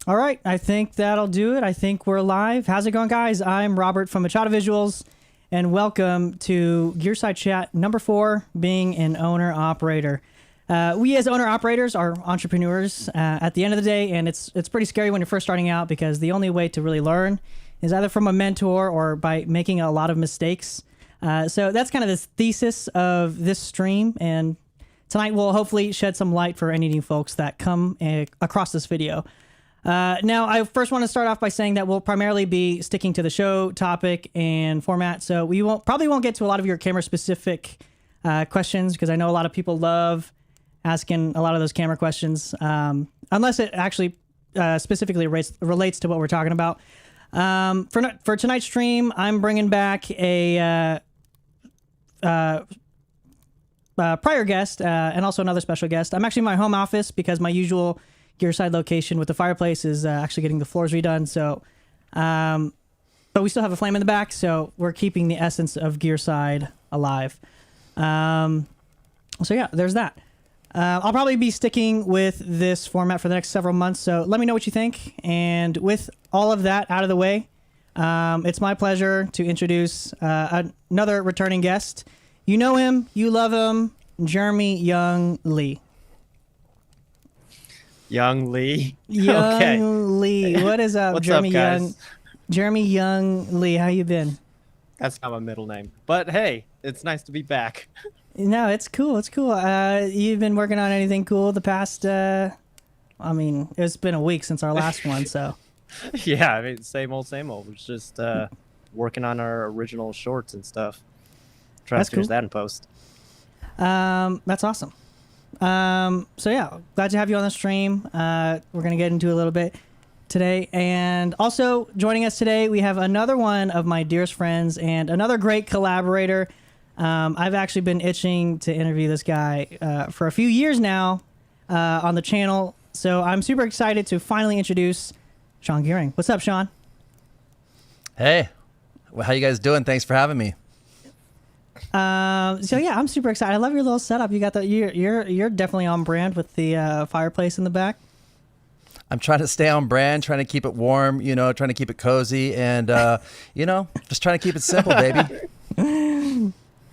All right, I think that'll do it. I think we're live. How's it going, guys? I'm Robert from Machado Visuals, and welcome to Gearside Chat number 4, being an owner-operator. We as owner-operators are entrepreneurs at the end of the day, and it's pretty scary when you're first starting out because the only way to really learn is either from a mentor or by making a lot of mistakes. So that's kind of the thesis of this stream, and tonight we'll hopefully shed some light for any new folks that come across this video. Now, I first want to start off by saying that we'll primarily be sticking to the show topic and format, so we probably won't get to a lot of your camera-specific questions because I know a lot of people love asking a lot of those camera questions, unless it actually specifically relates to what we're talking about. For tonight's stream, I'm bringing back a prior guest and also another special guest. I'm actually in my home office because my usual Gearside location with the fireplace is actually getting the floors redone. So, but we still have a flame in the back, so we're keeping the essence of Gearside alive. So yeah, there's that. I'll probably be sticking with this format for the next several months, so let me know what you think. And with all of that out of the way, it's my pleasure to introduce another returning guest. You know him, you love him, Jeremy Young Lee. Young Lee. Young Okay. Lee. What is up, What's Jeremy up, guys? Young? Jeremy Young Lee, how you been? That's not my middle name. But hey, it's nice to be back. No, it's cool. It's cool. You've been working on anything cool the past, I mean, it's been a week since our last one, so. Yeah, I mean, same old, same old. We're just working on our original shorts and stuff. Trying That's to finish cool. that in post. That's awesome. So yeah, glad to have you on the stream. We're going to get into a little bit today. And also joining us today, we have another one of my dearest friends and another great collaborator. I've actually been itching to interview this guy for a few years now on the channel. So I'm super excited to finally introduce Sean Gearing. What's up, Sean? Hey, well, how you guys doing? Thanks for having me. So yeah, I'm super excited. I love your little setup. You got the you're definitely on brand with the fireplace in the back. I'm trying to stay on brand, trying to keep it warm, trying to keep it cozy, and just trying to keep it simple, baby.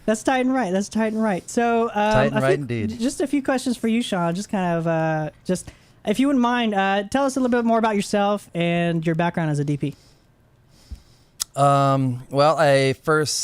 That's tight and right. That's tight and right. So Tight and right indeed. Just a few questions for you, Sean. Just kind of just if you wouldn't mind, tell us a little bit more about yourself and your background as a DP. Well, I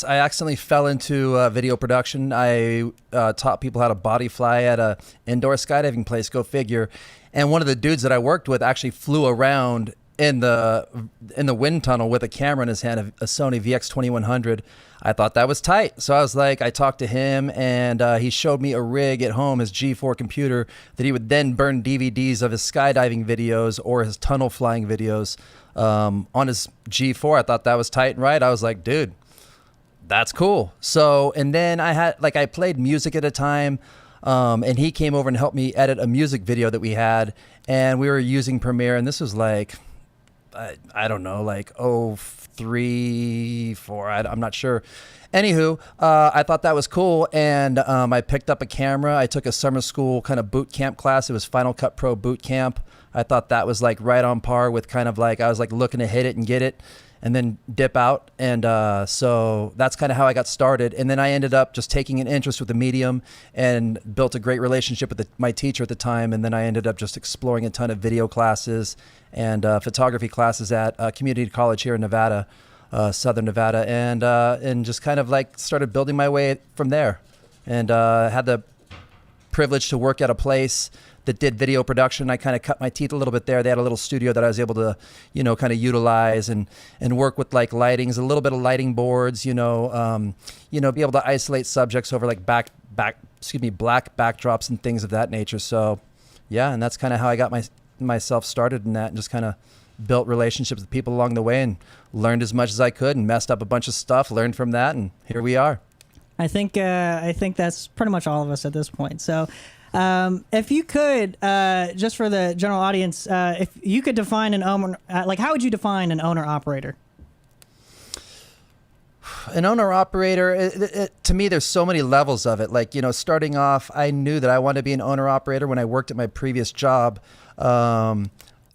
accidentally fell into video production. I taught people how to body fly at a indoor skydiving place, go figure. And one of the dudes that I worked with actually flew around in the wind tunnel with a camera in his hand, a Sony VX2100. I thought that was tight. So I was like, I talked to him and he showed me a rig at home, his G4 computer, that he would then burn DVDs of his skydiving videos or his tunnel flying videos on his G4. I thought that was tight and right. I was like, dude, that's cool. So, and then I played music at a time, and he came over and helped me edit a music video that we had, and we were using Premiere, and this was like, I don't know, like 03, 04, I'm not sure. Anywho, I thought that was cool, and I picked up a camera. I took a summer school kind of boot camp class. It was Final Cut Pro boot camp. I thought that was like right on par with kind of like, I was like looking to hit it and get it and then dip out. And so that's kind of how I got started. And then I ended up just taking an interest with the medium and built a great relationship with my teacher at the time. And then I ended up just exploring a ton of video classes and photography classes at community college here in Nevada, Southern Nevada, and just kind of like started building my way from there. And had the privilege to work at a place that did video production. I kind of cut my teeth a little bit there. They had a little studio that I was able to, kind of utilize and work with like lightings, a little bit of lighting boards, be able to isolate subjects over like black backdrops and things of that nature. So yeah, and that's kind of how I got myself started in that, and just kind of built relationships with people along the way and learned as much as I could and messed up a bunch of stuff, learned from that, and here we are. I think that's pretty much all of us at this point. So if you could, just for the general audience, if you could define an owner, how would you define an owner-operator? An owner-operator, to me, there's so many levels of it. Like, starting off, I knew that I wanted to be an owner-operator when I worked at my previous job.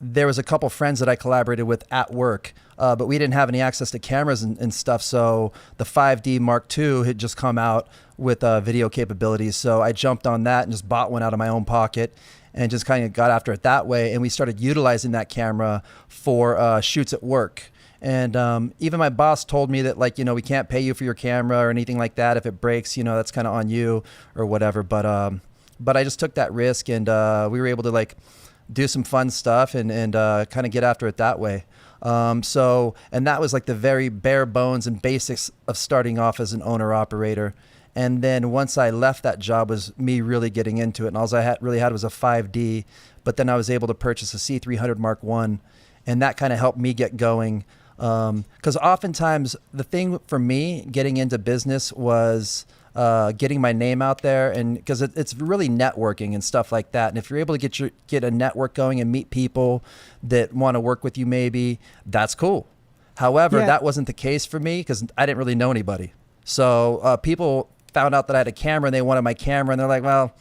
there was a couple friends that I collaborated with at work, but we didn't have any access to cameras and stuff. So the 5D Mark II had just come out with video capabilities. So I jumped on that and just bought one out of my own pocket and just kind of got after it that way. And we started utilizing that camera for shoots at work. And even my boss told me that, like, we can't pay you for your camera or anything like that. If it breaks, that's kind of on you or whatever. But I just took that risk, and we were able to like do some fun stuff and kind of get after it that way. And that was like the very bare bones and basics of starting off as an owner operator. And then once I left that job was me really getting into it. And all I really had was a 5D, but then I was able to purchase a C300 Mark I, and that kind of helped me get going. Because oftentimes the thing for me getting into business was getting my name out there, and because it's really networking and stuff like that. And if you're able to get a network going and meet people that want to work with you, maybe that's cool. However, that wasn't the case for me because I didn't really know anybody. So people found out that I had a camera and they wanted my camera, and they're like, well,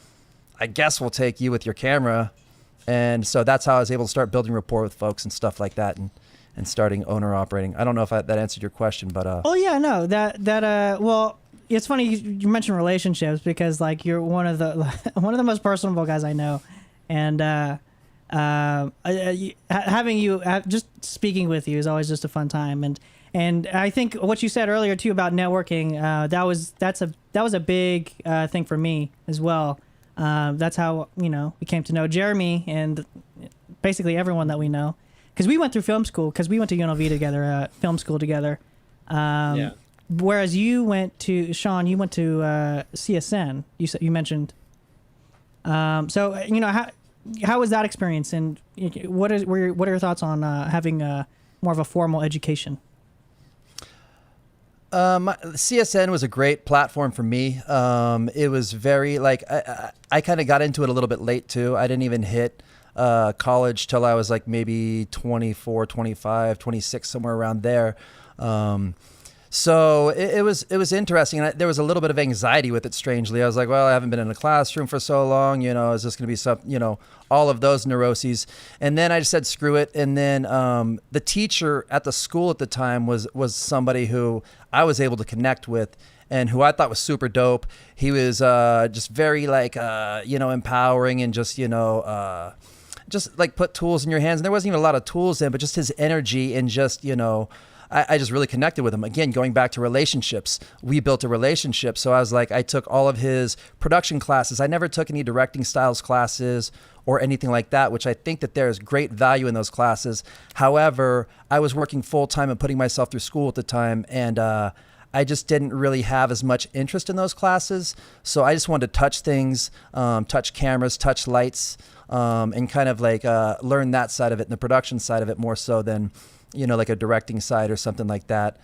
I guess we'll take you with your camera. And so that's how I was able to start building rapport with folks and stuff like that, and starting owner operating. I don't know if that answered your question, but oh yeah, no, well, it's funny you mentioned relationships, because like you're one of the most personable guys I know, and having you just speaking with you is always just a fun time. And I think what you said earlier too about networking, that was a big thing for me as well. That's how we came to know Jeremy and basically everyone that we know, because we went through film school, because we went to UNLV together, film school together. Whereas you went to CSN. You mentioned. So how was that experience, and what are your thoughts on having more of a formal education? CSN was a great platform for me. It was very I kind of got into it a little bit late too. I didn't even hit college till I was like maybe 24, 25, 26, somewhere around there. So it was interesting. And there was a little bit of anxiety with it, strangely. I was like, well, I haven't been in a classroom for so long, is this going to be some, all of those neuroses. And then I just said, screw it. And then the teacher at the school at the time was somebody who I was able to connect with and who I thought was super dope. He was just very empowering, and just like put tools in your hands. And there wasn't even a lot of tools in, but just his energy and just, I just really connected with him. Again, going back to relationships, we built a relationship. So I was like, I took all of his production classes. I never took any directing styles classes or anything like that, which I think that there is great value in those classes. However, I was working full time and putting myself through school at the time, and I just didn't really have as much interest in those classes. So I just wanted to touch things, touch cameras, touch lights, and kind of like learn that side of it and the production side of it more so than like a directing side or something like that.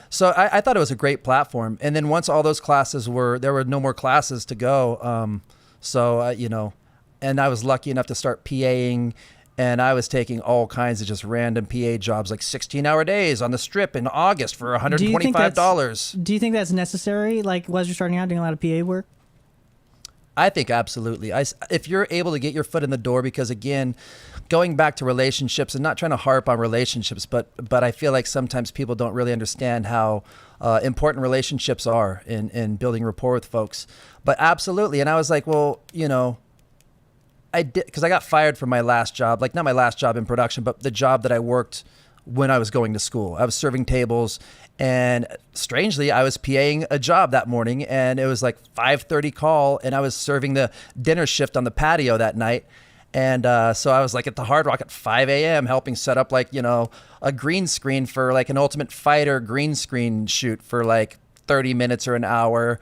So I thought it was a great platform. And then once all those classes there were no more classes to go. And I was lucky enough to start PAing, and I was taking all kinds of just random PA jobs, like 16-hour days on the Strip in August for $125. Do you think that's necessary? Like, as you're starting out doing a lot of PA work? I think absolutely. If you're able to get your foot in the door, because again, going back to relationships, and not trying to harp on relationships, but I feel like sometimes people don't really understand how important relationships are in building rapport with folks. But absolutely. And I was like, well, I did, because I got fired from my last job, like not my last job in production, but the job that I worked when I was going to school. I was serving tables, and strangely, I was PAing a job that morning, and it was like 5:30 call, and I was serving the dinner shift on the patio that night. And so I was like at the Hard Rock at 5 a.m. helping set up like, a green screen for like an Ultimate Fighter green screen shoot for like 30 minutes or an hour.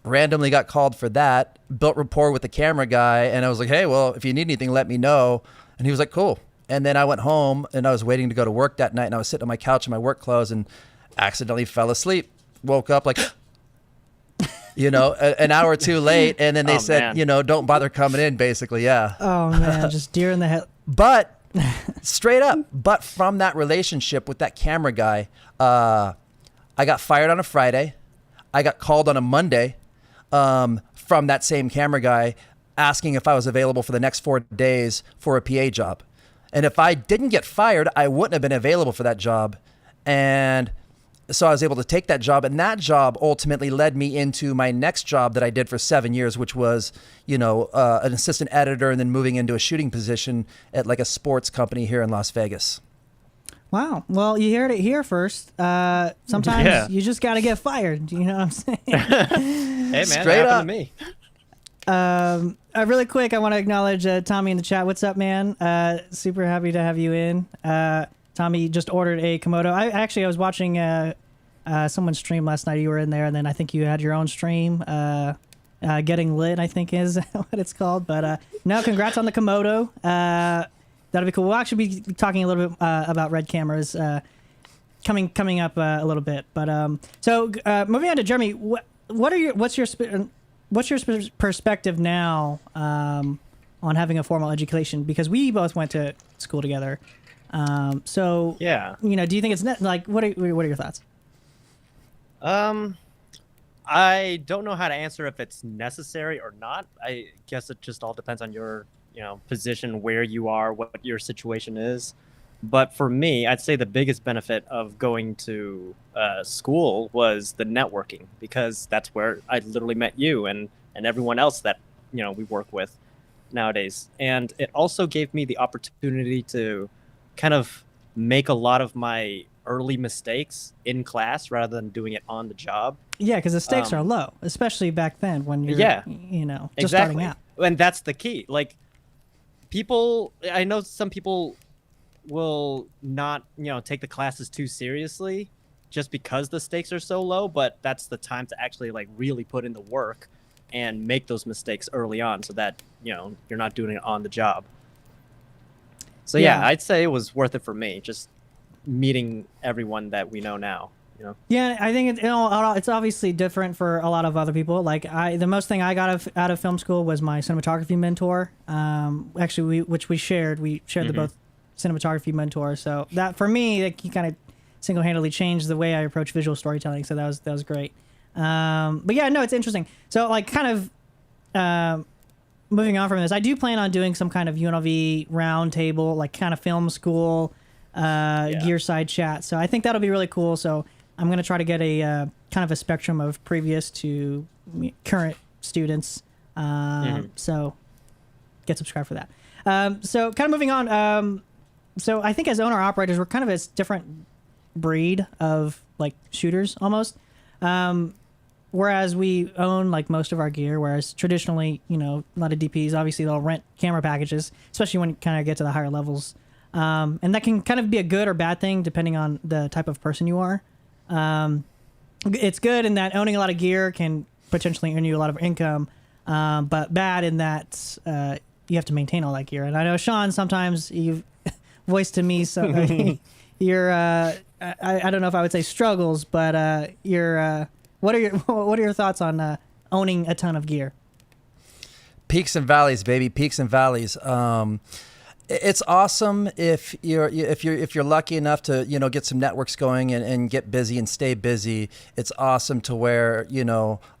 Randomly got called for that, built rapport with the camera guy, and I was like, hey, well, if you need anything, let me know. And he was like, cool. And then I went home, and I was waiting to go to work that night, and I was sitting on my couch in my work clothes and accidentally fell asleep. Woke up like, an hour or two late, and then they said, man, don't bother coming in, basically. Yeah. Oh man, just deer in the head. But straight up, but from that relationship with that camera guy, I got fired on a Friday. I got called on a Monday from that same camera guy. asking if I was available for the next 4 days for a PA job. And if I didn't get fired, I wouldn't have been available for that job. And so I was able to take that job, and that job ultimately led me into my next job that I did for 7 years, which was, an assistant editor, and then moving into a shooting position at like a sports company here in Las Vegas. Wow. Well, you heard it here first. Sometimes you just got to get fired. You know what I'm saying? Hey, man, Straight that up. happened to me. Really quick, I want to acknowledge Tommy in the chat. What's up, man? Super happy to have you in. Tommy just ordered a Komodo. I was watching someone's stream last night. You were in there, and then I think you had your own stream. Getting Lit, I think is what it's called. But no, congrats on the Komodo. That'll be cool. We'll actually be talking a little bit about red cameras coming up a little bit. But so moving on to Jeremy, what's your perspective now on having a formal education? Because we both went to school together. So Yeah. do you think it's what are your thoughts? I don't know how to answer if it's necessary or not. I guess it just all depends on your, position, where you are, what your situation is. But for me, I'd say the biggest benefit of going to school was the networking, because that's where I literally met you and everyone else that, we work with nowadays. And it also gave me the opportunity to kind of make a lot of my early mistakes in class rather than doing it on the job. Yeah, because the stakes are low, especially back then when you're, just starting out. And that's the key. Like, I know some people will not, take the classes too seriously just because the stakes are so low, but that's the time to actually like really put in the work and make those mistakes early on so that, you're not doing it on the job. So yeah, I'd say it was worth it for me, just meeting everyone that we know now. Yeah, I think it's obviously different for a lot of other people. Like the most thing I got out of film school was my cinematography mentor. Actually, we shared the both cinematography mentor. So that for me, like, he kind of single-handedly changed the way I approach visual storytelling. So that was great. But yeah, no, it's interesting. So like kind of moving on from this, I do plan on doing some kind of UNLV round table, like kind of film school, Gearside chat. So I think that'll be really cool. So I'm going to try to get a kind of a spectrum of previous to current students. So get subscribed for that. So kind of moving on. So I think as owner operators, we're kind of a different breed of like shooters almost. Whereas we own like most of our gear, whereas traditionally, a lot of DPs, obviously they'll rent camera packages, especially when you kind of get to the higher levels. And that can kind of be a good or bad thing depending on the type of person you are. It's good in that owning a lot of gear can potentially earn you a lot of income, but bad in that you have to maintain all that gear. And I know, Sean, sometimes you've voiced to me your I don't know if I would say struggles, but what are your thoughts on owning a ton of gear? Peaks and valleys, baby. Peaks and valleys. It's awesome if you're lucky enough to get some networks going and get busy and stay busy. It's awesome to where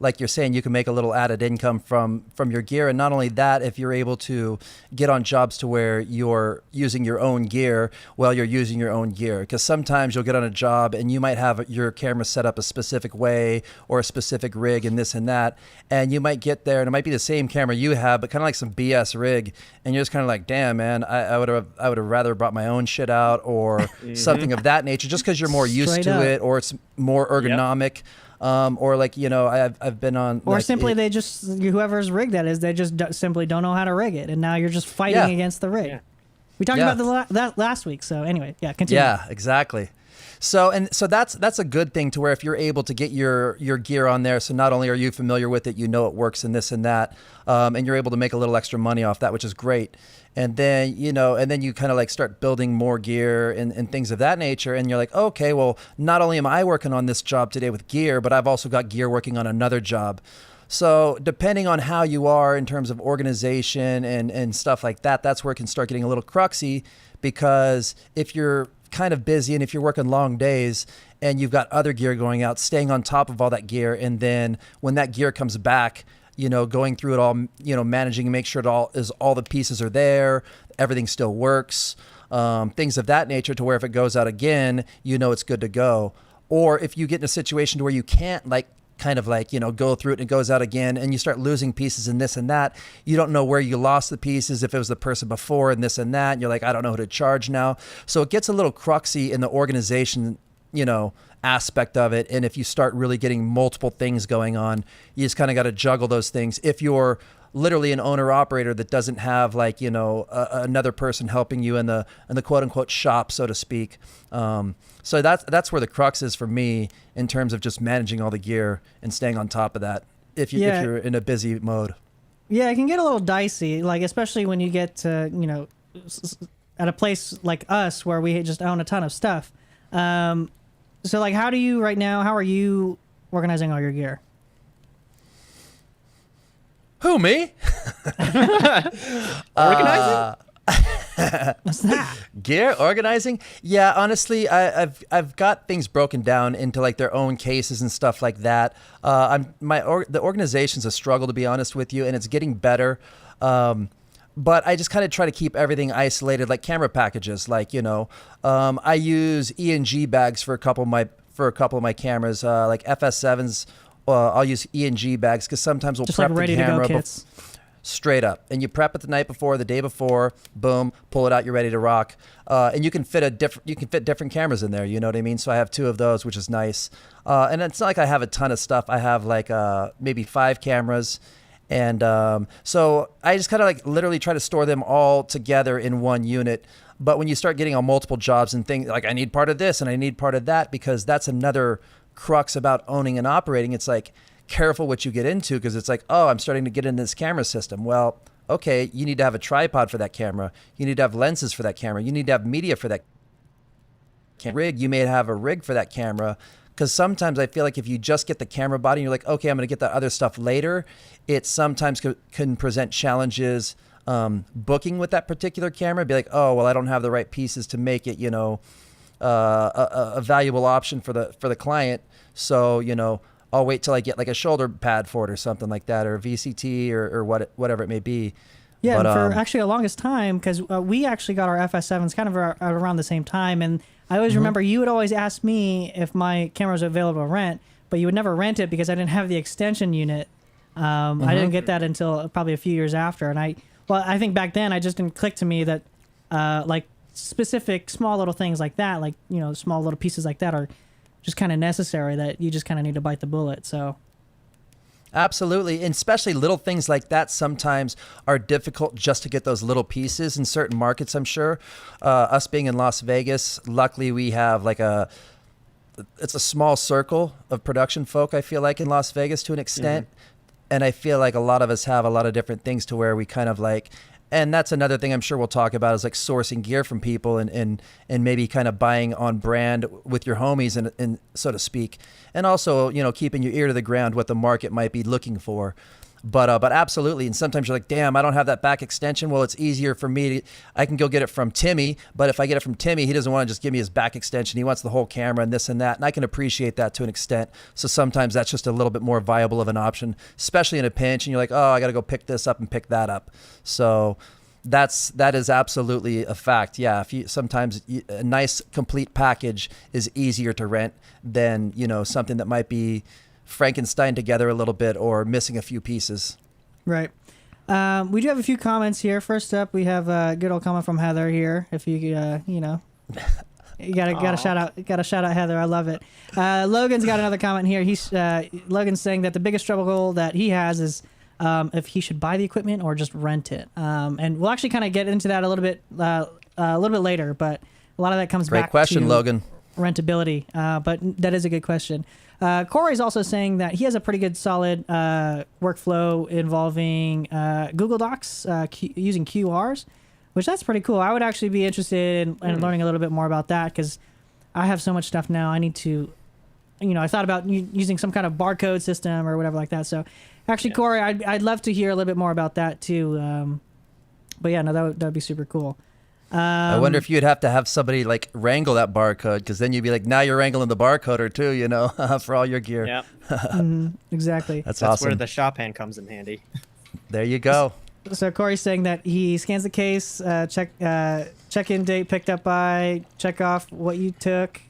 like you're saying, you can make a little added income from your gear. And not only that, if you're able to get on jobs to where you're using your own gear while you're using your own gear, because sometimes you'll get on a job and you might have your camera set up a specific way or a specific rig and this and that, and you might get there and it might be the same camera you have, but kind of like some BS rig, and you're just kind of like, damn, man, I would have rather brought my own shit out or something of that nature, just because you're more used Straight to up. it, or it's more ergonomic. Or like I've been on, or like, simply they just, whoever's rig that is, they just simply don't know how to rig it, and now you're just fighting against the rig. Yeah. We talked about that last week. So anyway, continue. Yeah, exactly. So that's a good thing, to where if you're able to get your gear on there, so not only are you familiar with it, it works and this and that, and you're able to make a little extra money off that, which is great. And then you kind of like start building more gear and things of that nature, and you're like, okay, well, not only am I working on this job today with gear, but I've also got gear working on another job. So depending on how you are in terms of organization and stuff like that, that's where it can start getting a little cruxy, because if you're kind of busy and if you're working long days and you've got other gear going out, staying on top of all that gear, and then when that gear comes back, going through it all, managing and make sure all the pieces are there, everything still works, things of that nature, to where if it goes out again, it's good to go. Or if you get in a situation to where you can't go through it and it goes out again, and you start losing pieces and this and that, you don't know where you lost the pieces, if it was the person before and this and that, and you're like, I don't know who to charge now. So it gets a little cruxy in the organization, aspect of it. And if you start really getting multiple things going on, you just kind of got to juggle those things. If you're literally an owner operator that doesn't have another person helping you in the quote unquote shop, so to speak. So that's where the crux is for me in terms of just managing all the gear and staying on top of that. If you're in a busy mode. Yeah, it can get a little dicey, especially when you get to, at a place like us where we just own a ton of stuff. So how are you organizing all your gear? Who, me? Organizing? What's that? Gear organizing? Yeah, honestly, I've got things broken down into their own cases and stuff like that. The organization's a struggle, to be honest with you, and it's getting better. But I just kind of try to keep everything isolated, like camera packages. I use E&G bags for a couple of my cameras, like FS7s. I'll use E&G bags because sometimes we'll just prep ready the camera to go kits. Straight up, and you prep it the night before, the day before, boom, pull it out, you're ready to rock. And you can fit different cameras in there. You know what I mean? So I have 2 of those, which is nice. And it's not like I have a ton of stuff. I have maybe 5 cameras. And so I just kind of literally try to store them all together in one unit. But when you start getting on multiple jobs and things I need part of this and I need part of that, because that's another crux about owning and operating. It's careful what you get into, because it's I'm starting to get into this camera system. Well, okay, you need to have a tripod for that camera. You need to have lenses for that camera. You need to have media for that rig. You may have a rig for that camera. Because sometimes I feel if you just get the camera body and you're okay, I'm going to get that other stuff later, it sometimes can present challenges booking with that particular camera. Be oh, well, I don't have the right pieces to make it, a valuable option for the client. So, I'll wait till I get a shoulder pad for it or something like that, or a VCT or whatever it may be. Yeah, but, for actually the longest time, because we actually got our FS7s kind of around the same time, and I always remember you would always ask me if my camera was available to rent, but you would never rent it because I didn't have the extension unit. I didn't get that until probably a few years after, and I think back then I just didn't click to me that specific small little things like that, small little pieces like that are just kind of necessary, that you just kind of need to bite the bullet. So absolutely, and especially little things like that sometimes are difficult just to get those little pieces in certain markets. I'm sure us being in Las Vegas, luckily we have it's a small circle of production folk, I feel in Las Vegas to an extent. And I feel a lot of us have a lot of different things to where we kind of and that's another thing I'm sure we'll talk about, is sourcing gear from people and maybe kind of buying on brand with your homies and so to speak. And also, keeping your ear to the ground, what the market might be looking for. But absolutely. And sometimes you're damn, I don't have that back extension. Well, it's easier for me. I can go get it from Timmy, but if I get it from Timmy, he doesn't want to just give me his back extension. He wants the whole camera and this and that. And I can appreciate that to an extent. So sometimes that's just a little bit more viable of an option, especially in a pinch. And you're oh, I got to go pick this up and pick that up. So that is absolutely a fact. Yeah. Sometimes a nice complete package is easier to rent than, something that might be Frankenstein together a little bit or missing a few pieces. Right. We do have a few comments here. First up, we have a good old comment from Heather here. If you you gotta shout out Heather. I love it. Logan's got another comment here. Logan's saying that the biggest struggle that he has is if he should buy the equipment or just rent it. And we'll actually kind of get into that a little bit later. But a lot of that comes back to question, Logan. Rentability. But that is a good question. Corey's also saying that he has a pretty good solid workflow involving Google Docs using QRs, which that's pretty cool. I would actually be interested in learning a little bit more about that, because I have so much stuff now. I need to, I thought about using some kind of barcode system or whatever like that. So actually, Corey, I'd love to hear a little bit more about that too. But yeah, no, that would be super cool. I wonder if you'd have to have somebody like wrangle that barcode, because then you'd be like, now you're wrangling the barcoder too, you know, for all your gear. Yeah, exactly. that's awesome. where the shop hand comes in handy. There you go. So Corey's saying that he scans the case, check-in date picked up by, check off what you took,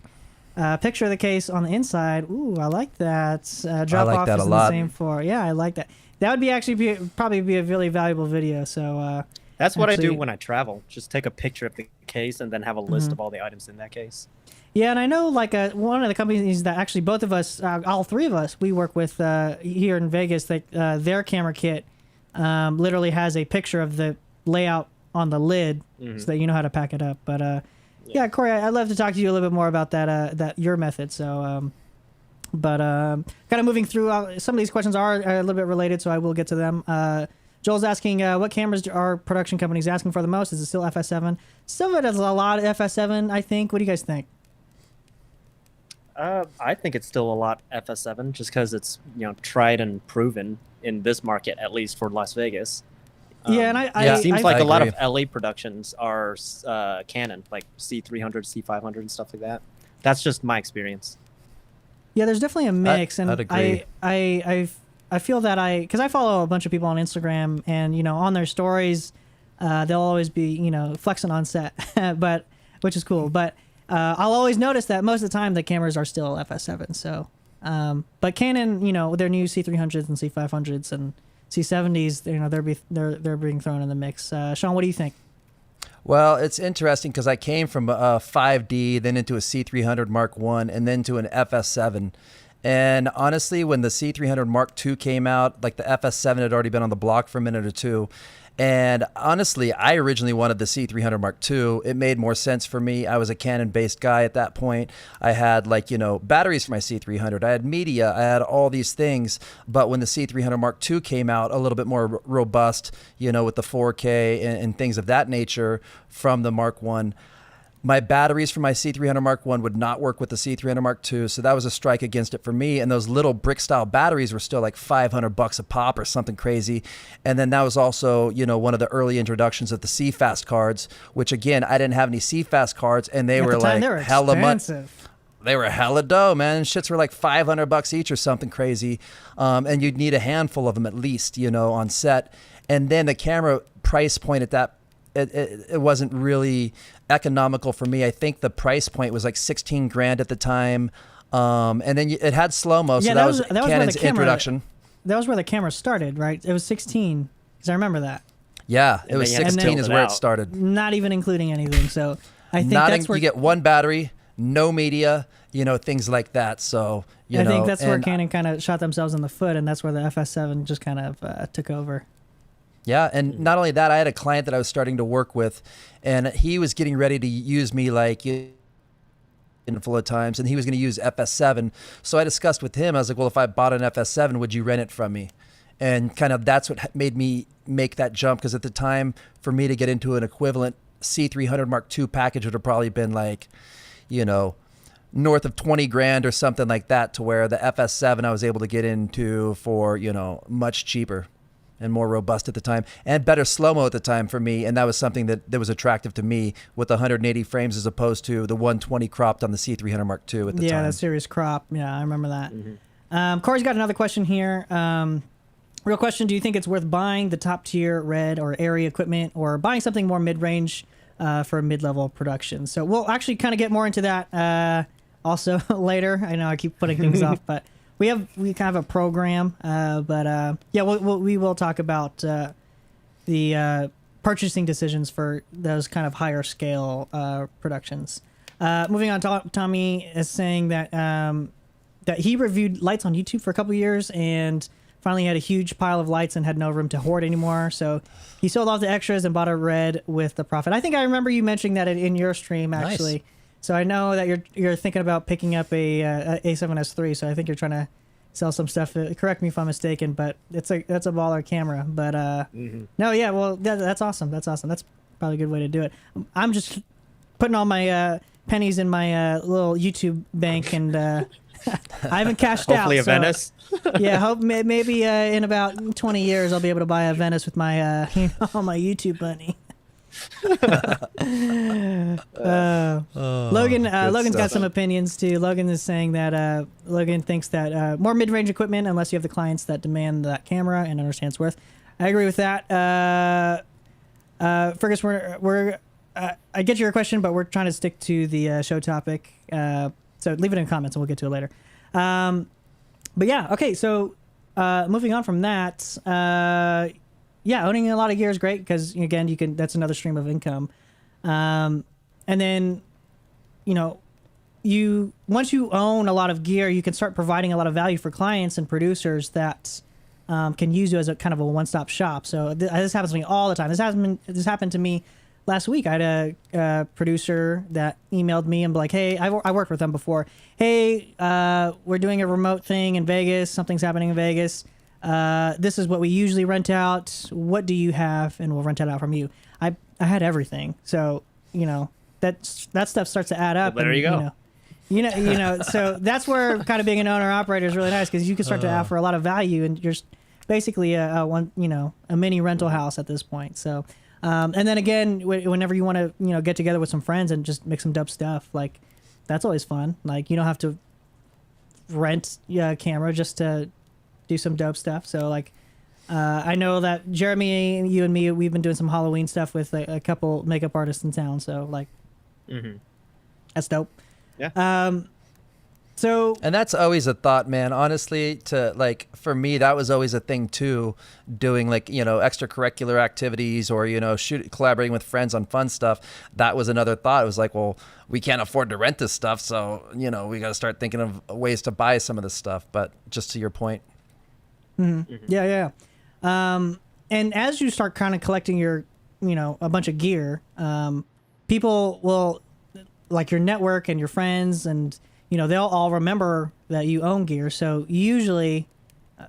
picture of the case on the inside. Ooh, I like that. Drop like off that is a in lot. the same floor. Yeah, I like that. That would be probably be a really valuable video. So That's what I do actually- when I travel. Just take a picture of the case and then have a list of all the items in that case. Yeah, and I know like one of the companies that actually both of us, all three of us, we work with here in Vegas. That their camera kit literally has a picture of the layout on the lid, so that you know how to pack it up. But yeah, Corey, I'd love to talk to you a little bit more about that your method. So, kind of moving through, some of these questions are a little bit related, so I will get to them. Joel's asking, what cameras are production companies asking for the most? Is it still FS7? Some of it is a lot of FS7, I think. What do you guys think? I think it's still a lot FS7, just because it's tried and proven in this market, at least for Las Vegas. Yeah, and it seems like I a lot agree. of LA productions are Canon, like C300, C500, and stuff like that. That's just my experience. Yeah, there's definitely a mix, and I'd agree. I feel that because I follow a bunch of people on Instagram, and on their stories, they'll always be flexing on set, but which is cool. But I'll always notice that most of the time the cameras are still FS7. So, but Canon, their new C300s and C500s and C70s, they're being thrown in the mix. Sean, what do you think? Well, it's interesting because I came from a 5D, then into a C300 Mark I, and then to an FS7. And honestly, when the C300 Mark II came out, like the FS7 had already been on the block for a minute or two. And honestly, I originally wanted the C300 Mark II. It made more sense for me. I was a Canon-based guy at that point. I had batteries for my C300. I had media. I had all these things. But when the C300 Mark II came out, a little bit more robust, with the 4K and things of that nature from the Mark I, my batteries for my C300 Mark I would not work with the C300 Mark II, so that was a strike against it for me. And those little brick-style batteries were still like $500 a pop or something crazy. And then that was also, one of the early introductions of the CFast cards, which again, I didn't have any CFast cards, and they At were the time, like they were hella much. expensive. They were hella dough, man. Shits were like $500 each or something crazy. And you'd need a handful of them at least, on set. And then the camera price point at that, it wasn't really economical for me. I think the price point was like 16 grand at the time. And then it had slow-mo, so that was where Canon's the camera, introduction. That was where the camera started, right? It was 16, because I remember that. Yeah, it And was then you had to 16 tilt is it where it out. started. Not even including anything. So I think that's where you get one battery, no media, things like that. So, I think that's where Canon kind of shot themselves in the foot, and that's where the FS7 just kind of took over. Yeah, and not only that, I had a client that I was starting to work with, and he was getting ready to use me like a handful of times, and he was going to use FS7. So I discussed with him. I was like, well, if I bought an FS7, would you rent it from me? And kind of that's what made me make that jump, because at the time, for me to get into an equivalent C300 Mark II package would have probably been like, north of 20 grand or something like that, to where the FS7 I was able to get into for, much cheaper and more robust at the time, and better slow-mo at the time for me. And that was something that was attractive to me, with 180 frames as opposed to the 120 cropped on the C300 Mark II at the time. Yeah, that series crop. Yeah, I remember that. Corey's got another question here. Real question, do you think it's worth buying the top-tier red or Airy equipment, or buying something more mid-range for a mid-level production? So we'll actually kind of get more into that also later. I know I keep putting things off, but we kind of have a program, but we will talk about the purchasing decisions for those kind of higher scale productions. Moving on, Tommy is saying that that he reviewed lights on YouTube for a couple years and finally had a huge pile of lights and had no room to hoard anymore. So he sold off the extras and bought a red with the profit. I think I remember you mentioning that in your stream, actually. Nice. So I know that you're thinking about picking up a A7S III. So I think you're trying to sell some stuff. Correct me if I'm mistaken, but that's a baller camera. But no, yeah, well, that's awesome. That's awesome. That's probably a good way to do it. I'm just putting all my pennies in my little YouTube bank, and I haven't cashed out. Hopefully a so, Venice. Yeah, hope maybe in about 20 years I'll be able to buy a Venice with my my YouTube money. Logan's got stuff. some opinions too. Logan is saying that Logan thinks that more mid-range equipment, unless you have the clients that demand that camera and understand its worth. I agree with that. Fergus, I get your question, but we're trying to stick to the show topic. So leave it in comments and we'll get to it later. But yeah, okay. So moving on from that, yeah, owning a lot of gear is great because again, that's another stream of income. And then, once you own a lot of gear, you can start providing a lot of value for clients and producers that can use you as a kind of a one-stop shop. So this happens to me all the time. This happened to me last week. I had a producer that emailed me and be like, hey, I worked with them before. Hey, we're doing a remote thing in Vegas. Something's happening in Vegas. This is what we usually rent out. What do you have? And we'll rent it out from you. I had everything. So, that stuff starts to add up. Well, there you go. So that's where kind of being an owner operator is really nice because you can start to offer a lot of value and you're basically a mini rental house at this point. So, and then again, whenever you want to, get together with some friends and just make some dope stuff, like that's always fun. Like you don't have to rent a camera just to do some dope stuff. So like, I know that Jeremy, you and me, we've been doing some Halloween stuff with a couple makeup artists in town. So like, that's dope. Yeah. And that's always a thought, man. Honestly, for me, that was always a thing too, doing extracurricular activities or, collaborating with friends on fun stuff. That was another thought. It was like, well, we can't afford to rent this stuff. So, we got to start thinking of ways to buy some of this stuff. But just to your point. Yeah. And as you start kind of collecting your, a bunch of gear, people will like your network and your friends and, they'll all remember that you own gear. So usually,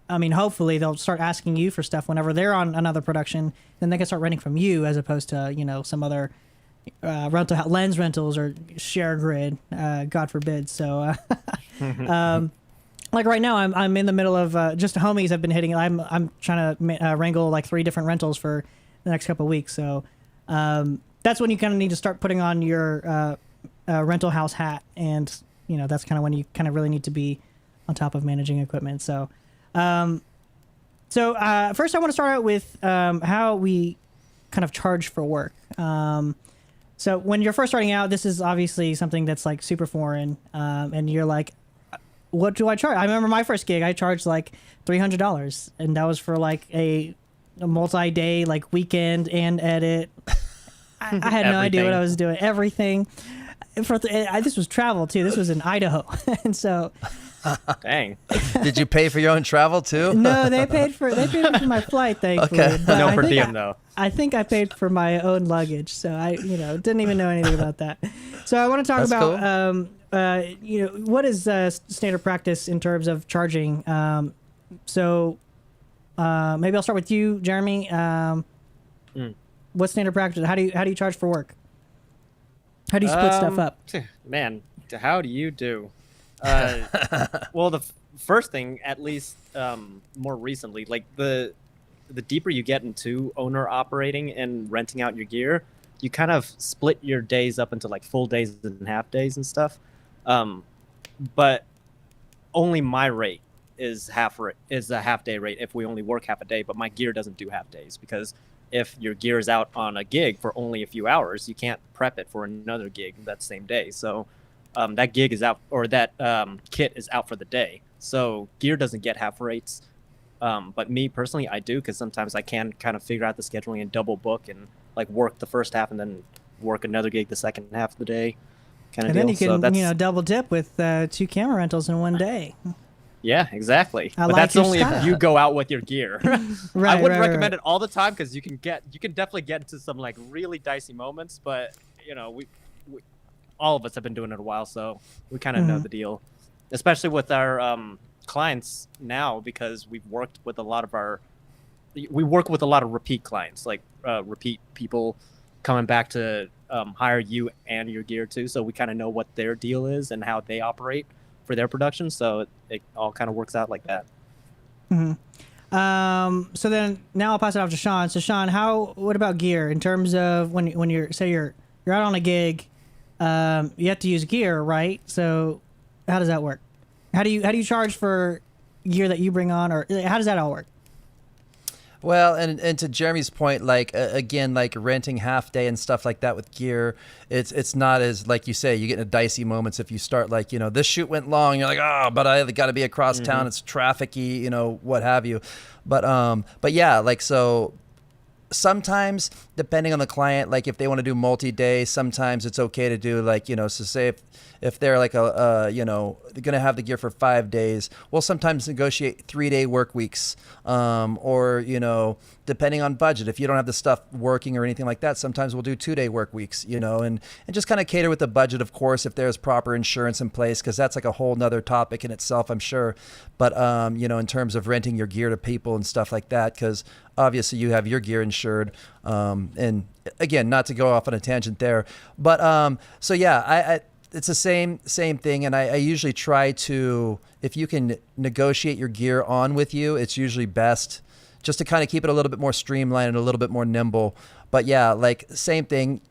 hopefully they'll start asking you for stuff whenever they're on another production. Then they can start renting from you as opposed to, some other lens rentals or ShareGrid, God forbid. So, like right now, I'm in the middle of just homies I've been hitting. I'm trying to wrangle like 3 different rentals for the next couple of weeks. So that's when you kind of need to start putting on your rental house hat and that's kind of when you kind of really need to be on top of managing equipment. So, first I want to start out with how we kind of charge for work. So when you're first starting out, this is obviously something that's like super foreign, and you're like, what do I charge? I remember my first gig, I charged like $300, and that was for like a multi-day like weekend and edit. I had no idea what I was doing. Everything. This was travel too. This was in Idaho, and so. Dang. Did you pay for your own travel too? No, they paid for my flight, thankfully. Okay. But No per diem though. I think I paid for my own luggage, so I didn't even know anything about that. So I want to talk That's about what is standard practice in terms of charging. So maybe I'll start with you, Jeremy. What's standard practice? How do you charge for work? How do you split stuff up? Man, how do you do? Well, the first thing, at least more recently, like the deeper you get into owner operating and renting out your gear, you kind of split your days up into like full days and half days and stuff. But only my rate is a half day rate if we only work half a day, but my gear doesn't do half days because if your gear is out on a gig for only a few hours, you can't prep it for another gig that same day. So that gig is out, or that kit is out for the day. So gear doesn't get half rates. But me personally, I do, because sometimes I can kind of figure out the scheduling and double book and like work the first half and then work another gig the second half of the day. Kind of And deal. then you can double dip with 2 camera rentals in one day. Yeah, exactly. I But like that's your only style. if you go out with your gear. Right, I wouldn't right, recommend right. it all the time because you can definitely get into some like really dicey moments. But we all of us have been doing it a while, so we kind of know the deal. Especially with our clients now, because we work with a lot of repeat clients, like repeat people coming back to hire you and your gear too. So we kind of know what their deal is and how they operate for their production. So it all kind of works out like that. So then now I'll pass it off to Sean. So Sean, what about gear in terms of when you're out on a gig, you have to use gear, right? So how does that work? How do you charge for gear that you bring on, or how does that all work? Well, and to Jeremy's point, like again, like renting half day and stuff like that with gear, it's not as, like you say, you get into dicey moments if you start like, this shoot went long, you're like, oh, but I got to be across town, it's trafficy, what have you, but yeah, like so. Sometimes, depending on the client, like if they want to do multi-day, sometimes it's okay to do like, so say if they're like they're going to have the gear for 5 days, we'll sometimes negotiate 3-day work weeks, or, depending on budget. If you don't have the stuff working or anything like that, sometimes we'll do 2-day work weeks, and just kind of cater with the budget, of course, if there's proper insurance in place, because that's like a whole nother topic in itself, I'm sure. But, in terms of renting your gear to people and stuff like that, because obviously you have your gear insured. And again, not to go off on a tangent there, but so yeah, it's the same thing. And I usually try to, if you can negotiate your gear on with you, it's usually best just to kind of keep it a little bit more streamlined and a little bit more nimble. But yeah, like same thing.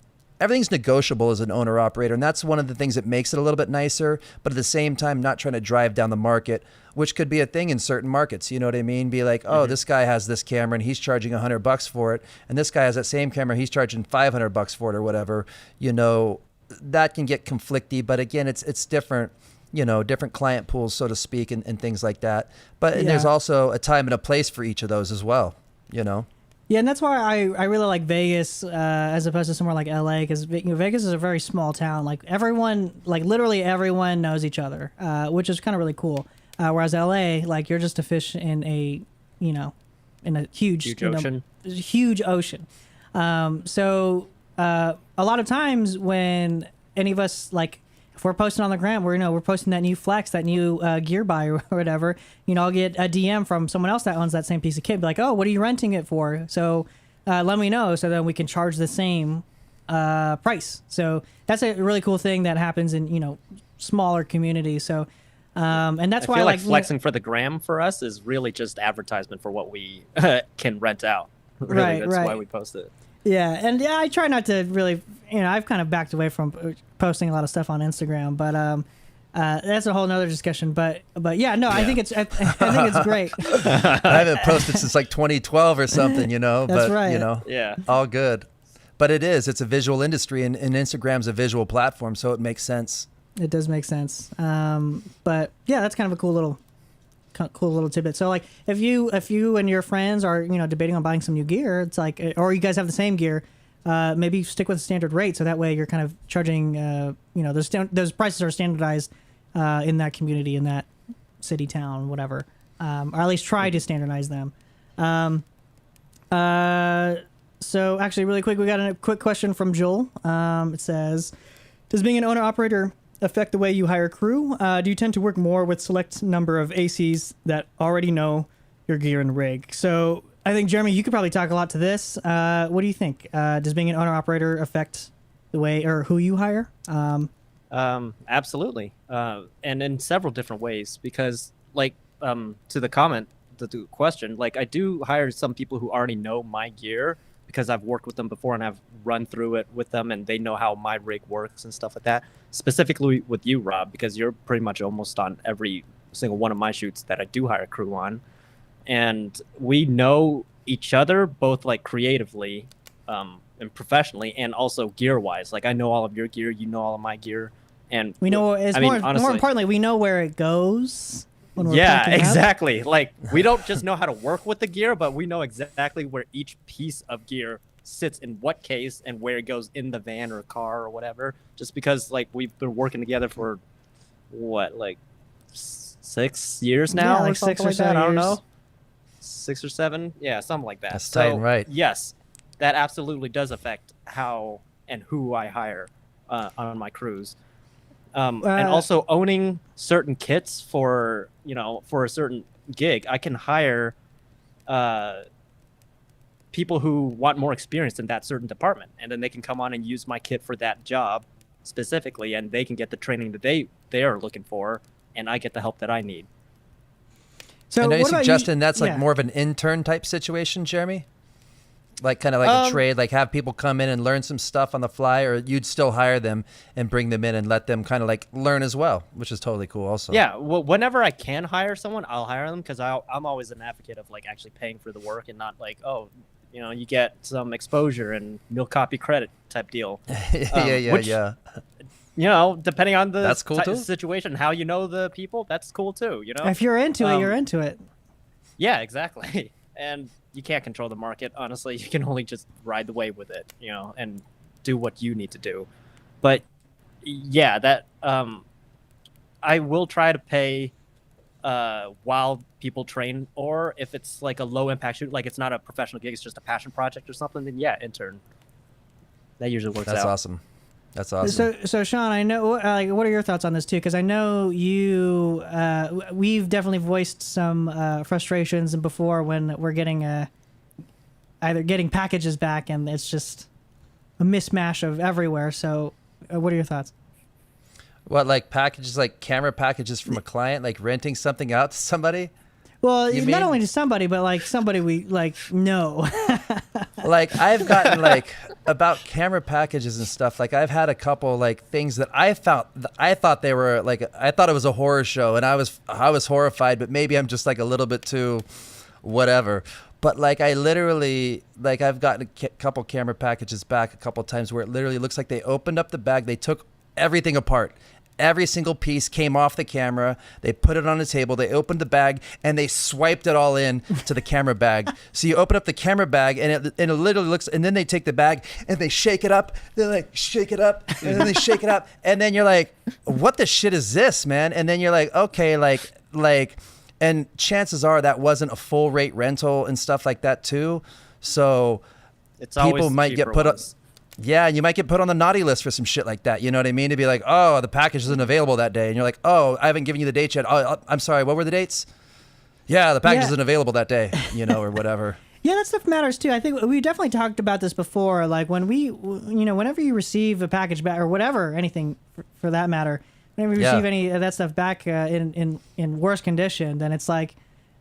Everything's negotiable as an owner operator, and that's one of the things that makes it a little bit nicer, but at the same time, not trying to drive down the market, which could be a thing in certain markets. You know what I mean? Be like, oh, this guy has this camera and he's charging $100 for it, and this guy has that same camera, he's charging $500 for it or whatever. That can get conflicty, but again, it's different. Different client pools, so to speak, and things like that. But and there's also a time and a place for each of those as well. Yeah, and that's why I really like Vegas as opposed to somewhere like LA, because Vegas is a very small town. Like literally everyone knows each other, which is kind of really cool. Whereas LA, like you're just a fish in a huge ocean. Huge ocean. So a lot of times when any of us if we're posting on the gram, we're posting that new flex, that new gear buy or whatever, I'll get a DM from someone else that owns that same piece of kit, be like, oh, what are you renting it for? So let me know, so then we can charge the same price. So that's a really cool thing that happens in smaller communities. So and that's why I feel like flexing for the gram for us is really just advertisement for what we can rent out. Really, that's why we post it. Yeah, and I try not to really, I've kind of backed away from posting a lot of stuff on Instagram, but that's a whole nother discussion. But yeah, no, yeah. I think it's great. I haven't posted since like 2012 or something, That's but right. Yeah, all good. But it's a visual industry, and Instagram's a visual platform, so it makes sense. It does make sense. But yeah, that's kind of a cool little tidbit. So like if you and your friends are debating on buying some new gear, it's like, or you guys have the same gear, maybe stick with the standard rate, so that way you're kind of charging those prices are standardized in that community, in that city, town, whatever, or at least try to standardize them. So actually really quick, we got a quick question from Joel. It says, does being an owner operator affect the way you hire crew? Do you tend to work more with select number of ACs that already know your gear and rig? So I think, Jeremy, you could probably talk a lot to this. What do you think? Does being an owner operator affect the way or who you hire? Absolutely. And in several different ways, because to the comment, the question, I do hire some people who already know my gear, because I've worked with them before and I've run through it with them, and they know how my rig works and stuff like that. Specifically with you, Rob, because you're pretty much almost on every single one of my shoots that I do hire crew on. And we know each other both creatively and professionally, and also gear-wise. I know all of your gear, you know all of my gear. And we know, more importantly, we know where it goes. Yeah, exactly. We don't just know how to work with the gear, but we know exactly where each piece of gear sits in what case and where it goes in the van or car or whatever. Just because we've been working together for 6 years now, yeah, or something 6 or like 7 that. years. I don't know, 6 or 7, yeah, something like that. That's tight, right? Yes, that absolutely does affect how and who I hire on my crews. And also owning certain kits for a certain gig, I can hire people who want more experience in that certain department, and then they can come on and use my kit for that job specifically, and they can get the training that they are looking for, and I get the help that I need. So I know you're what about suggesting that's like yeah. more of an intern type situation, Jeremy? Like kind of like a trade, like have people come in and learn some stuff on the fly, or you'd still hire them and bring them in and let them kind of like learn as well, which is totally cool also. Yeah, well, whenever I can hire someone, I'll hire them because I'm always an advocate of like actually paying for the work and not like, oh, you know, you get some exposure and milk copy credit type deal. Yeah. You know, depending on the That's cool too. situation, how you know the people, that's cool too, you know? If you're into it, you're into it. Yeah, exactly. And you can't control the market, honestly. You can only just ride the wave with it, you know, and do what you need to do. But yeah, that I will try to pay while people train, or if it's like a low impact shoot, like it's not a professional gig, it's just a passion project or something, then yeah, intern. That usually works out. That's awesome. That's awesome. So Sean, I know. What are your thoughts on this too? Because I know you. We've definitely voiced some frustrations and before when we're getting either getting packages back and it's just a mismatch of everywhere. So, what are your thoughts? What, like packages, like camera packages from a client, like renting something out to somebody? Well, You not mean- only to somebody, but like somebody we like know. Like I've gotten like about camera packages and stuff. Like I've had a couple like things that I thought they were like, I thought it was a horror show and I was horrified, but maybe I'm just like a little bit too whatever. But like I literally, like I've gotten a couple camera packages back a couple times where it literally looks like they opened up the bag, they took everything apart. Every single piece came off the camera. They put it on the table. They opened the bag and they swiped it all in to the camera bag. So you open up the camera bag and it literally looks, and then they take the bag and they shake it up. They like shake it up and then they shake it up. And then you're like, what the shit is this, man? And then you're like, okay, like, and chances are that wasn't a full rate rental and stuff like that too. So It's always people might get cheaper put up. ones. Yeah, you might get put on the naughty list for some shit like that. You know what I mean? To be like, oh, the package isn't available that day. And you're like, oh, I haven't given you the dates yet. Oh, I'm sorry, what were the dates? Yeah, the package isn't available that day, you know, or whatever. Yeah, that stuff matters too. I think we definitely talked about this before. Like when whenever you receive a package back or whatever, anything for that matter, whenever you receive any of that stuff back in worse condition, then it's like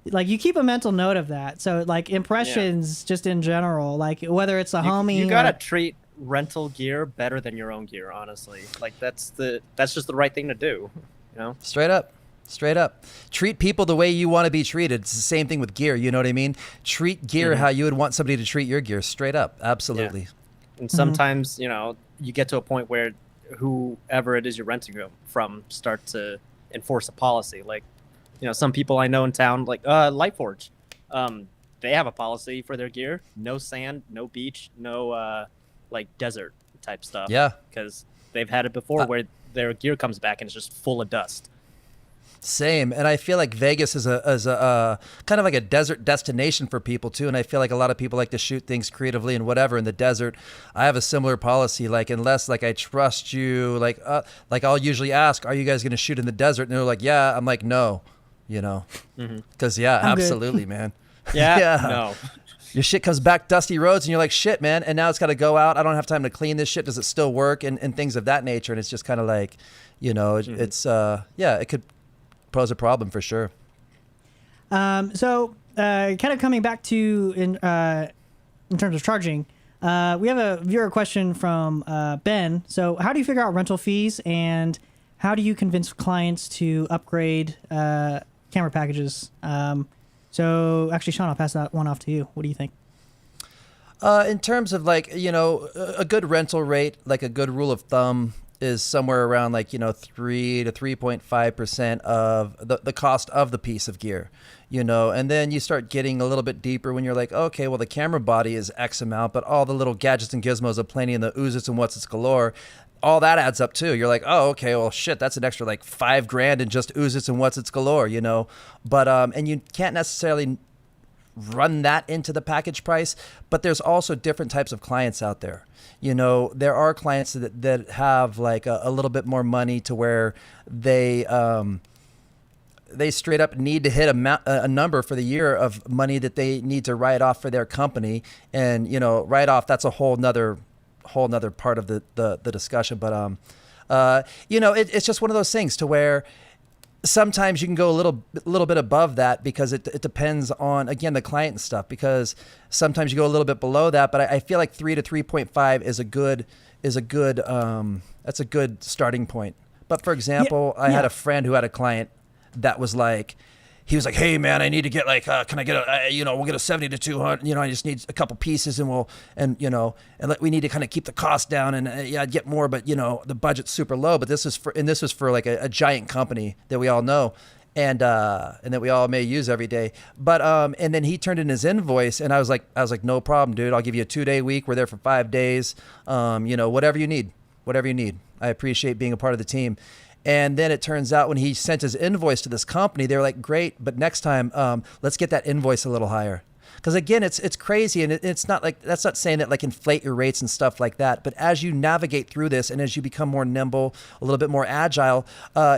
you keep a mental note of that. So like impressions just in general, like whether it's a homie. You gotta treat rental gear better than your own gear, honestly. Like that's just the right thing to do, you know? Straight up. Treat people the way you want to be treated. It's the same thing with gear, you know what I mean? Treat gear how you would want somebody to treat your gear, straight up. Absolutely. Yeah. And sometimes, you know, you get to a point where whoever it is you're renting from start to enforce a policy. Like, you know, some people I know in town, like Lightforge, they have a policy for their gear: no sand, no beach, no like desert type stuff. Yeah. Because they've had it before where their gear comes back and it's just full of dust. Same. And I feel like Vegas is a kind of like a desert destination for people too. And I feel like a lot of people like to shoot things creatively and whatever in the desert. I have a similar policy, like unless like I trust you, like I'll usually ask, are you guys going to shoot in the desert? And they're like, yeah. I'm like, no, you know, because absolutely, man. Yeah. No. Your shit comes back dusty roads and you're like, shit, man. And now it's got to go out. I don't have time to clean this shit. Does it still work? And things of that nature. And it's just kind of like, you know, it's, it could pose a problem for sure. So kind of coming back to in terms of charging, we have a viewer question from Ben. So how do you figure out rental fees and how do you convince clients to upgrade camera packages? So actually, Sean, I'll pass that one off to you. What do you think? In terms of like, you know, a good rental rate, like a good rule of thumb is somewhere around like, you know, 3 to 3.5% of the cost of the piece of gear, you know, and then you start getting a little bit deeper when you're like, okay, well, the camera body is X amount, but all the little gadgets and gizmos of plenty and the oozits and what's its galore, all that adds up too. You're like, oh, okay, well, shit, that's an extra like $5,000 in just oozits and what's its galore, you know, but, and you can't necessarily run that into the package price, but there's also different types of clients out there. You know, there are clients that have like a little bit more money to where they straight up need to hit a number for the year of money that they need to write off for their company. And, you know, write off, that's a whole nother part of the discussion. But, you know, it's just one of those things to where sometimes you can go a little bit above that because it depends on, again, the client and stuff, because sometimes you go a little bit below that, but I feel like 3 to 3.5 is a good that's a good starting point. But for example, I had a friend who had a client that was like, he was like, hey man, I need to get like, can I get we'll get a 70 to 200, I just need a couple pieces and we need to kind of keep the cost down and I'd get more, but the budget's super low. But this was for like a giant company that we all know and that we all may use every day. But, and then he turned in his invoice and I was like, no problem, dude. I'll give you a 2-day week. We're there for 5 days. Whatever you need. I appreciate being a part of the team. And then it turns out when he sent his invoice to this company, they were like, great, but next time, let's get that invoice a little higher. Because again, it's crazy. And it's not like, that's not saying that like inflate your rates and stuff like that. But as you navigate through this and as you become more nimble, a little bit more agile,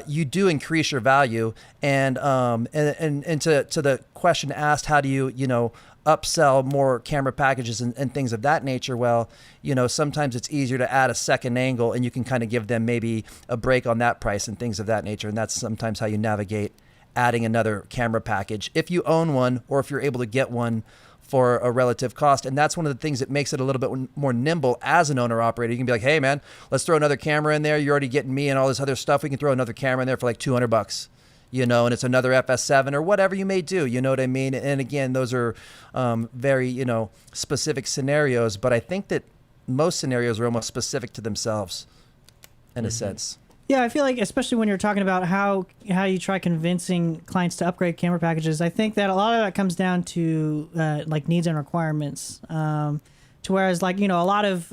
you do increase your value. And to the question asked, how do you, upsell more camera packages and things of that nature? Well, sometimes it's easier to add a second angle and you can kind of give them maybe a break on that price and things of that nature. And that's sometimes how you navigate adding another camera package if you own one or if you're able to get one for a relative cost. And that's one of the things that makes it a little bit more nimble as an owner operator. You can be like, hey man, let's throw another camera in there. You're already getting me and all this other stuff. We can throw another camera in there for like $200. And it's another FS7 or whatever you may do, you know what I mean? And again, those are very, specific scenarios, but I think that most scenarios are almost specific to themselves in a sense. Yeah, I feel like especially when you're talking about how you try convincing clients to upgrade camera packages, I think that a lot of that comes down to like needs and requirements. To whereas like, a lot of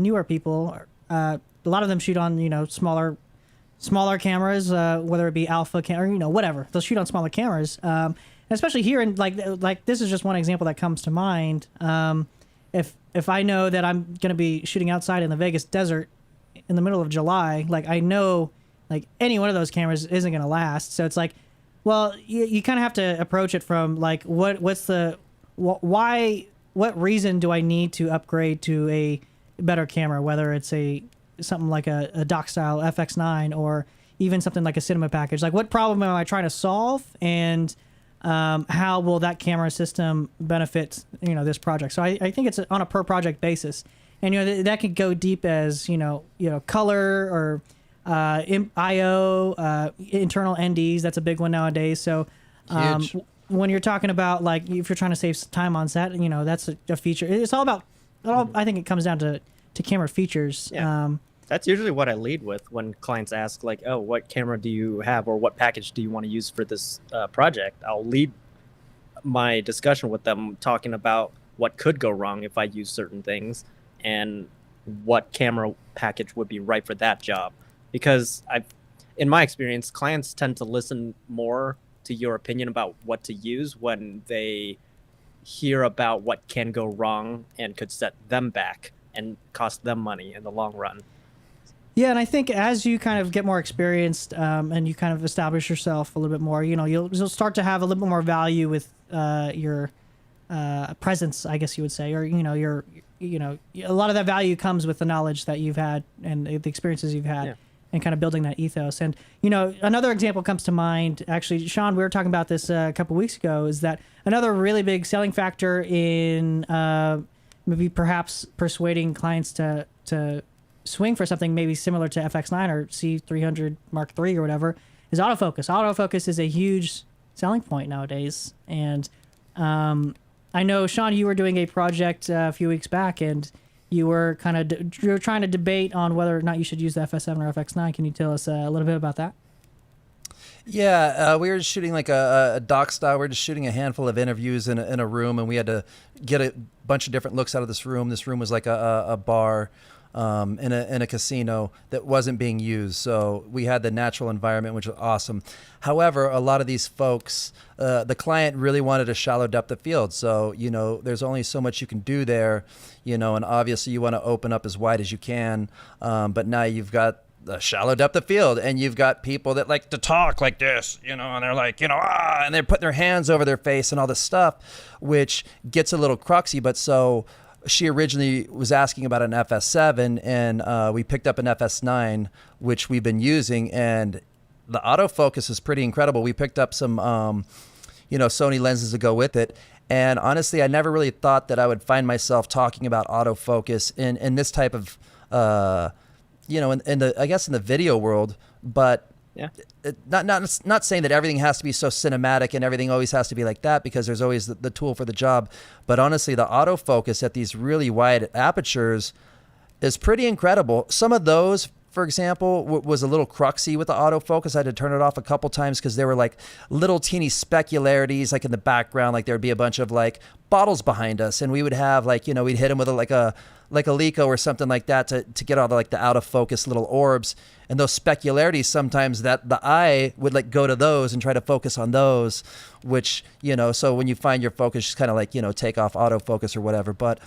newer people, a lot of them shoot on, smaller cameras, whether it be alpha camera, whatever. They'll shoot on smaller cameras. And especially here in like this is just one example that comes to mind. If I know that I'm going to be shooting outside in the Vegas desert in the middle of July, like I know like any one of those cameras isn't going to last. So it's like, well, you kind of have to approach it from like, what reason do I need to upgrade to a better camera, whether it's something like a dock style FX9 or even something like a cinema package. Like what problem am I trying to solve and how will that camera system benefit, this project? So I think it's on a per project basis. And, that could go deep as, color or IO, internal NDs. That's a big one nowadays. So when you're talking about like, if you're trying to save time on set, that's a feature. It's all about, I think it comes down to camera features. Yeah. That's usually what I lead with when clients ask like, oh, what camera do you have or what package do you want to use for this project? I'll lead my discussion with them talking about what could go wrong if I use certain things and what camera package would be right for that job. Because in my experience, clients tend to listen more to your opinion about what to use when they hear about what can go wrong and could set them back and cost them money in the long run. Yeah, and I think as you kind of get more experienced and you kind of establish yourself a little bit more, you'll start to have a little bit more value with your presence, I guess you would say, or a lot of that value comes with the knowledge that you've had and the experiences you've had, and kind of building that ethos. And another example comes to mind. Actually, Sean, we were talking about this a couple weeks ago. Is that another really big selling factor in maybe perhaps persuading clients to swing for something maybe similar to FX9 or C300 Mark III or whatever is autofocus. Autofocus is a huge selling point nowadays. And I know, Sean, you were doing a project a few weeks back and you were you were trying to debate on whether or not you should use the FS7 or FX9. Can you tell us a little bit about that? Yeah, we were shooting like a doc style. We were just shooting a handful of interviews in a room, and we had to get a bunch of different looks out of this room. This room was like a bar in a casino that wasn't being used. So we had the natural environment, which was awesome. However, a lot of these folks, the client really wanted a shallow depth of field. So, there's only so much you can do there, and obviously you want to open up as wide as you can. But now you've got the shallow depth of field and you've got people that like to talk like this, and they're like, and they're putting their hands over their face and all this stuff, which gets a little cruxy. But so she originally was asking about an FS7 and we picked up an FS9, which we've been using, and the autofocus is pretty incredible. We picked up some, Sony lenses to go with it. And honestly, I never really thought that I would find myself talking about autofocus in this type of, in the video world. But Yeah. not saying that everything has to be so cinematic and everything always has to be like that, because there's always the tool for the job. But honestly, the autofocus at these really wide apertures is pretty incredible. Some of those, for example, was a little cruxy with the autofocus. I had to turn it off a couple times because there were like little teeny specularities, like in the background, like there'd be a bunch of like bottles behind us, and we would have like, we'd hit them with like a Leica or something like that to get all the out of focus little orbs. And those specularities, sometimes that the eye would like go to those and try to focus on those, which, so when you find your focus, just kind of like, take off autofocus or whatever. But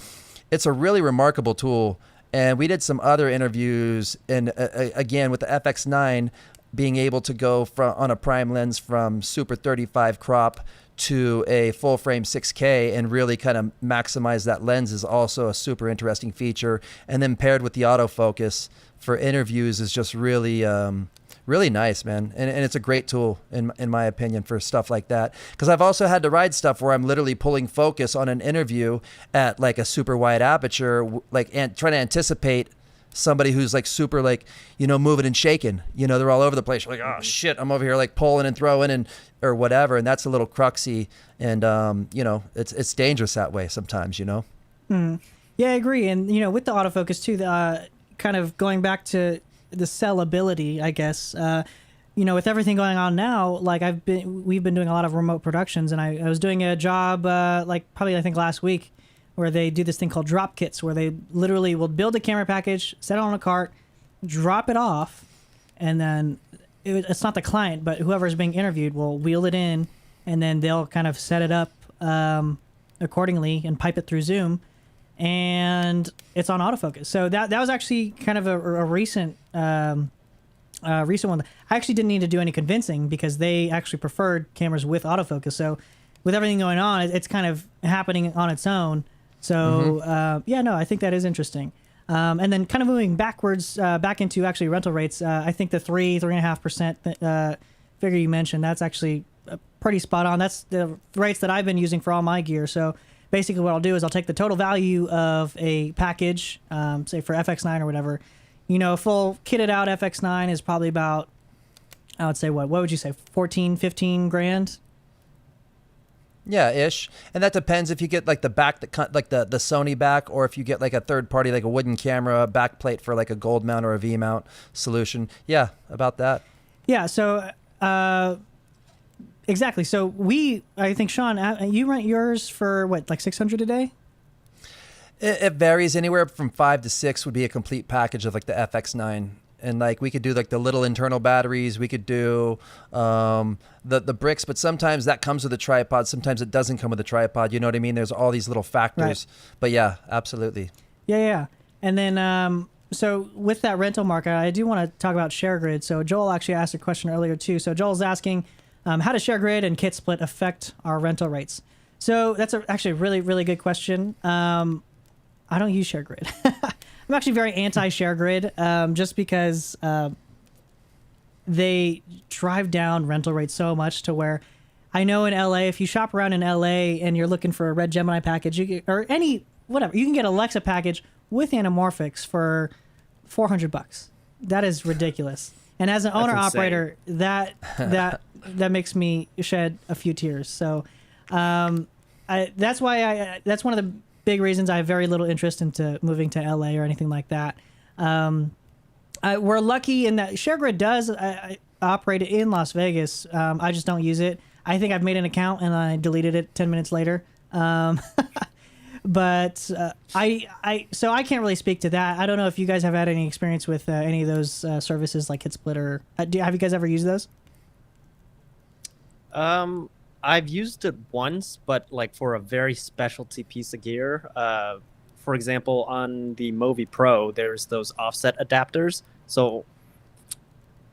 it's a really remarkable tool. And we did some other interviews, and again, with the FX9 being able to go on a prime lens from super 35 crop to a full frame 6K and really kind of maximize that lens is also a super interesting feature. And then paired with the autofocus for interviews is just really, really nice, man. And it's a great tool in my opinion for stuff like that. Because I've also had to ride stuff where I'm literally pulling focus on an interview at like a super wide aperture, and trying to anticipate somebody who's like super like, moving and shaking. They're all over the place. You're like, oh shit, I'm over here like pulling and throwing or whatever. And that's a little cruxy. And, it's dangerous that way sometimes, Yeah, I agree. And, with the autofocus too, kind of going back to the sellability, I guess, with everything going on now, like we've been doing a lot of remote productions, and I was doing a job, probably I think last week, where they do this thing called drop kits, where they literally will build a camera package, set it on a cart, drop it off, and then it's not the client, but whoever's being interviewed will wheel it in, and then they'll kind of set it up accordingly and pipe it through Zoom, and it's on autofocus. So that was actually kind of a recent one. I actually didn't need to do any convincing because they actually preferred cameras with autofocus. So with everything going on, it's kind of happening on its own. So I think that is interesting. And then kind of moving backwards, back into actually rental rates, I think the 3.5% figure you mentioned, that's actually pretty spot on. That's the rates that I've been using for all my gear. So basically what I'll do is I'll take the total value of a package, say for FX9 or whatever. Full kitted out FX9 is probably about, I would say what would you say, 14, 15 grand? Yeah, ish. And that depends if you get like the back, like the Sony back, or if you get like a third party, like a wooden camera back plate for like a gold mount or a V mount solution. Yeah, about that. Yeah. So, exactly. So I think Sean, you rent yours for what, like 600 a day? It varies. Anywhere from 5 to 6 would be a complete package of like the FX9. And like we could do like the little internal batteries, we could do the bricks, but sometimes that comes with a tripod. Sometimes it doesn't come with a tripod. You know what I mean? There's all these little factors. Right. But yeah, absolutely. Yeah. And then so with that rental market, I do want to talk about ShareGrid. So Joel actually asked a question earlier too. So Joel's asking, how does ShareGrid and kit split affect our rental rates? So that's actually a really, really good question. I don't use ShareGrid. I'm actually very anti-ShareGrid, just because they drive down rental rates so much to where I know in LA, if you shop around in LA and you're looking for a red Gemini package, or whatever, you can get Alexa package with anamorphics for $400. That is ridiculous. And as an owner operator, that makes me shed a few tears. So that's why that's one of the big reasons I have very little interest into moving to LA or anything like that. We're lucky in that ShareGrid does operate in Las Vegas. I just don't use it. I think I've made an account and I deleted it 10 minutes later. But so I can't really speak to that. I don't know if you guys have had any experience with any of those services like HitSplit or have you guys ever used those? I've used it once, but like for a very specialty piece of gear. For example, on the Movi Pro, there's those offset adapters. So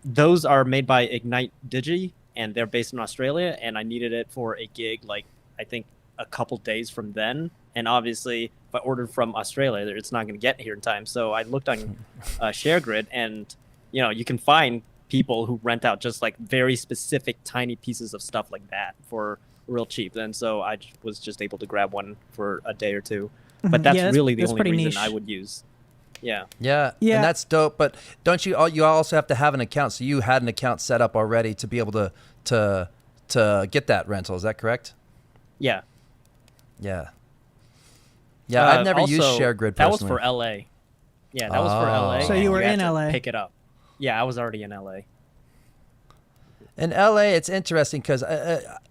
those are made by Ignite Digi, and they're based in Australia. And I needed it for a gig, like I think a couple days from then. And obviously, if I ordered from Australia, it's not going to get here in time. So I looked on ShareGrid, and you can find people who rent out just like very specific tiny pieces of stuff like that for real cheap. And so I was just able to grab one for a day or two. But that's really the only reason I would use. Yeah. Yeah. And that's dope. But don't you also have to have an account? So you had an account set up already to be able to get that rental. Is that correct? Yeah. Yeah. Yeah. I've never used ShareGrid personally. That was for LA. Yeah, that was for LA. So you were in LA. Pick it up. Yeah, I was already in LA. In LA, it's interesting because,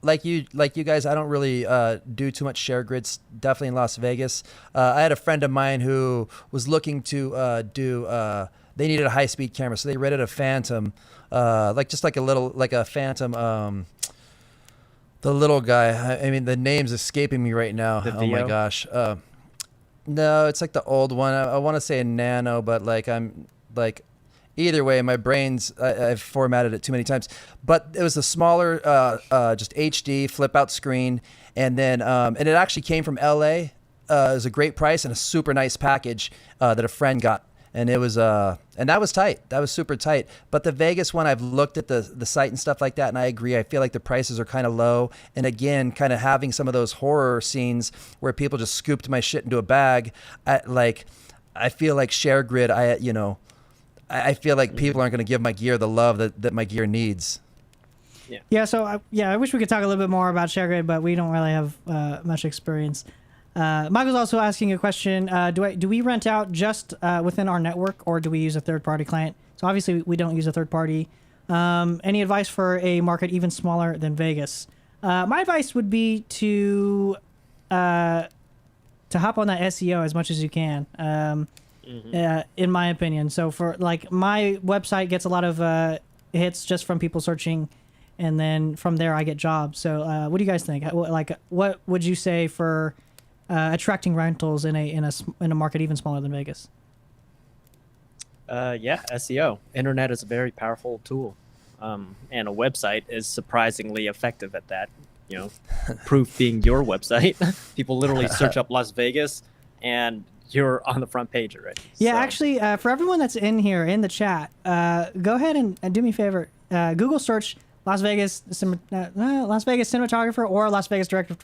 like you guys, I don't really do too much ShareGrids. Definitely in Las Vegas. I had a friend of mine who was looking to do. They needed a high-speed camera, so they rented a Phantom, like a Phantom. The little guy. I mean, the name's escaping me right now. Oh my gosh. No, it's like the old one. I want to say a Nano, but either way, my brain's I've formatted it too many times. But it was a smaller, just HD flip out screen, and then and it actually came from LA. It was a great price and a super nice package that a friend got, and it was and that was tight. That was super tight. But the Vegas one, I've looked at the site and stuff like that, and I agree. I feel like the prices are kind of low, and again, kind of having some of those horror scenes where people just scooped my shit into a bag. I feel like ShareGrid. I feel like people aren't going to give my gear the love that my gear needs. Yeah. So I wish we could talk a little bit more about ShareGrid, but we don't really have much experience. Michael's also asking a question. Do we rent out just within our network, or do we use a third-party client? So obviously we don't use a third party. Any advice for a market even smaller than Vegas? My advice would be to hop on that SEO as much as you can. In my opinion. So for like my website gets a lot of hits just from people searching, and then from there I get jobs. So what do you guys think? What would you say for attracting rentals in a market even smaller than Vegas? Yeah, SEO. Internet is a very powerful tool, and a website is surprisingly effective at that. Proof being your website. People literally search up Las Vegas, and you're on the front page already. Yeah, so. Actually, for everyone that's in here in the chat, go ahead and do me a favor. Google search Las Vegas cinematographer or Las Vegas director of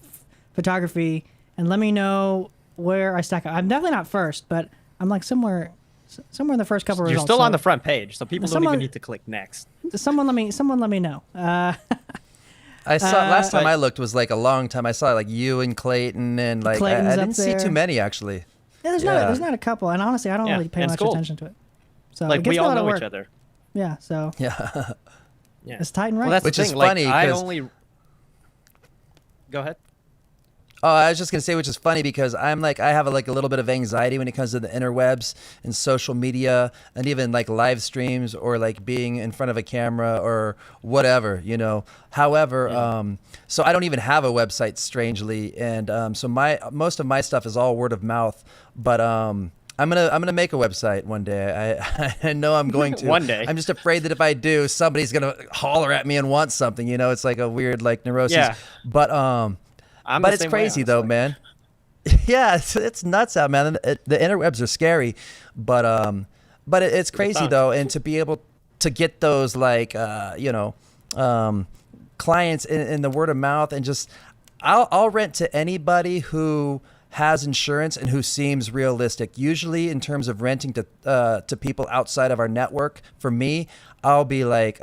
photography, and let me know where I stack up. I'm definitely not first, but I'm like somewhere in the first couple of results. You're still on the front page, so people don't even need to click next. Someone let me know. I saw last time I looked was like a long time. I saw like you and Clayton, and like I didn't see too many actually. Yeah, there's not a couple, and honestly, I don't really pay much attention to it. So like it gets we all a lot know of each other. Yeah. So yeah, it's tight and right. Well, that's which the is thing. funny. Like, I only. Go ahead. Oh, I was just gonna say, which is funny because I have a little bit of anxiety when it comes to the interwebs and social media, and even like live streams or like being in front of a camera or whatever, However, so I don't even have a website, strangely, and so most of my stuff is all word of mouth. But I'm gonna make a website one day. I know I'm going to. One day. I'm just afraid that if I do, somebody's gonna holler at me and want something. It's like a weird like neurosis. Yeah. But but it's crazy though, man. Yeah, it's nuts out, man. The interwebs are scary, but it's crazy though, and to be able to get those clients in the word of mouth, and just I'll rent to anybody who has insurance and who seems realistic. Usually, in terms of renting to people outside of our network, for me, I'll be like,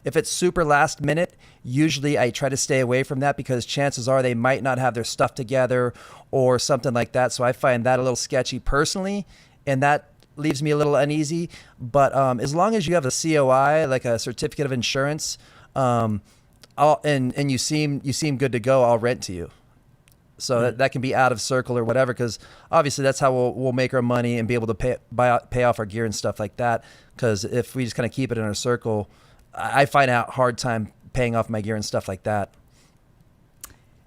if it's super last minute, usually I try to stay away from that because chances are they might not have their stuff together or something like that. So I find that a little sketchy personally, and that leaves me a little uneasy. But as long as you have a COI, like a certificate of insurance, and you seem good to go, I'll rent to you. So that can be out of circle or whatever, because obviously that's how we'll make our money and be able to pay off our gear and stuff like that. Because if we just kind of keep it in our circle, I find out hard time paying off my gear and stuff like that.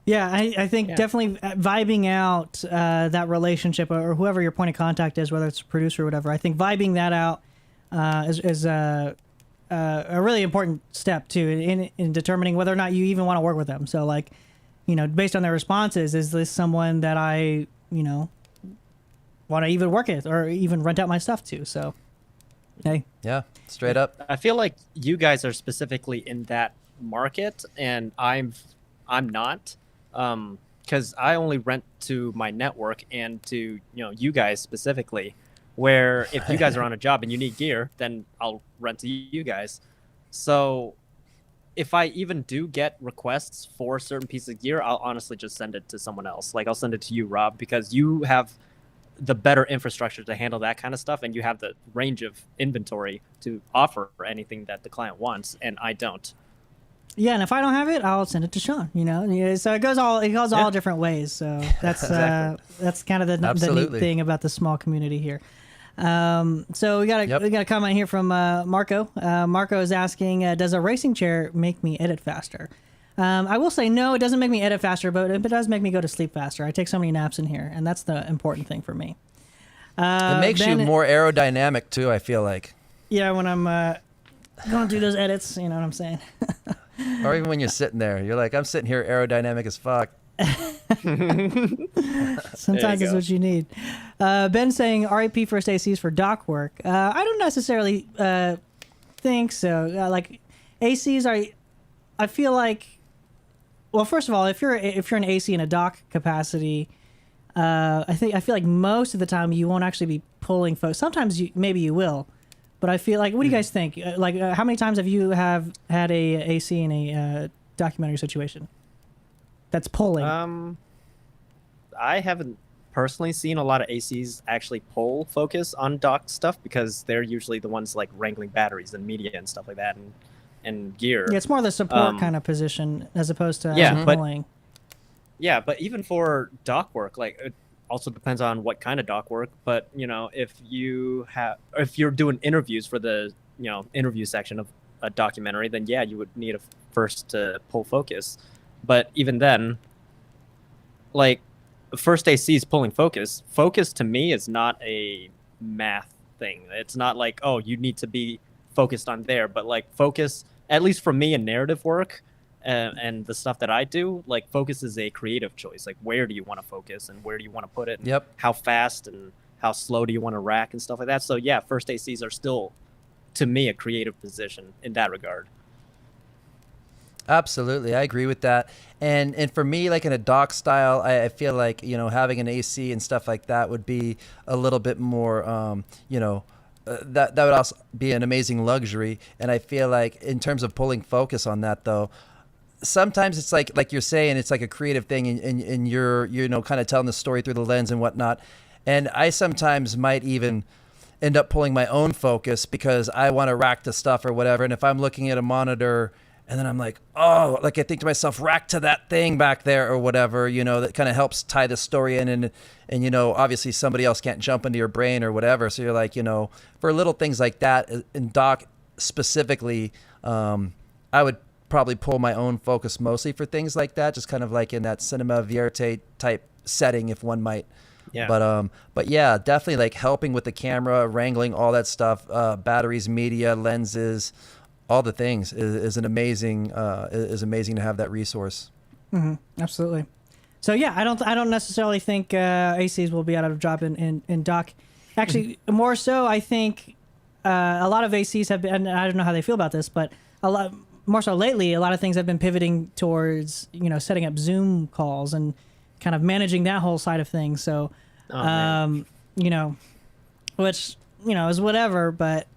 Yeah, I think definitely vibing out that relationship, or whoever your point of contact is, whether it's a producer or whatever. I think vibing that out is a really important step too in determining whether or not you even want to work with them. So like, based on their responses, is this someone that I, want to even work with or even rent out my stuff to? So Hey, Yeah, straight up. I feel like you guys are specifically in that market, and I'm not, because I only rent to my network and to you guys specifically. Where if you guys are on a job and you need gear, then I'll rent to you guys. So if I even do get requests for a certain piece of gear, I'll honestly just send it to someone else. Like I'll send it to you, Rob, because you have the better infrastructure to handle that kind of stuff, and you have the range of inventory to offer anything that the client wants, and I don't. yeah, and if I don't have it, I'll send it to Sean. Yeah, so it goes all different ways. So that's Exactly. that's kind of the neat thing about the small community here. So we got a comment here from Marco. Marco is asking, does a racing chair make me edit faster? I will say no, it doesn't make me edit faster, but it does make me go to sleep faster. I take so many naps in here, and that's the important thing for me. It makes you more aerodynamic too, I feel like. Yeah, when I'm going through those edits, you know what I'm saying? Or even when you're sitting there, you're like, I'm sitting here aerodynamic as fuck. Sometimes it's what you need. Ben saying RIP first ACs for dock work. I don't necessarily think so. Like ACs are, I feel like, well, first of all, if you're an AC in a dock capacity, I feel like most of the time you won't actually be pulling folks. Sometimes maybe you will, but I feel like, what do you guys think? How many times have you had a AC in a documentary situation that's pulling? I haven't personally seen a lot of ACs actually pull focus on dock stuff, because they're usually the ones like wrangling batteries and media and stuff like that, and gear. Yeah, it's more the support kind of position as opposed to pulling. Yeah, but even for dock work, like it also depends on what kind of dock work. But if you're doing interviews for the interview section of a documentary, then yeah, you would need a first to pull focus. But even then, like first AC is pulling focus. Focus to me is not a math thing. It's not like, oh, you need to be focused on there, but like focus, at least for me in narrative work and the stuff that I do, like focus is a creative choice. Like where do you want to focus and where do you want to put it? Yep. How fast and how slow do you want to rack and stuff like that? So yeah, first ACs are still, to me, a creative position in that regard. Absolutely, I agree with that. And for me, like in a dock style, I feel like having an AC and stuff like that would be a little bit more that would also be an amazing luxury. And I feel like in terms of pulling focus on that, though, sometimes it's like you're saying, it's like a creative thing, and you're kind of telling the story through the lens and whatnot. And I sometimes might even end up pulling my own focus because I want to rack the stuff or whatever. And if I'm looking at a monitor and then I'm like, oh, like I think to myself, rack to that thing back there or whatever, that kind of helps tie the story in. And obviously somebody else can't jump into your brain or whatever. So you're like, for little things like that in doc specifically, I would probably pull my own focus mostly for things like that, just kind of like in that cinema verite type setting, if one might. Yeah. But yeah, definitely like helping with the camera, wrangling all that stuff, batteries, media, lenses, all the things is amazing to have that resource. Mm-hmm. Absolutely. So yeah, I don't necessarily think ACs will be out of a job in dock. Actually, more so, I think a lot of ACs have been, and I don't know how they feel about this, but a lot more so lately, a lot of things have been pivoting towards setting up Zoom calls and kind of managing that whole side of things. So, which is whatever, but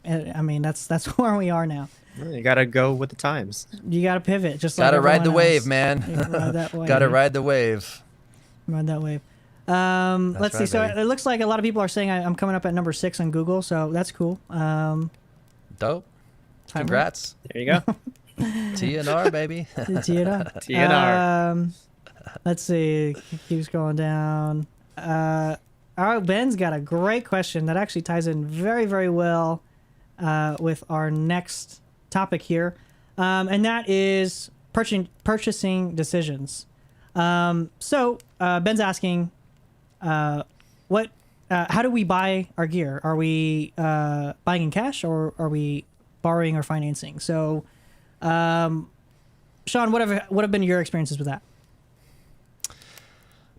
I mean that's where we are now. You gotta go with the times. You gotta pivot, just gotta like ride the wave, else. man. Ride that wave. Gotta ride the wave. Ride that wave. Let's see. right, So baby. it looks like a lot of people are saying I'm coming up at number 6 on Google, so that's cool. Dope. Congrats. There you go. TNR, baby. TNR. TNR. Let's see. Keeps going down. Ben's got a great question that actually ties in very, very well with our next topic here, and that is purchasing decisions. So Ben's asking, how do we buy our gear? Are we buying in cash or are we borrowing or financing? So, Sean, what have been your experiences with that?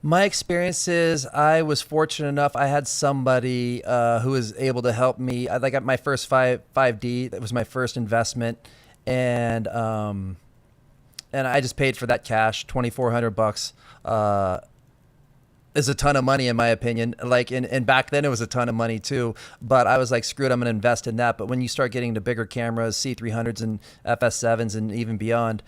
My experiences, I was fortunate enough. I had somebody who was able to help me. I got my first 5D. That was my first investment, and I just paid for that cash. $2,400 is a ton of money in my opinion. Like, and back then it was a ton of money too. But I was like, screw it, I'm gonna invest in that. But when you start getting to bigger cameras, C300s and FS7s and even beyond,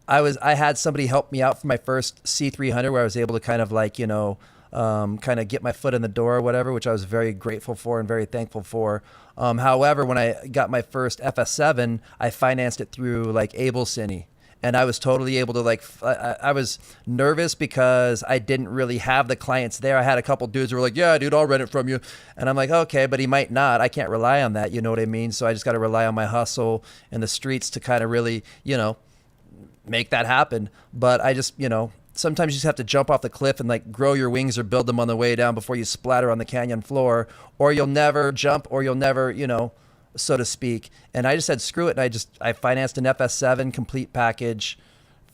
I had somebody help me out for my first C300 where I was able to kind of like, kind of get my foot in the door or whatever, which I was very grateful for and very thankful for. However, when I got my first FS7, I financed it through like AbleCine. And I was totally able to like, I was nervous because I didn't really have the clients there. I had a couple dudes who were like, yeah, dude, I'll rent it from you. And I'm like, okay, but he might not. I can't rely on that. You know what I mean? So I just got to rely on my hustle in the streets to kind of really, make that happen. But I just, sometimes you just have to jump off the cliff and like grow your wings or build them on the way down before you splatter on the canyon floor, or you'll never jump, or you'll never, so to speak. And I just said, screw it. And I financed an FS7 complete package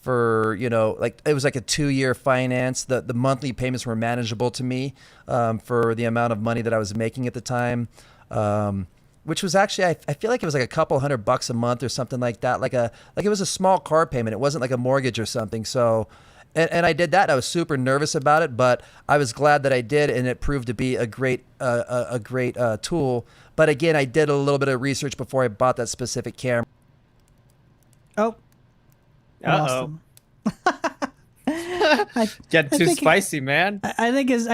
for, like it was like a 2-year finance. The monthly payments were manageable to me for the amount of money that I was making at the time. Which was actually, I feel like it was like a couple $100 a month or something like that. Like it was a small car payment. It wasn't like a mortgage or something. So, and I did that. I was super nervous about it, but I was glad that I did, and it proved to be a great tool. But again, I did a little bit of research before I bought that specific camera. Oh. Uh-oh. Getting too spicy, man. I think his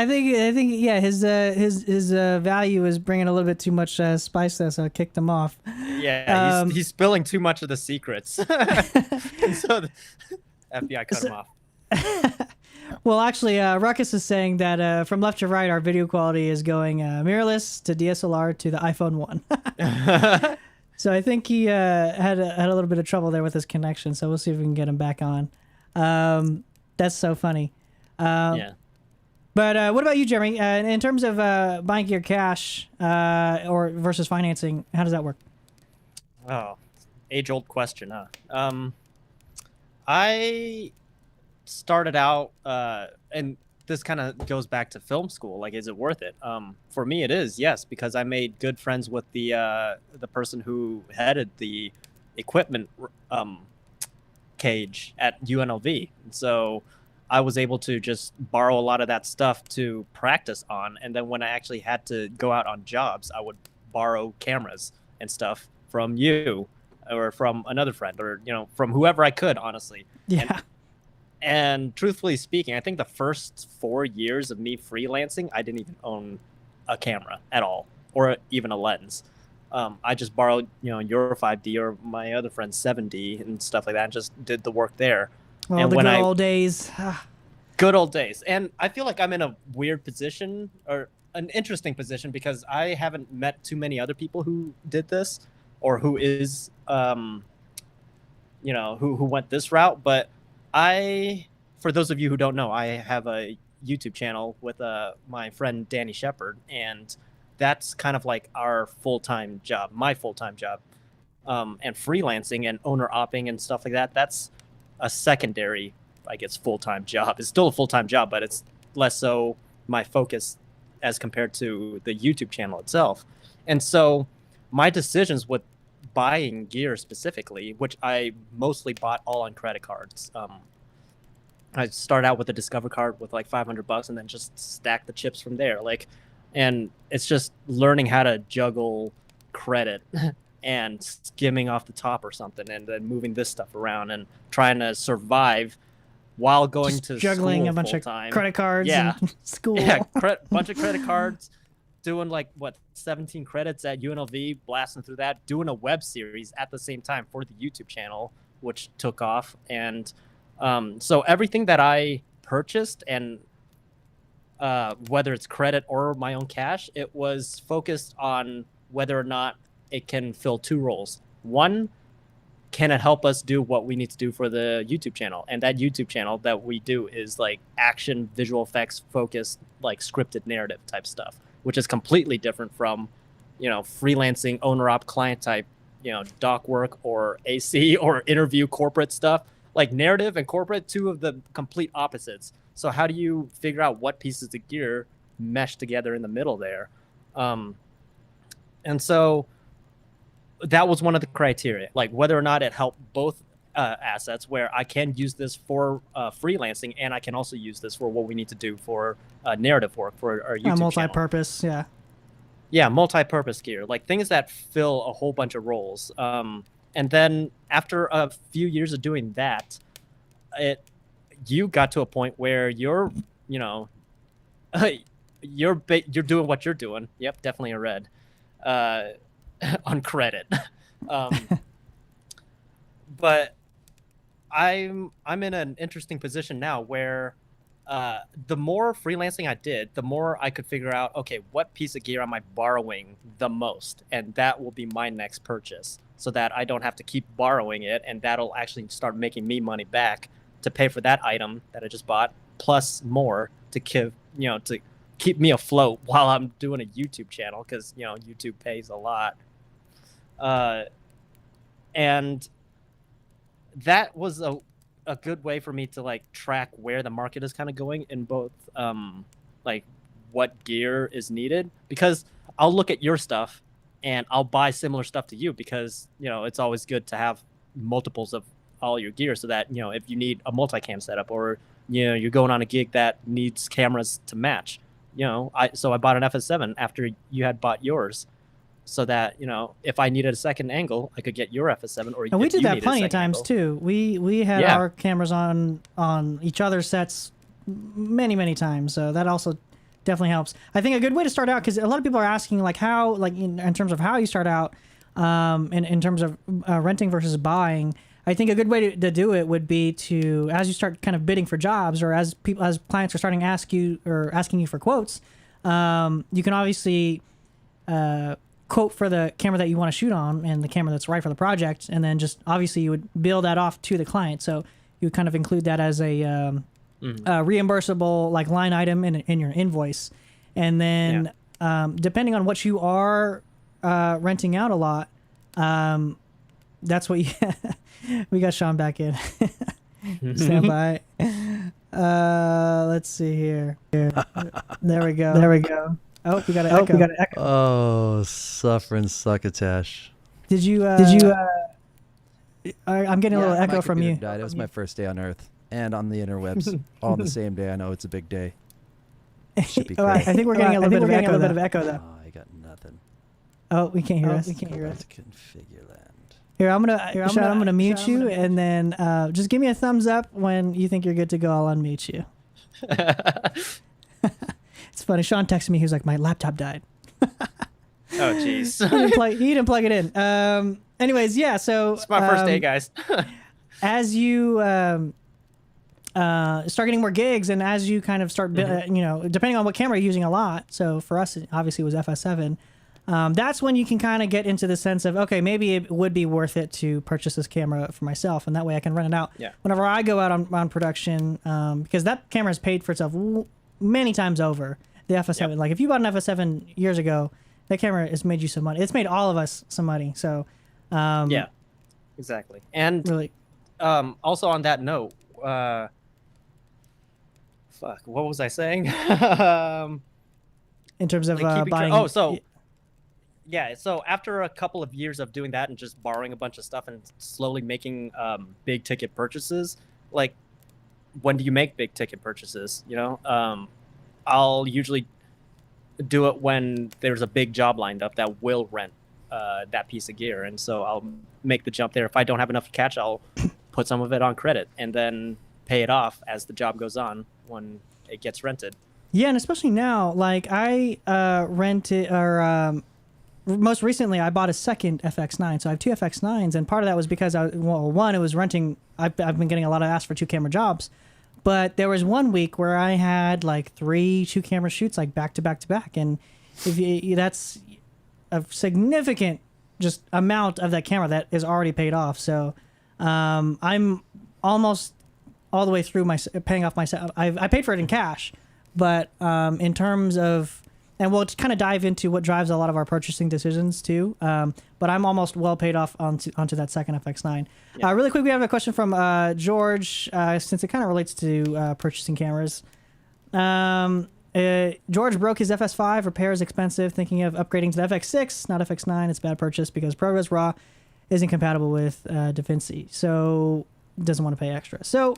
value is bringing a little bit too much spice there, so I kicked him off. Yeah, he's spilling too much of the secrets. And so the FBI cut him off. Well, actually, Ruckus is saying that from left to right, our video quality is going mirrorless to DSLR to the iPhone 1. So I think he had a little bit of trouble there with his connection. So we'll see if we can get him back on. That's so funny. Yeah. But what about you, Jeremy? In terms of buying gear cash or versus financing, how does that work? Oh, age-old question, huh? I started out, and this kind of goes back to film school. Like, is it worth it? For me, it is, yes, because I made good friends with the person who headed the equipment cage at UNLV. And so I was able to just borrow a lot of that stuff to practice on. And then when I actually had to go out on jobs, I would borrow cameras and stuff from you or from another friend or, from whoever I could, honestly. Yeah. And truthfully speaking, I think the first 4 years of me freelancing, I didn't even own a camera at all or even a lens. I just borrowed, your 5D or my other friend's 7D and stuff like that, and just did the work there. Oh, and the good old days. Good old days. And I feel like I'm in a weird position, or an interesting position, because I haven't met too many other people who did this, or who is, who went this route. But for those of you who don't know, I have a YouTube channel with my friend Danny Shepard, and that's kind of like our full-time job, my full-time job. And freelancing and owner-opping and stuff like that, that's a secondary, I guess, full-time job. It's still a full-time job, but it's less so my focus as compared to the YouTube channel itself. And so my decisions with buying gear specifically, which I mostly bought all on credit cards. I started out with a Discover card with like $500 and then just stack the chips from there. And it's just learning how to juggle credit and skimming off the top or something, and then moving this stuff around and trying to survive while going just to juggling school a bunch full-time. of credit cards and school. Yeah, bunch of credit cards, doing 17 credits at UNLV, blasting through that, doing a web series at the same time for the YouTube channel, which took off. And so everything that I purchased, and whether it's credit or my own cash, it was focused on whether or not it can fill two roles. One, can it help us do what we need to do for the YouTube channel? And that YouTube channel that we do is like action, visual effects focused, like scripted narrative type stuff, which is completely different from, freelancing, owner-op, client type, doc work or AC or interview corporate stuff. Like narrative and corporate, two of the complete opposites. So how do you figure out what pieces of gear mesh together in the middle there? And so that was one of the criteria, like whether or not it helped both assets, where I can use this for freelancing and I can also use this for what we need to do for narrative work for our YouTube multi-purpose, channel. Yeah, multi-purpose gear, like things that fill a whole bunch of roles. And then after a few years of doing that, you got to a point where you're doing what you're doing. Yep, definitely a red on credit. But I'm in an interesting position now where the more freelancing I did, the more I could figure out, okay, what piece of gear am I borrowing the most? And that will be my next purchase, so that I don't have to keep borrowing it, and that'll actually start making me money back to pay for that item that I just bought, plus more to to keep me afloat while I'm doing a YouTube channel, because YouTube pays a lot. And that was a good way for me to like track where the market is kind of going in both like what gear is needed, because I'll look at your stuff and I'll buy similar stuff to you, because it's always good to have multiples of all your gear, so that if you need a multicam setup, or you're going on a gig that needs cameras to match, so I bought an FS7 after you had bought yours, so that if I needed a second angle, I could get your FS7. Or and we did that plenty of times too. We had our cameras on each other's sets many times, so that also definitely helps. I think a good way to start out, because a lot of people are asking like how, like in terms of how you start out, in terms of renting versus buying. I think a good way to do it would be to, as you start kind of bidding for jobs, or as clients are starting to asking you for quotes, you can obviously quote for the camera that you want to shoot on and the camera that's right for the project, and then just obviously you would bill that off to the client. So you would kind of include that as a reimbursable like line item in your invoice, and then depending on what you are renting out a lot, that's what you we got Sean back in. Stand by. Let's see here. There we go. Oh, we got an echo. Oh, suffering succotash. Did you I'm getting a little echo from you. Died. It was my first day on Earth and on the interwebs all the same day. I know it's a big day. Should be great. I think we're getting a little bit of echo though. Oh, I got nothing. Oh, we can't hear us. Configure land. Here, I'm gonna mute you, and then just give me a thumbs up when you think you're good to go. I'll unmute you. It's funny. Sean texted me. He was like, "My laptop died." Oh, jeez. He didn't plug it in. Anyways, yeah. So it's my first day, guys. As you start getting more gigs, and as you kind of start, depending on what camera you're using a lot. So for us, it obviously was FS7. That's when you can kind of get into the sense of, okay, maybe it would be worth it to purchase this camera for myself, and that way I can rent it out whenever I go out on production, because that camera has paid for itself many times over. The FS7, like if you bought an FS7 years ago, that camera has made you some money. It's made all of us some money. So, yeah, exactly. And really, also on that note, what was I saying? In terms of like buying. Yeah, so after a couple of years of doing that and just borrowing a bunch of stuff and slowly making big ticket purchases, like when do you make big ticket purchases? I'll usually do it when there's a big job lined up that will rent that piece of gear. And so I'll make the jump there. If I don't have enough cash, I'll put some of it on credit and then pay it off as the job goes on when it gets rented. Yeah, and especially now, like I rented or most recently I bought a second FX9. So I have two FX9s, and part of that was because one, it was renting. I've been getting a lot of asks for 2-camera jobs, but there was one week where I had like 3 2-camera shoots like back to back to back, and that's a significant just amount of that camera that is already paid off. So I'm almost all the way through paying off my. I paid for it in cash, but in terms of and we'll kind of dive into what drives a lot of our purchasing decisions too. But I'm almost well paid off onto that second FX9. Yeah. Really quick, we have a question from George, since it kind of relates to purchasing cameras. George broke his FS5. Repair is expensive. Thinking of upgrading to the FX6, not FX9. It's a bad purchase because ProRes RAW isn't compatible with DaVinci, so doesn't want to pay extra. So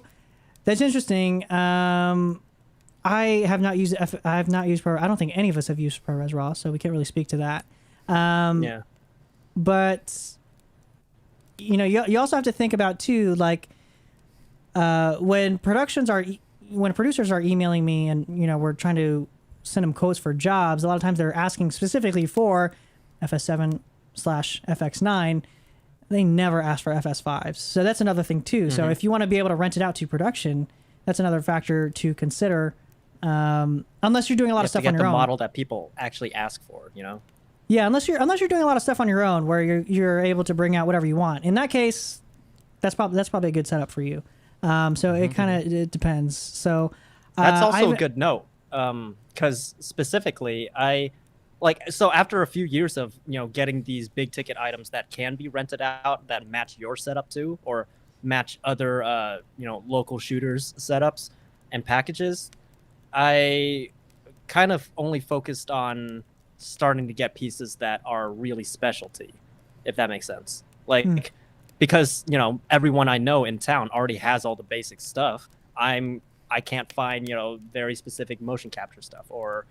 that's interesting. I have not used ProRes. I don't think any of us have used ProRes RAW, so we can't really speak to that. Yeah. But you also have to think about too, like when producers are emailing me and we're trying to send them quotes for jobs. A lot of times they're asking specifically for FS7/FX9. They never ask for FS5s, so that's another thing too. Mm-hmm. So if you want to be able to rent it out to production, that's another factor to consider. Unless you're doing a lot of stuff on your own. The model that people actually ask for, Yeah, unless you're doing a lot of stuff on your own, where you're able to bring out whatever you want. In that case, that's probably a good setup for you. So it kind of depends. So that's also a good note, because specifically, so after a few years of getting these big ticket items that can be rented out that match your setup too, or match other local shooters setups and packages, I kind of only focused on starting to get pieces that are really specialty, if that makes sense. Because everyone I know in town already has all the basic stuff. I can't find very specific motion capture stuff, or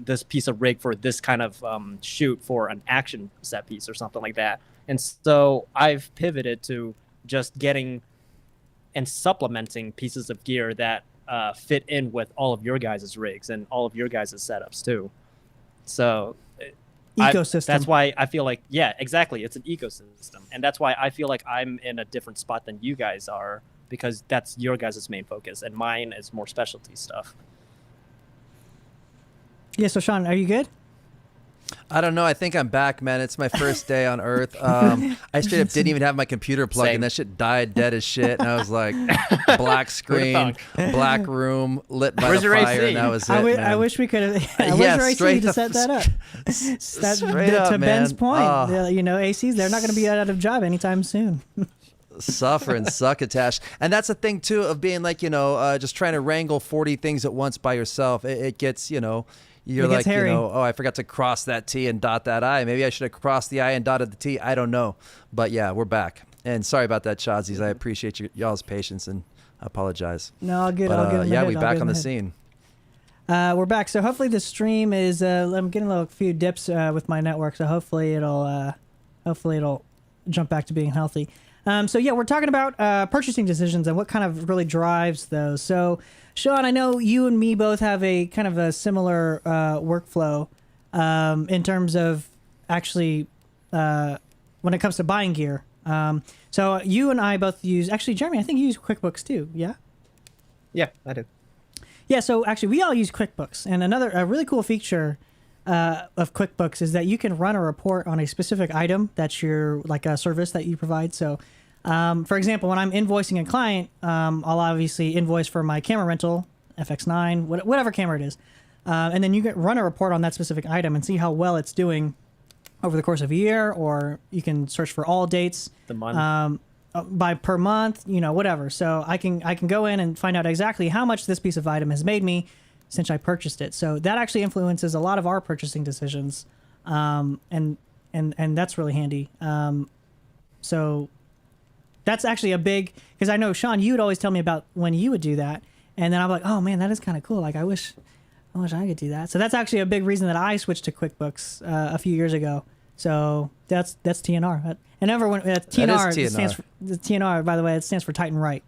this piece of rig for this kind of shoot for an action set piece or something like that. And so I've pivoted to just getting and supplementing pieces of gear that fit in with all of your guys' rigs and all of your guys' setups too. So ecosystem. That's why I feel like, yeah, exactly. It's an ecosystem. And that's why I feel like I'm in a different spot than you guys are, because that's your guys' main focus and mine is more specialty stuff. Yeah, so Sean, are you good? I don't know. I think I'm back, man. It's my first day on Earth. I straight up didn't even have my computer plugged in. That shit died dead as shit. And I was like, black screen, black room, lit by Where's the your fire. AC? And that was it, I wish we could have. I wish your AC to set that up. To Ben's point, ACs, they're not going to be out of job anytime soon. Suffer and succotash. And that's the thing too of being like, just trying to wrangle 40 things at once by yourself. It gets, you're like, hairy. oh, I forgot to cross that T and dot that I. Maybe I should have crossed the I and dotted the T. I don't know. But yeah, we're back. And sorry about that, Chazzies. I appreciate y'all's patience and I apologize. No, all good. But, I'll get we're back on the scene. We're back. So hopefully the stream is. I'm getting a few dips with my network. So hopefully it'll jump back to being healthy. So yeah, we're talking about purchasing decisions and what kind of really drives those. So Sean, I know you and me both have a kind of a similar workflow in terms of actually when it comes to buying gear. So you and I both use, actually Jeremy, I think you use QuickBooks too, yeah? Yeah, I do. Yeah, so actually we all use QuickBooks, and a really cool feature of QuickBooks is that you can run a report on a specific item that's your, like a service that you provide. So for example, when I'm invoicing a client, I'll obviously invoice for my camera rental, FX9, whatever camera it is. And then you can run a report on that specific item and see how well it's doing over the course of a year, or you can search for all dates. The month. By per month, whatever. So I can go in and find out exactly how much this piece of item has made me since I purchased it. So that actually influences a lot of our purchasing decisions. And that's really handy. So that's actually a big, because I know, Sean, you would always tell me about when you would do that. And then I'm like, oh man, that is kind of cool. Like I wish I could do that. So that's actually a big reason that I switched to QuickBooks a few years ago. So that's TNR. And everyone, TNR stands for, the TNR, by the way, it stands for Titan Right.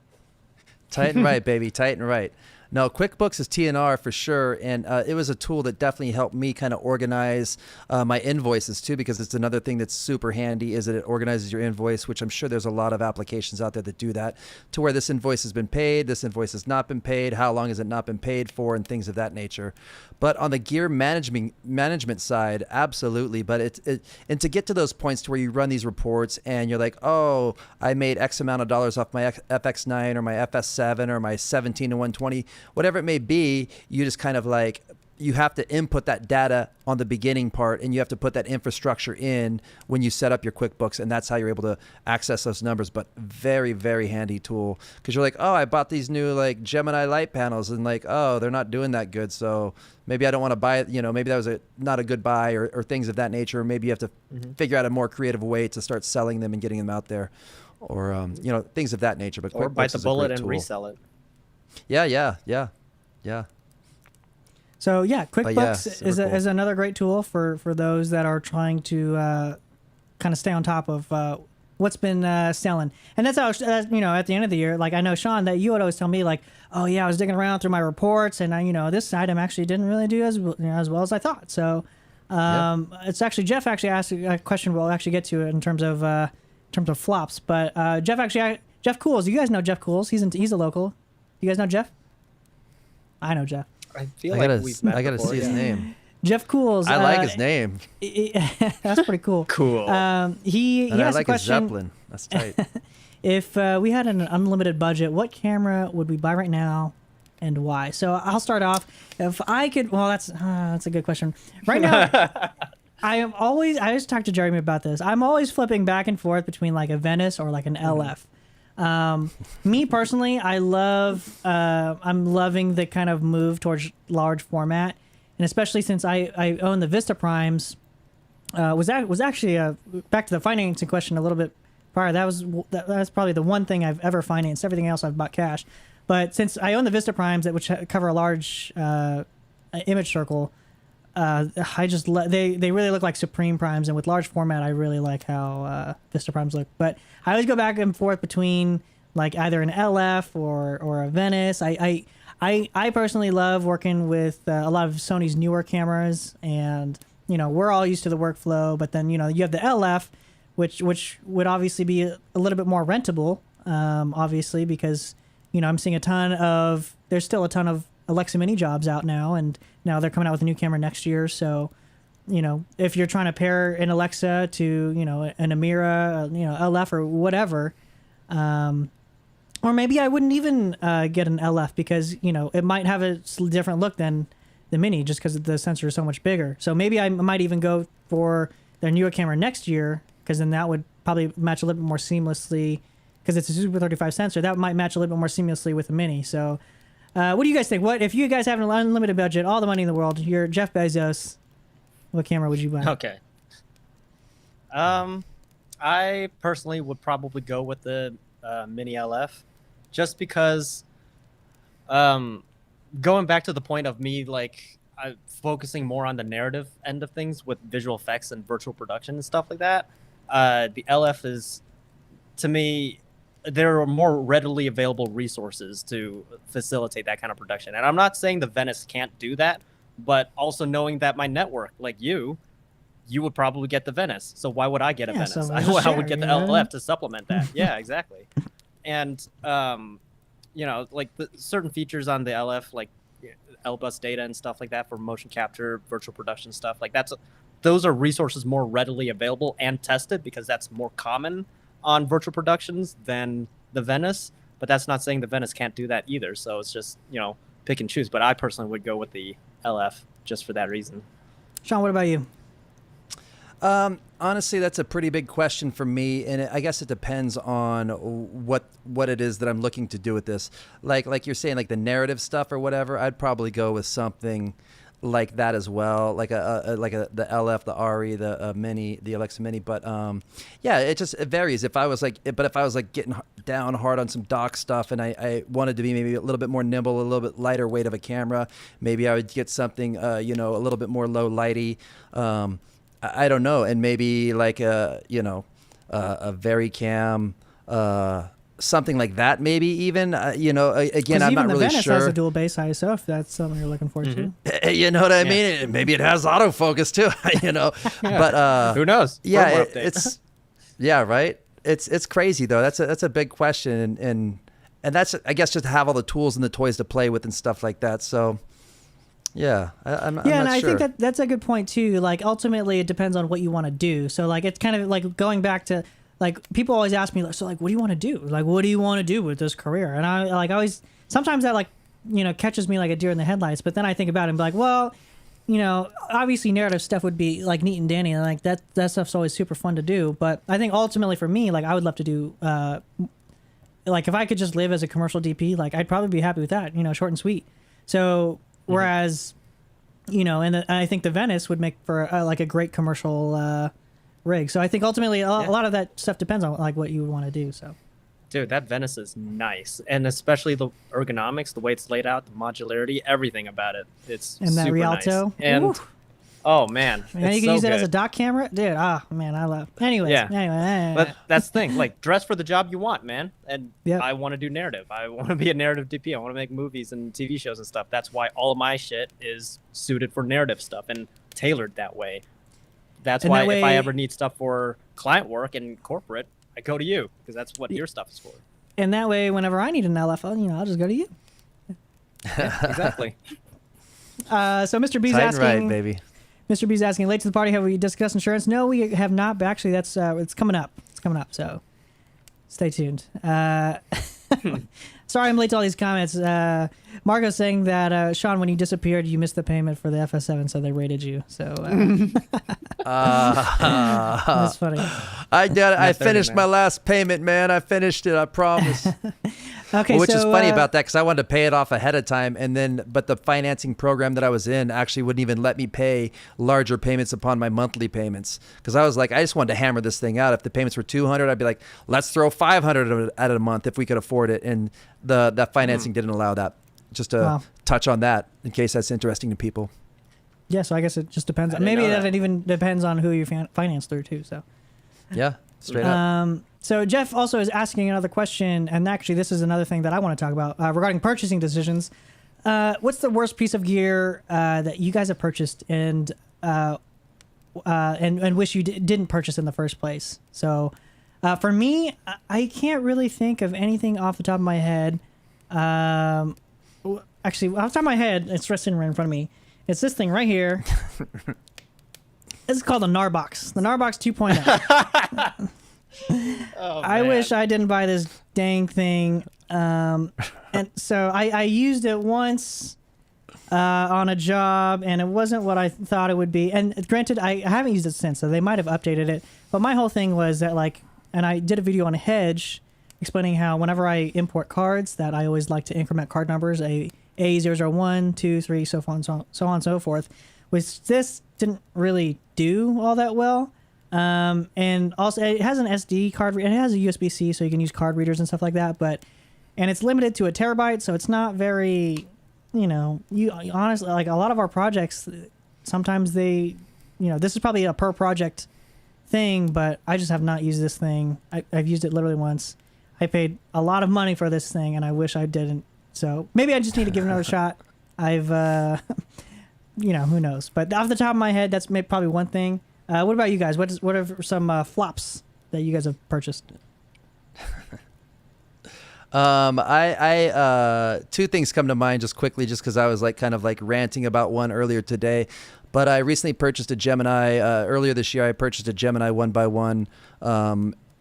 Titan Right, baby. Titan Right. No, QuickBooks is TNR for sure, and it was a tool that definitely helped me kind of organize my invoices too, because it's another thing that's super handy is that it organizes your invoice, which I'm sure there's a lot of applications out there that do that, to where this invoice has been paid, this invoice has not been paid, how long has it not been paid for, and things of that nature. But on the gear management side, absolutely. But and to get to those points to where you run these reports and you're like, oh, I made X amount of dollars off my FX9 or my FS7 or my 17 to 120, whatever it may be, you just kind of like you have to input that data on the beginning part, and you have to put that infrastructure in when you set up your QuickBooks, and that's how you're able to access those numbers. But very, very handy tool, because you're like, oh, I bought these new like Gemini light panels, and like, oh, they're not doing that good, so maybe I don't want to buy it. You know, maybe that was not a good buy, or things of that nature. Or maybe you have to figure out a more creative way to start selling them and getting them out there, or you know, things of that nature. But or QuickBooks bite the is a bullet great and tool. resell it. Yeah. So yeah, QuickBooks super is cool. is another great tool for those that are trying to kind of stay on top of what's been selling. And that's how, you know, at the end of the year, like I know, Sean, that you would always tell me like, oh yeah, I was digging around through my reports, and you know, this item actually didn't really do as well as I thought. So it's actually, Jeff actually asked a question. We'll actually get to it in terms of flops. But Jeff Cools, you guys know Jeff Cools. He's a local. You guys know Jeff? I know Jeff. I feel I like gotta, we've met I gotta before, see his yeah. name. Jeff Cools. I like his name. That's pretty cool. Cool. He And I asked a like his question. Zeppelin. That's tight. If we had an unlimited budget, what camera would we buy right now, and why? So I'll start off. If I could, well, that's a good question. Right now, I just talked to Jeremy about this. I'm always flipping back and forth between like a Venice or like an LF. Me personally, I'm loving the kind of move towards large format, and especially since I own the Vista Primes. Was actually back to the financing question a little bit prior. That's probably the one thing I've ever financed. Everything else I've bought cash. But since I own the Vista Primes, which cover a large image circle, they really look like Supreme Primes, and with large format, I really like how Vista Primes look. But I always go back and forth between like either an LF or a Venice. I personally love working with a lot of Sony's newer cameras, and you know, we're all used to the workflow. But then, you know, you have the LF, which would obviously be a little bit more rentable, obviously, because you know, I'm seeing there's still a ton of Alexa Mini jobs out now, and now they're coming out with a new camera next year. So, you know, if you're trying to pair an Alexa to, you know, an Amira, you know, LF or whatever, or maybe I wouldn't even get an LF because, you know, it might have a different look than the Mini just because the sensor is so much bigger. So maybe I might even go for their newer camera next year, because then that would probably match a little bit more seamlessly, because it's a Super 35 sensor. That might match a little bit more seamlessly with the Mini. So what do you guys think? What if you guys have an unlimited budget, all the money in the world, you're Jeff Bezos, what camera would you buy? Okay. I personally would probably go with the Mini LF, just because going back to the point of me like focusing more on the narrative end of things with visual effects and virtual production and stuff like that. The LF is, to me, there are more readily available resources to facilitate that kind of production. And I'm not saying the Venice can't do that, but also knowing that my network, like you would probably get the Venice. So why would I get a Venice? So I would get the LF to supplement that. Yeah, exactly. And, you know, like the certain features on the LF, like L-bus data and stuff like that for motion capture, virtual production stuff, like those are resources more readily available and tested, because that's more common on virtual productions than the Venice. But that's not saying the Venice can't do that either. So it's just, you know, pick and choose. But I personally would go with the LF just for that reason. Sean, what about you? Honestly, that's a pretty big question for me, and I guess it depends on what it is that I'm looking to do with this. Like you're saying, like the narrative stuff or whatever, I'd probably go with something like that as well, like the LF, the RE, the Mini, the Alexa Mini. But yeah, it varies. If I was like getting down hard on some dock stuff, and I wanted to be maybe a little bit more nimble, a little bit lighter weight of a camera, maybe I would get something you know, a little bit more low lighty. I don't know, and maybe like a Vericam, something like that, maybe even. You know, again, I'm not really Venice sure. has a dual base ISO, if that's something you're looking for too. You know what I mean? Maybe it has autofocus too. You know, but who knows? Yeah, Firmware update. it's yeah, right. It's crazy though. That's a big question, and that's, I guess, just to have all the tools and the toys to play with and stuff like that. So. Yeah, I'm not And I sure. think that's a good point too. Like ultimately, it depends on what you want to do. So like it's kind of like going back to like people always ask me, so like, what do you want to do? Like, what do you want to do with this career? And I always sometimes that like, you know, catches me like a deer in the headlights. But then I think about it and be like, well, you know, obviously narrative stuff would be like neat and dandy, and like that stuff's always super fun to do. But I think ultimately for me, like I would love to do, like if I could just live as a commercial DP, like I'd probably be happy with that, you know, short and sweet. So whereas, you know, and I think the Venice would make for like a great commercial rig. So I think ultimately a lot of that stuff depends on like what you would want to do. So. Dude, that Venice is nice, and especially the ergonomics, the way it's laid out, the modularity, everything about it. It's and that super Rialto. nice. And Ooh. oh man, and you can use it as a dock camera, dude. Ah, man, I love. Anyways, anyway. But that's the thing. Like, dress for the job you want, man. And Yep. I want to do narrative. I want to be a narrative DP. I want to make movies and TV shows and stuff. That's why all of my shit is suited for narrative stuff and tailored that way. That's And why that way- if I ever need stuff for client work and corporate, I go to you because that's what your stuff is for. And that way, whenever I need an LFO, you know, I'll just go to you. Yeah, exactly. So Mr. B's Tight and asking, right, baby. Mr. B's asking, late to the party, have we discussed insurance? No, we have not. But actually, that's it's coming up. It's coming up. So stay tuned. Sorry, I'm late to all these comments. Margo's saying that Sean, when you disappeared, you missed the payment for the FS7, so they rated you. So that's funny. I did. I finished man. my last payment, man. I finished it. I promise. Okay, Which so, is funny about that because I wanted to pay it off ahead of time, and then but the financing program that I was in actually wouldn't even let me pay larger payments upon my monthly payments because I was like, I just wanted to hammer this thing out. If the payments were $200, I'd be like, let's throw $500 at it a month if we could afford it, and that financing didn't allow that. Just to touch on that in case that's interesting to people. Yeah, so I guess it just depends. I didn't Maybe know that that. even depends on who you finance through too. So. Yeah, straight up. So Jeff also is asking another question, and actually this is another thing that I want to talk about regarding purchasing decisions. What's the worst piece of gear that you guys have purchased and wish you didn't purchase in the first place? So for me, I can't really think of anything off the top of my head. Actually, off the top of my head, it's resting right in front of me. It's this thing right here. It's called the Narbox. The Narbox 2.0. Oh, I man. wish I didn't buy this dang thing. And so I used it once on a job, and it wasn't what I thought it would be. And granted, I haven't used it since, so they might have updated it. But my whole thing was that, like, and I did a video on Hedge explaining how whenever I import cards, that I always like to increment card numbers, A001, 2, 3, so on, so on and so forth, which this didn't really do all that well. And also it has an SD card, and it has a USB-C, so you can use card readers and stuff like that, and it's limited to a terabyte, so it's not very, you know, you honestly, like a lot of our projects, sometimes they, you know, this is probably a per project thing, but I just have not used this thing. I've used it literally once. I paid a lot of money for this thing, and I wish I didn't. So maybe I just need to give it another shot. I've, you know, who knows? But off the top of my head, that's probably one thing. What about you guys? What are some flops that you guys have purchased? I two things come to mind just quickly, just because I was like kind of like ranting about one earlier today. But I recently purchased a Gemini. Earlier this year, I purchased a Gemini 1x1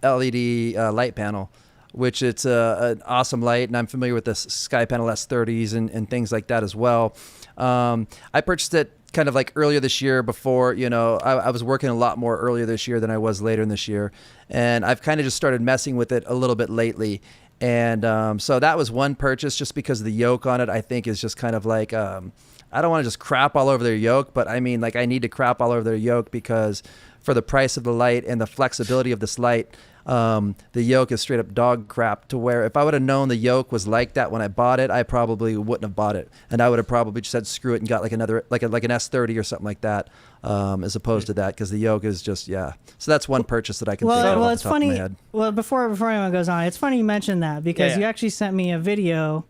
LED light panel, which it's an awesome light, and I'm familiar with the SkyPanel S30s and things like that as well. I purchased it kind of like earlier this year before, you know, I was working a lot more earlier this year than I was later in this year. And I've kind of just started messing with it a little bit lately. And so that was one purchase just because the yoke on it, I think, is just kind of like, I don't want to just crap all over their yoke, but I mean, like, I need to crap all over their yoke because for the price of the light and the flexibility of this light, the yoke is straight up dog crap, to where if I would have known the yoke was like that when I bought it, I probably wouldn't have bought it. And I would have probably just said, screw it, and got like another, like an S30 or something like that, as opposed to that, because the yoke is just, yeah. So that's one purchase that I can think of off It's the top funny. of my head. Well, before anyone goes on, it's funny you mentioned that because you actually sent me a video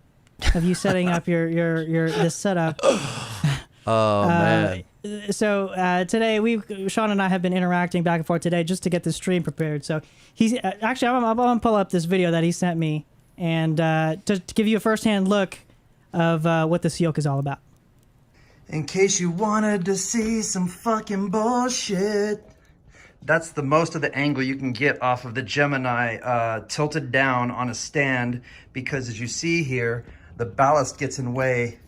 of you setting up your this setup. Oh, man. So today Sean and I have been interacting back and forth today just to get this stream prepared. So he's actually I'm gonna pull up this video that he sent me and to give you a firsthand look of what this yoke is all about. In case you wanted to see some fucking bullshit. That's the most of the angle you can get off of the Gemini tilted down on a stand, because as you see here, the ballast gets in way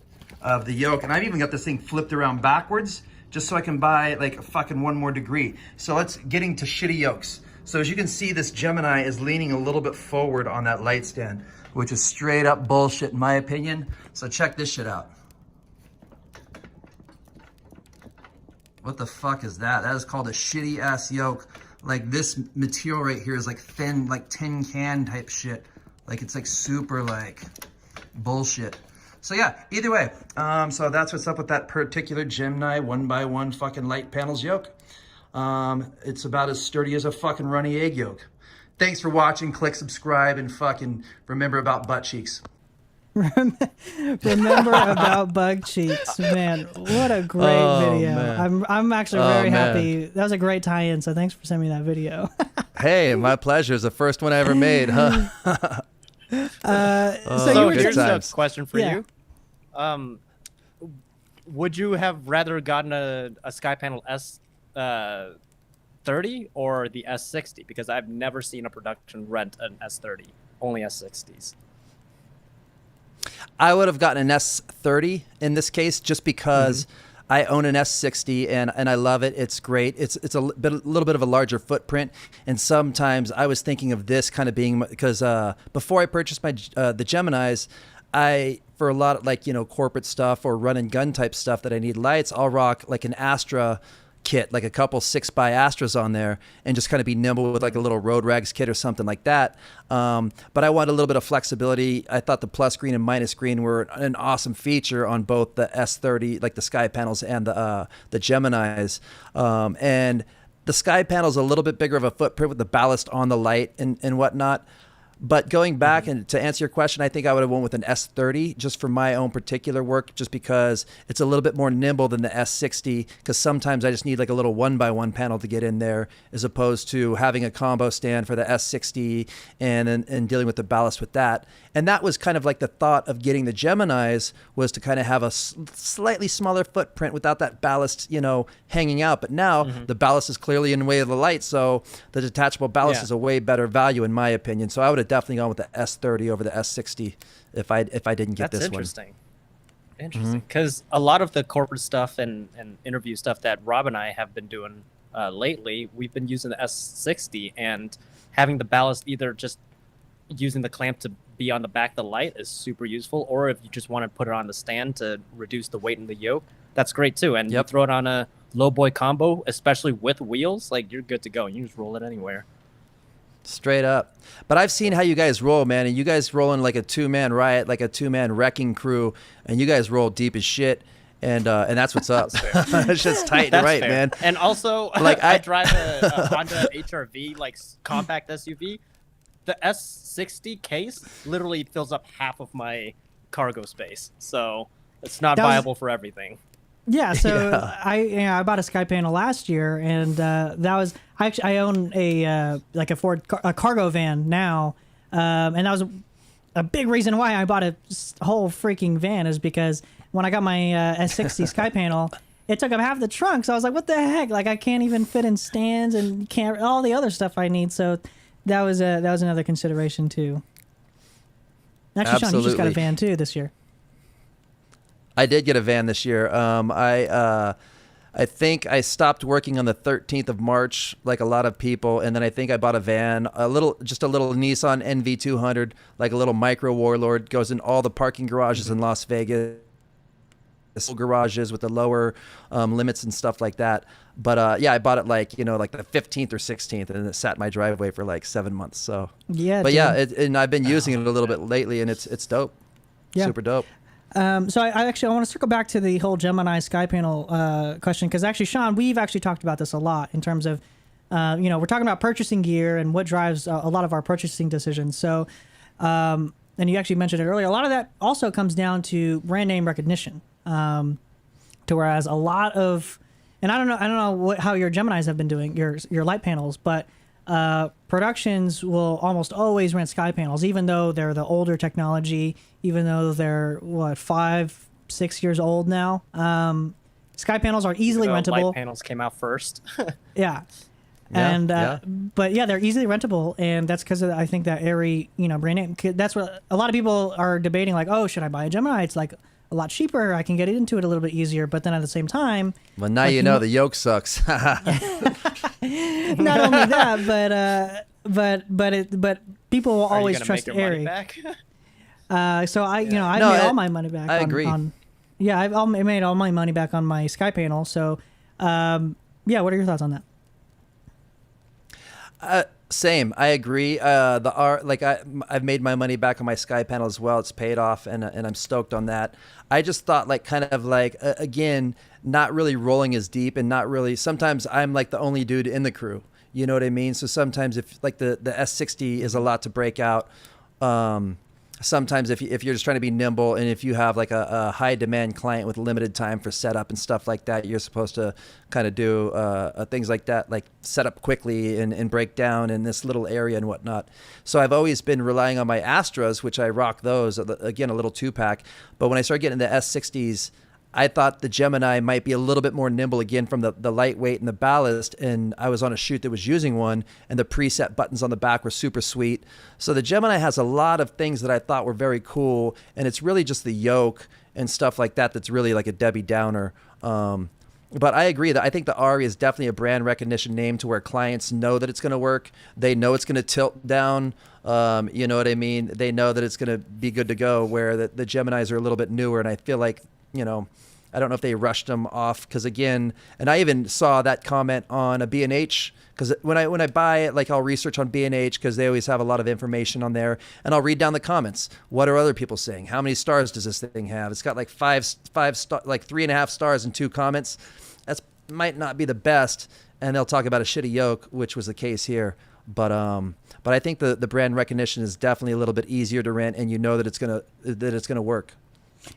of the yoke. And I've even got this thing flipped around backwards just so I can buy like a fucking 1 more degree. So let's getting to shitty yokes. So as you can see, this Gemini is leaning a little bit forward on that light stand, which is straight up bullshit in my opinion. So check this shit out. What the fuck is that? That is called a shitty ass yoke. Like this material right here is like thin, like tin can type shit. Like it's like super like bullshit. So yeah, either way, so that's what's up with that particular Gemini 1x1 fucking light panels yoke. It's about as sturdy as a fucking runny egg yolk. Thanks for watching. Click subscribe and fucking remember about butt cheeks. Remember about bug cheeks, man. What a great video. Man. I'm actually very happy. That was a great tie-in, so thanks for sending me that video. Hey, my pleasure. It's the first one I ever made, huh? So here's a question for you. Would you have rather gotten a SkyPanel S30 or the S60? Because I've never seen a production rent an S30, only S60s. I would have gotten an S30 in this case, just because I own an S60 and I love it. It's great. It's a little bit of a larger footprint. And sometimes I was thinking of this kind of being, because before I purchased my the Geminis, for a lot of like, corporate stuff or run and gun type stuff that I need lights, I'll rock like an Astra kit, like a couple 6x Astras on there, and just kind of be nimble with like a little road rags kit or something like that. But I wanted a little bit of flexibility. I thought the plus green and minus green were an awesome feature on both the S30, like the SkyPanels, and the Geminis. And the SkyPanel's a little bit bigger of a footprint with the ballast on the light and whatnot. But going back and to answer your question, I think I would have went with an S30 just for my own particular work, just because it's a little bit more nimble than the S60, because sometimes I just need like a little 1x1 panel to get in there, as opposed to having a combo stand for the S60 and dealing with the ballast with that. And that was kind of like the thought of getting the Geminis, was to kind of have a slightly smaller footprint without that ballast, hanging out. But now the ballast is clearly in the way of the light, so the detachable ballast is a way better value in my opinion. So I would have definitely gone with the S30 over the S60 if I didn't get this one. Interesting, because a lot of the corporate stuff and interview stuff that Rob and I have been doing lately, we've been using the S60, and having the ballast, either just using the clamp to be on the back of the light, is super useful, or if you just want to put it on the stand to reduce the weight in the yoke, that's great too. And you throw it on a low boy combo, especially with wheels, like you're good to go. You just roll it anywhere. Straight up. But I've seen how you guys roll, man, and you guys roll in like a 2-man riot, like a 2-man wrecking crew, and you guys roll deep as shit, and that's what's up. It's just tight and right, man. And also, like I drive a Honda HR-V, like compact SUV. The S60 case literally fills up half of my cargo space, so it's not viable for everything. Yeah, so I bought a SkyPanel last year, and that was I own a like a Ford cargo van now, and that was a big reason why I bought a whole freaking van, is because when I got my S60 SkyPanel, it took up half the trunk. So I was like, what the heck? Like I can't even fit in stands and can't all the other stuff I need. So that was another consideration too. Actually, Absolutely. Sean, you just got a van too this year. I did get a van this year. I think I stopped working on the 13th of March, like a lot of people, and then I think I bought a van, just a little Nissan NV200, like a little micro Warlord, goes in all the parking garages in Las Vegas, garages with the lower limits and stuff like that. But I bought it like the 15th or 16th, and it sat in my driveway for like 7 months. So and I've been using it a little bit lately, and it's dope. Yeah. Super dope. So I want to circle back to the whole Gemini SkyPanel question, because actually, Sean, we've actually talked about this a lot in terms of, we're talking about purchasing gear and what drives a lot of our purchasing decisions. So, and you actually mentioned it earlier, a lot of that also comes down to brand name recognition. To whereas a lot of, and I don't know how your Geminis have been doing, your light panels, but productions will almost always rent SkyPanels, even though they're the older technology, even though they're 5-6 years old now. SkyPanels are easily rentable. Light panels came out first. Yeah. But yeah, they're easily rentable, and that's because of, I think, that airy, brand name. That's what a lot of people are debating, like, oh, should I buy a Gemini? It's like a lot cheaper. I can get into it a little bit easier. But then at the same time, Well, now like, you know the yoke sucks. not only that, but people will Are you always gonna trust make your money Airy. back? So I've No, made all my money back. I on, agree. I've made all my money back on my SkyPanel. So, what are your thoughts on that? Same. I agree. I've made my money back on my SkyPanel as well. It's paid off, and I'm stoked on that. I just thought again, not really rolling as deep, and not really. Sometimes I'm like the only dude in the crew. You know what I mean? So sometimes if like the S60 is a lot to break out. Sometimes if you're just trying to be nimble, and if you have like a high demand client with limited time for setup and stuff like that, you're supposed to kind of do things like that, like set up quickly and break down in this little area and whatnot. So I've always been relying on my Astras, which I rock those, again, a little 2-pack. But when I started getting the S60s, I thought the Gemini might be a little bit more nimble again from the lightweight and the ballast. And I was on a shoot that was using one, and the preset buttons on the back were super sweet. So the Gemini has a lot of things that I thought were very cool. And it's really just the yoke and stuff like that that's really like a Debbie Downer. But I agree that I think the Ari is definitely a brand recognition name to where clients know that it's going to work. They know it's going to tilt down. You know what I mean? They know that it's going to be good to go, where the Geminis are a little bit newer. And I feel like, I don't know if they rushed them off, because again, and I even saw that comment on a B&H, because when I buy it, like I'll research on B&H because they always have a lot of information on there, and I'll read down the comments. What are other people saying? How many stars does this thing have? It's got like like 3.5 stars and 2 comments. That's might not be the best, and they'll talk about a shitty yoke, which was the case here. But I think the brand recognition is definitely a little bit easier to rent, and you know that it's gonna work.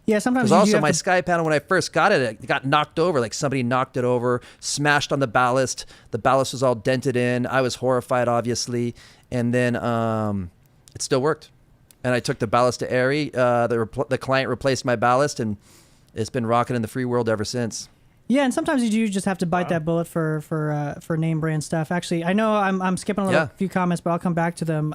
Yeah, sometimes Because also my SkyPanel, when I first got it, it got knocked over. Like somebody knocked it over, smashed on the ballast. The ballast was all dented in. I was horrified, obviously. And then it still worked. And I took the ballast to Airy. The client replaced my ballast, and it's been rocking in the free world ever since. Yeah, and sometimes you do just have to bite that bullet for name brand stuff. Actually, I know I'm skipping a few comments, but I'll come back to them.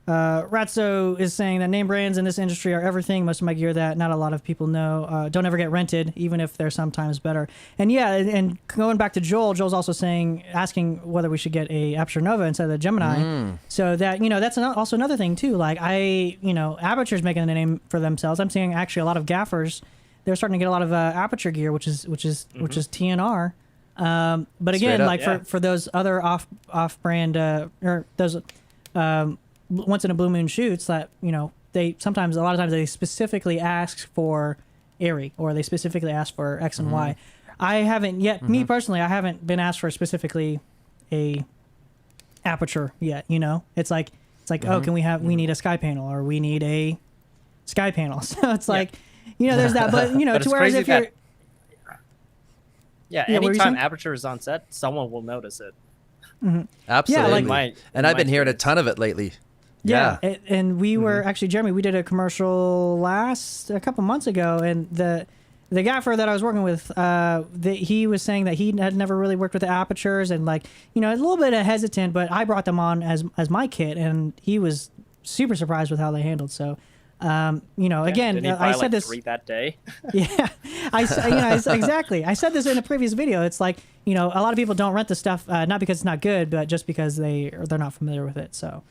Ratso is saying that name brands in this industry are everything. Most of my gear that not a lot of people know don't ever get rented, even if they're sometimes better. And yeah, and going back to Joel's also asking whether we should get a Aperture Nova instead of the Gemini. So that, that's also another thing too. Like Aperture's making a name for themselves. I'm seeing actually a lot of gaffers. They're starting to get a lot of Aperture gear, which is TNR. But again, for those other off brand or those once in a blue moon shoots that a lot of times they specifically ask for Airy, or they specifically ask for X and Y. I haven't yet. Me personally, I haven't been asked for specifically a Aperture yet. It's like oh, we need a SkyPanel, or we need a SkyPanel. So it's like there's that, but But to whereas if you're anytime Aperture is on set, someone will notice it. Absolutely. And I've been hearing a ton of it lately. Yeah. And we were actually, Jeremy, we did a commercial a couple months ago, and the gaffer that I was working with, he was saying that he had never really worked with the Apertures, and a little bit hesitant, but I brought them on as my kit, and he was super surprised with how they handled. So, again, I said this 3 that day. Yeah, exactly. I said this in a previous video. It's like, a lot of people don't rent the stuff, not because it's not good, but just because they're not familiar with it. So,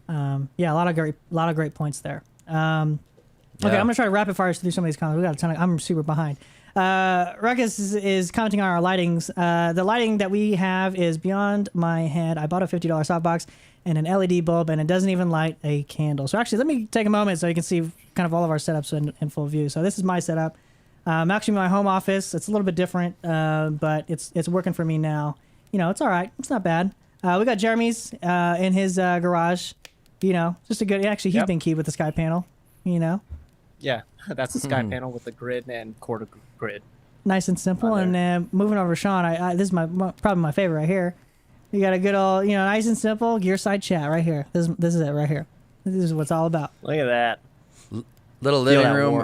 a lot of great points there. Okay, I'm gonna try to rapid fire through some of these comments. We got a ton. I'm super behind. Ruckus is commenting on our lightings. The lighting that we have is beyond my head. I bought a $50 softbox and an LED bulb, and it doesn't even light a candle. So actually, let me take a moment so you can see kind of all of our setups in full view. So this is my setup. Actually, my home office. It's a little bit different, but it's working for me now. It's all right. It's not bad. We got Jeremy's in his garage. Just a good. Actually, he's been keyed with the SkyPanel. Yeah, that's the SkyPanel with the grid and quarter grid. Nice and simple. And then moving over to Sean, this is probably my favorite right here. You got a good old, nice and simple Gearside chat right here. This is it right here. This is what it's all about. Look at that. Little living room.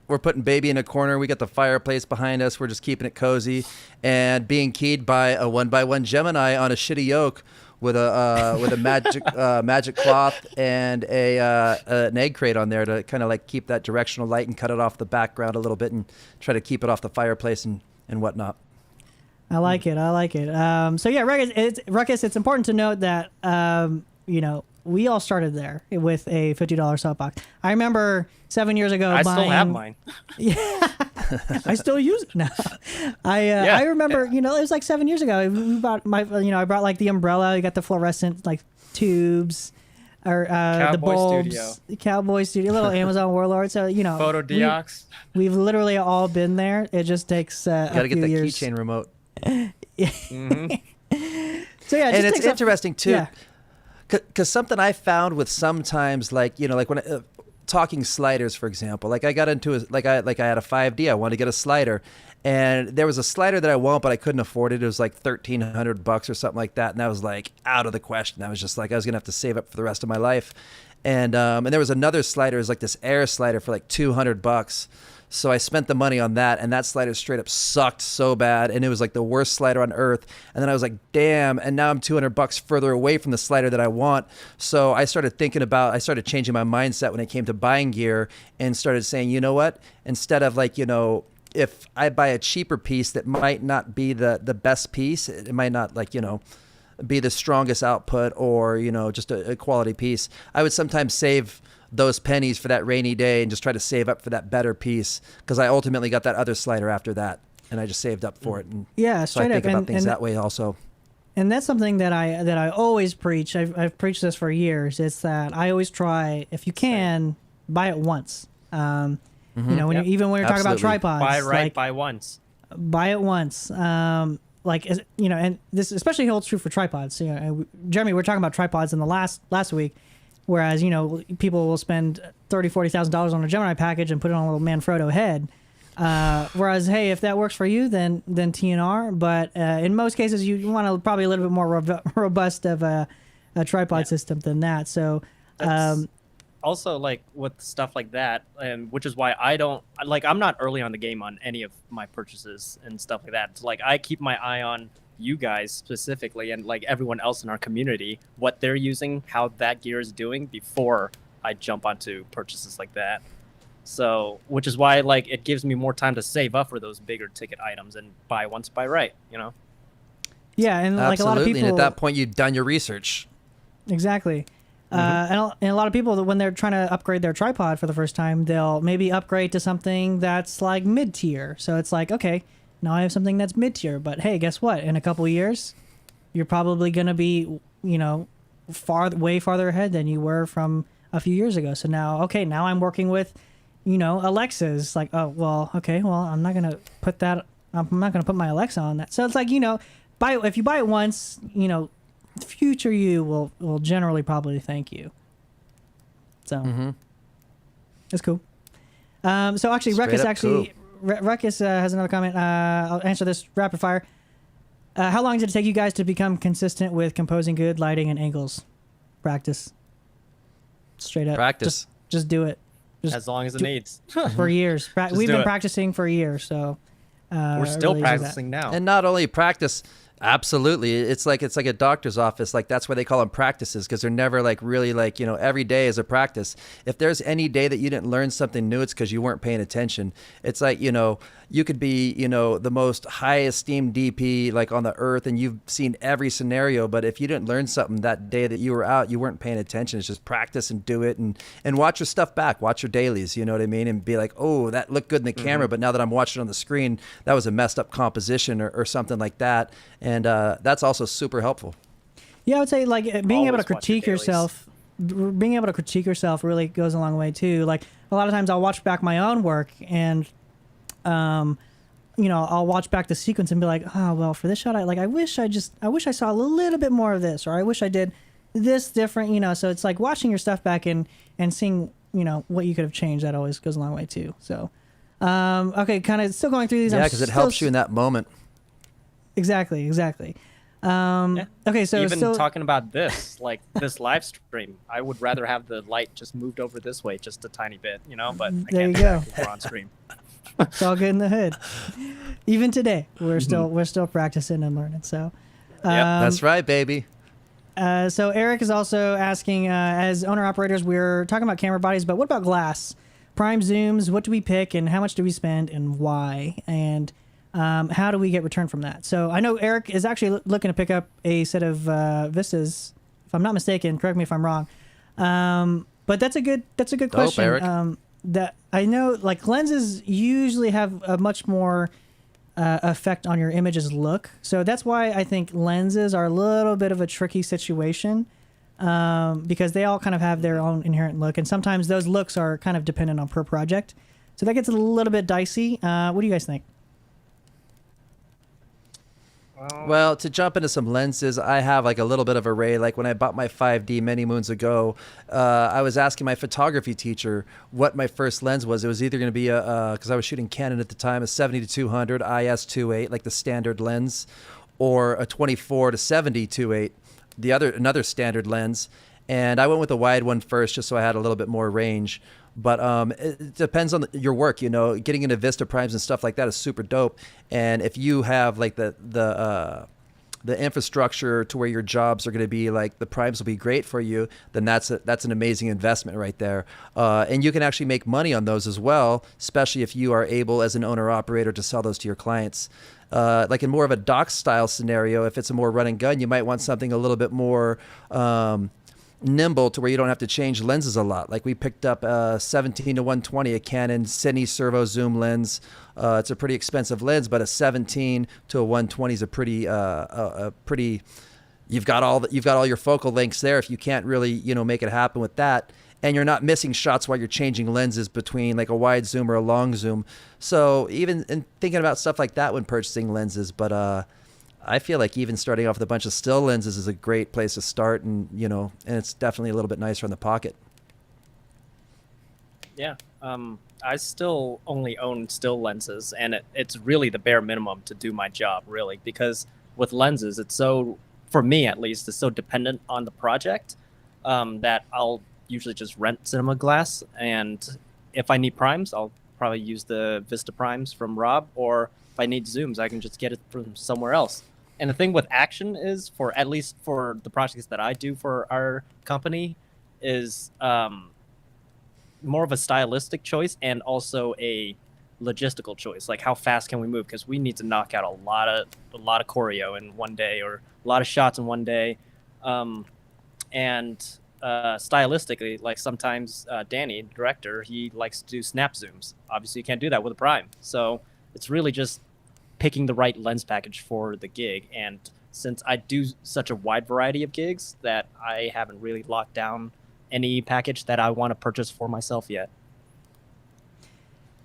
We're putting baby in a corner. We got the fireplace behind us. We're just keeping it cozy, and being keyed by a 1x1 Gemini on a shitty yoke with a magic cloth and an egg crate on there to kind of like keep that directional light and cut it off the background a little bit and try to keep it off the fireplace and whatnot. I like it. So yeah, Ruckus, it's important to note that, we all started there with a $50 soapbox. I remember 7 years ago I buying... still have mine. Yeah, I still use it now. I remember, it was like 7 years ago. We bought I brought like the umbrella. You got the fluorescent like tubes, or the bulbs. Cowboy Studio, little Amazon Warlord. So Photo Deox. We've literally all been there. It just takes a few years. Got to get that keychain remote. So yeah, and it's interesting too. Yeah. Because something I found with sometimes like when talking sliders, for example, like I got into I had a 5D, I wanted to get a slider, and there was a slider that I want, but I couldn't afford it. It was like $1,300 or something like that, and that was like out of the question. I was just like, I was gonna have to save up for the rest of my life, and there was another slider, it was like this air slider for like $200. So I spent the money on that, and that slider straight up sucked so bad, and it was like the worst slider on earth. And then I was like, damn, and now I'm $200 further away from the slider that I want. So I started changing my mindset when it came to buying gear, and started saying, you know what, instead of like, if I buy a cheaper piece that might not be the best piece, it might not like, be the strongest output or, just a quality piece, I would sometimes save those pennies for that rainy day and just try to save up for that better piece, because I ultimately got that other slider after that, and I just saved up for it. And yeah, so I think about things that way also. And that's something that I always preach. I've preached this for years. It's that I always try, if you can, buy it once. Even when you're talking about tripods, buy once. Buy it once. And this especially holds true for tripods. Jeremy, we were talking about tripods in the last week. Whereas, people will spend $30,000-$40,000 on a Gemini package and put it on a little Manfrotto head. Whereas, hey, if that works for you, then TNR. But in most cases, you want probably a little bit more robust of a tripod system than that. So also, like with stuff like that, which is why I'm not early on the game on any of my purchases and stuff like that. So, like, I keep my eye on you guys specifically and like everyone else in our community, what they're using, how that gear is doing before I jump onto purchases like that. So, which is why like it gives me more time to save up for those bigger ticket items and buy once, buy right, Yeah, and like absolutely. A lot of people, and at that point you've done your research. Exactly. And a lot of people, when they're trying to upgrade their tripod for the first time, they'll maybe upgrade to something that's like mid-tier. So it's like, okay, now I have something that's mid-tier, but hey, guess what? In a couple of years, you're probably going to be, way farther ahead than you were from a few years ago. So now I'm working with, Alexas. Like, oh, well, okay, well, I'm not going to put my Alexa on that. So it's like, if you buy it once, future you will generally probably thank you. So it's cool. So actually, Ruckus has another comment. I'll answer this rapid fire. How long did it take you guys to become consistent with composing good lighting and angles? Practice. Straight up. Practice. Just do it. As long as it needs. For years. We've been practicing for a year, so we're still practicing now. And not only practice. Absolutely. It's like a doctor's office. Like that's why they call them practices, because they're never like really like, every day is a practice. If there's any day that you didn't learn something new, it's because you weren't paying attention. It's like, you could be, the most high esteemed DP like on the earth, and you've seen every scenario. But if you didn't learn something that day that you were out, you weren't paying attention. It's just practice and do it and watch your stuff back, watch your dailies, you know what I mean? And be like, oh, that looked good in the camera, but now that I'm watching on the screen, that was a messed up composition or something like that. And that's also super helpful. Yeah, I would say like being able to critique yourself really goes a long way too. Like a lot of times I'll watch back my own work and, I'll watch back the sequence and be like, oh, well, for this shot, I wish I saw a little bit more of this, or I wish I did this different, so it's like watching your stuff back and seeing, what you could have changed. That always goes a long way too. So, okay, kind of still going through these. Yeah, because it helps you in that moment. Exactly. Okay, so even talking about this, like this live stream, I would rather have the light just moved over this way just a tiny bit, but there you go. We're on stream. It's all good in the hood. Even today, we're still practicing and learning. So, that's right, baby. So Eric is also asking, as owner operators, we're talking about camera bodies, but what about glass? Prime zooms, what do we pick and how much do we spend and why? And how do we get return from that? So I know Eric is actually looking to pick up a set of Vistas, if I'm not mistaken. Correct me if I'm wrong. But that's a good question. Eric. That I know, like lenses usually have a much more effect on your image's look. So that's why I think lenses are a little bit of a tricky situation, because they all kind of have their own inherent look, and sometimes those looks are kind of dependent on per project. So that gets a little bit dicey. What do you guys think? Well, to jump into some lenses, I have like a little bit of array. Like when I bought my 5D many moons ago, I was asking my photography teacher what my first lens was. It was either going to be because I was shooting Canon at the time, a 70-200 IS-28, like the standard lens, or a 24-70 2.8, another standard lens. And I went with the wide one first, just so I had a little bit more range. But it depends on your work, you know. Getting into Vista primes and stuff like that is super dope. And if you have like the infrastructure to where your jobs are going to be like the primes will be great for you, then that's an amazing investment right there. And you can actually make money on those as well, especially if you are able as an owner operator to sell those to your clients. Like in more of a dock style scenario, if it's a more run and gun, you might want something a little bit more nimble to where you don't have to change lenses a lot. Like we picked up a 17-120, a Canon Cine servo zoom lens. It's a pretty expensive lens, but a 17-120 is a pretty you've got all your focal lengths there. If you can't really, you know, make it happen with that, and you're not missing shots while you're changing lenses between like a wide zoom or a long zoom. So even in thinking about stuff like that when purchasing lenses, but I feel like even starting off with a bunch of still lenses is a great place to start, and you know, and it's definitely a little bit nicer in the pocket. Yeah, I still only own still lenses, and it's really the bare minimum to do my job, really, because with lenses, it's so, for me at least, it's so dependent on the project that I'll usually just rent cinema glass, and if I need primes, I'll probably use the Vista primes from Rob, or if I need zooms, I can just get it from somewhere else. And the thing with action is, for at least for the projects that I do for our company, is more of a stylistic choice and also a logistical choice. Like how fast can we move? Because we need to knock out a lot of choreo in one day, or a lot of shots in one day. And stylistically, like sometimes Danny, director, he likes to do snap zooms. Obviously, you can't do that with a prime. So it's really just picking the right lens package for the gig. And since I do such a wide variety of gigs, that I haven't really locked down any package that I want to purchase for myself yet.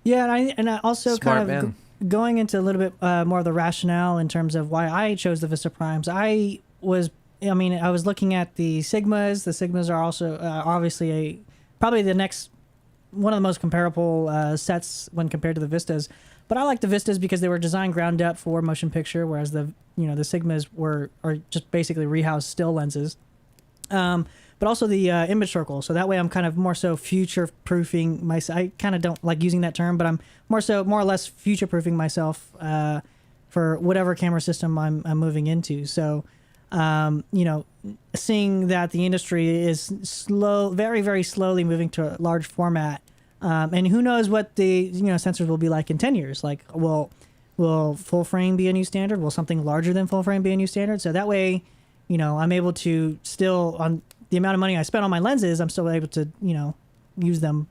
Yeah, and I also Smart kind of going into a little bit more of the rationale in terms of why I chose the Vista Primes. I was looking at the Sigmas. The Sigmas are also obviously probably the next one of the most comparable sets when compared to the Vistas. But I like the Vistas because they were designed ground up for motion picture, whereas the Sigmas are just basically rehoused still lenses. But also the image circle. So that way I'm kind of more so future proofing myself. I kind of don't like using that term, but I'm more or less future proofing myself for whatever camera system I'm moving into. So, seeing that the industry is very, very slowly moving to a large format. And who knows what the sensors will be like in 10 years? Like, will full frame be a new standard? Will something larger than full frame be a new standard? So that way, I'm able to still, on the amount of money I spent on my lenses, I'm still able to use them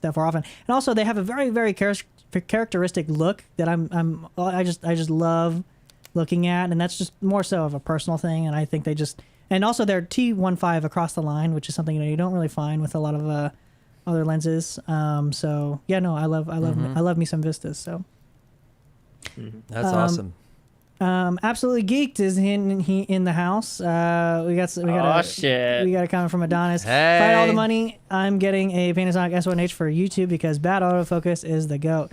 that far often. And also, they have a very, very characteristic look that I just love looking at, and that's just more so of a personal thing. And I think and also they're T15 across the line, which is something you don't really find with a lot of other lenses. So yeah, no, I love me some Vistas. So that's awesome. Absolutely Geeked is in the house. We got a comment from Adonis. Hey. Fight all the money. I'm getting a Panasonic S1H for YouTube because bad autofocus is the GOAT.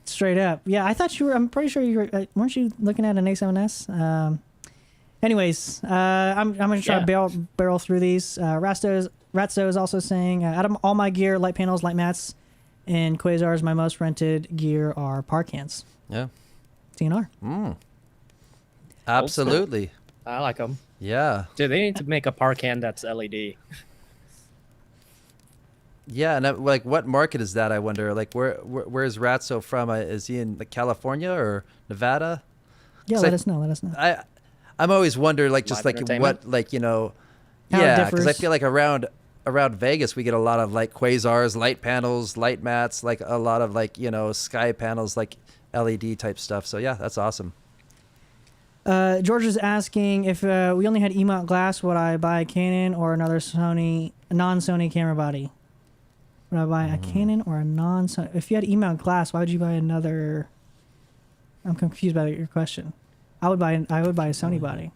Straight up. Yeah, I thought I'm pretty sure you were. Weren't you looking at an A7S? Anyways, I'm gonna try to barrel through these. Ratso is also saying, out of all my gear, light panels, light mats, and quasars, my most rented gear are par cans. Yeah. DNR. Absolutely. I like them. Yeah. Dude, they need to make a park hand that's LED. Yeah, and like, what market is that? I wonder. Like, where's Ratso from? Is he in like California or Nevada? Yeah, 'Cause let us know. Let us know. I'm always wonder like just Live like entertainment? what like How it yeah, because I differs. feel like around Vegas we get a lot of like quasars, light panels, light mats, like a lot of like sky panels, like LED type stuff. So yeah, that's awesome. George is asking if we only had E-mount glass, would I buy a Canon or another non-Sony camera body? Would I buy a Canon or a non-Sony? If you had E-mount glass, why would you buy another? I'm confused by your question. I would buy a Sony body.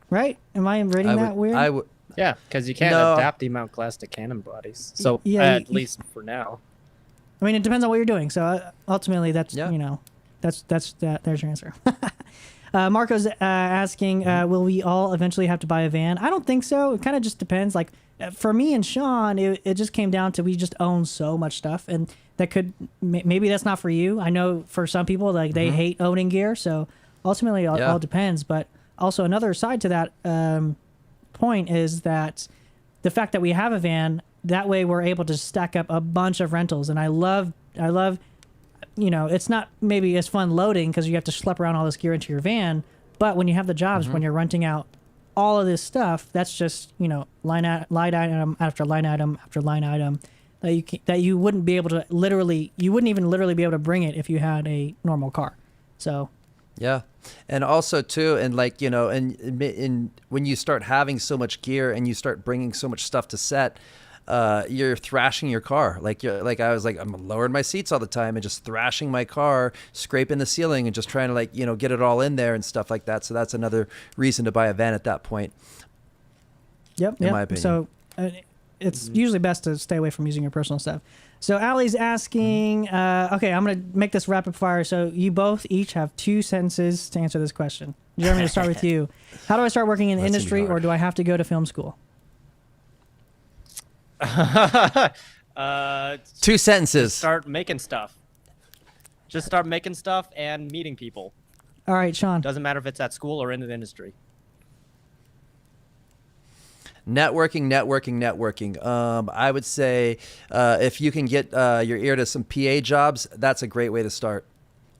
Right? Am I reading that weird? I would. Yeah, because you can't No. adapt the mount glass to Canon bodies. So Yeah, at least for now. I mean, it depends on what you're doing. So ultimately, that's Yeah. there's your answer. Marco's asking, will we all eventually have to buy a van? I don't think so. It kind of just depends. Like for me and Sean, it just came down to we just own so much stuff, and that could maybe that's not for you. I know for some people like they hate owning gear, so ultimately it all depends. But also another side to that point is that the fact that we have a van, that way we're able to stack up a bunch of rentals, and I love it's not maybe as fun loading because you have to schlep around all this gear into your van, but when you have the jobs, when you're renting out all of this stuff, that's just line item after line item after line item that you wouldn't be able to you wouldn't even literally be able to bring it if you had a normal car. So Yeah. And also too, and like, and when you start having so much gear and you start bringing so much stuff to set, you're thrashing your car. I was like, I'm lowering my seats all the time and just thrashing my car, scraping the ceiling and just trying to get it all in there and stuff like that. So that's another reason to buy a van at that point. Yep. In my opinion. So it's usually best to stay away from using your personal stuff. So Allie's asking, okay, I'm going to make this rapid fire. So you both each have 2 sentences to answer this question. Jeremy, to start with you. How do I start working in the industry, or do I have to go to film school? 2 sentences. Start making stuff. Just start making stuff and meeting people. All right, Sean. Doesn't matter if it's at school or in the industry. Networking. I would say if you can get your ear to some PA jobs, that's a great way to start.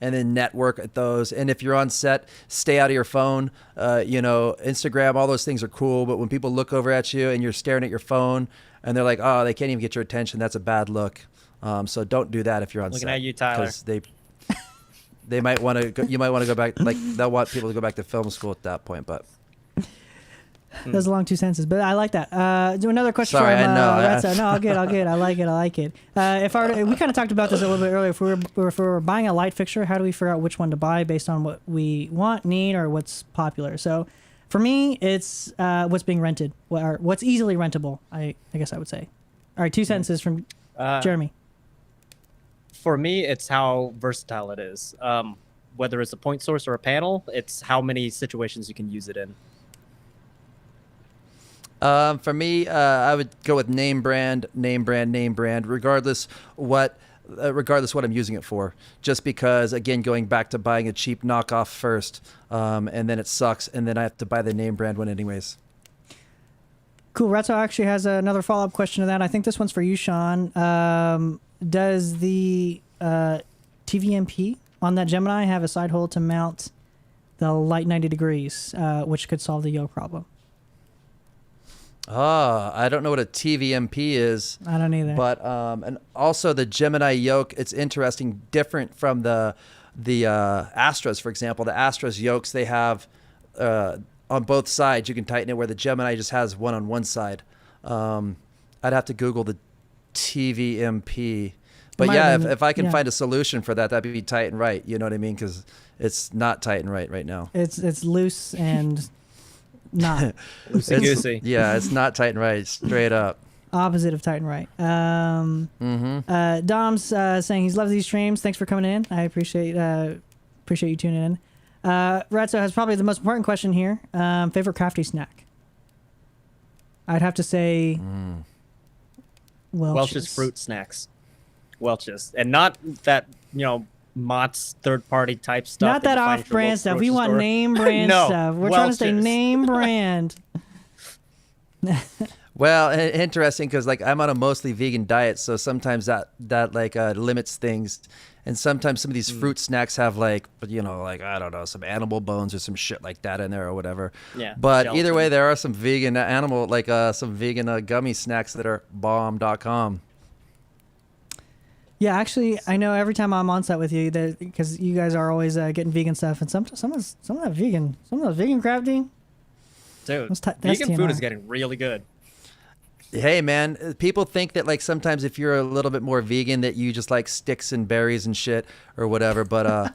And then network at those. And if you're on set, stay out of your phone. Instagram, all those things are cool. But when people look over at you and you're staring at your phone and they're like, oh, they can't even get your attention, that's a bad look. So don't do that if you're on set. Looking at you, Tyler. Because they might want to. You might want to go back. Like they'll want people to go back to film school at that point. But Those are long 2 sentences, but I like that. Do another question Sorry, from I know. Retsa. No, I'll get. I like it. We kind of talked about this a little bit earlier. If we were buying a light fixture, how do we figure out which one to buy based on what we want, need, or what's popular? So, for me, it's what's being rented, or what's easily rentable. I guess I would say. All right, 2 sentences from Jeremy. For me, it's how versatile it is. Whether it's a point source or a panel, it's how many situations you can use it in. For me, I would go with name brand, regardless what I'm using it for. Just because, again, going back to buying a cheap knockoff first, and then it sucks, and then I have to buy the name brand one anyways. Cool. Retso actually has another follow-up question to that. I think this one's for you, Sean. Does the TVMP on that Gemini have a side hole to mount the light 90 degrees, which could solve the yoke problem? I don't know what a TVMP is. I don't either. But and also the Gemini yoke, it's interesting, different from the Astras, for example. The Astras yokes, they have on both sides you can tighten it, where the Gemini just has one on one side. I'd have to Google the TVMP. But yeah, if I can find a solution for that, that'd be tight and right. You know what I mean? Because it's not tight and right now. It's loose and not. Loosey-goosey. Yeah, it's not tight and right, straight up. Opposite of tight and right. Dom's saying he loves these streams. Thanks for coming in. I appreciate you tuning in. Ratso has probably the most important question here. Favorite crafty snack? I'd have to say Welch's Fruit snacks. Welch's. And not that, Mott's third-party type stuff. Not that off-brand stuff. We want name brand No, stuff. We're trying to say Welch's. name brand. Well, interesting because like I'm on a mostly vegan diet, so sometimes that like limits things, and sometimes some of these fruit snacks have like like I don't know, some animal bones or some shit like that in there or whatever. Yeah. But gelatin. either way, there are some vegan some vegan gummy snacks that are bomb.com. Yeah, actually, I know every time I'm on set with you, because you guys are always getting vegan stuff, and some of that vegan crafty. Dude, that's vegan food TMI. is getting really good. Hey man, people think that like sometimes if you're a little bit more vegan that you just like sticks and berries and shit or whatever, but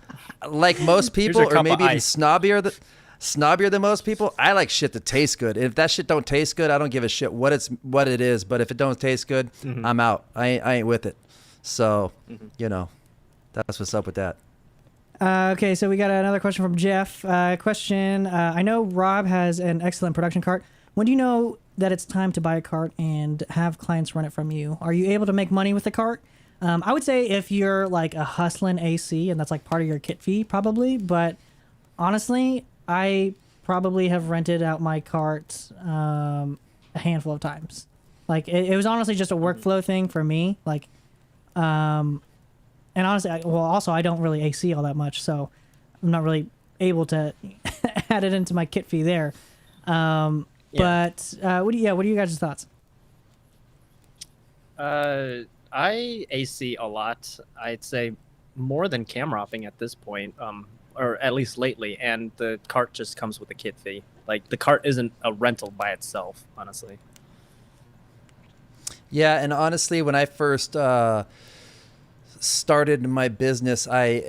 like most people, Here's your or cup maybe of even ice. snobbier than most people, I like shit that tastes good. If that shit don't taste good, I don't give a shit what it is, but if it don't taste good, I'm out. I ain't with it. So, that's what's up with that. Okay, so we got another question from Jeff. Question, I know Rob has an excellent production cart. When do you know that it's time to buy a cart and have clients run it from you? Are you able to make money with the cart? I would say if you're like a hustling AC and that's like part of your kit fee, probably. But honestly, I probably have rented out my cart a handful of times. Like it was honestly just a workflow thing for me. Like, and honestly, I don't really AC all that much, so I'm not really able to add it into my kit fee there. But what are you guys' thoughts? I AC a lot. I'd say more than camera hopping at this point, or at least lately. And the cart just comes with a kit fee. Like the cart isn't a rental by itself, honestly. Yeah, and honestly, when I first started my business, I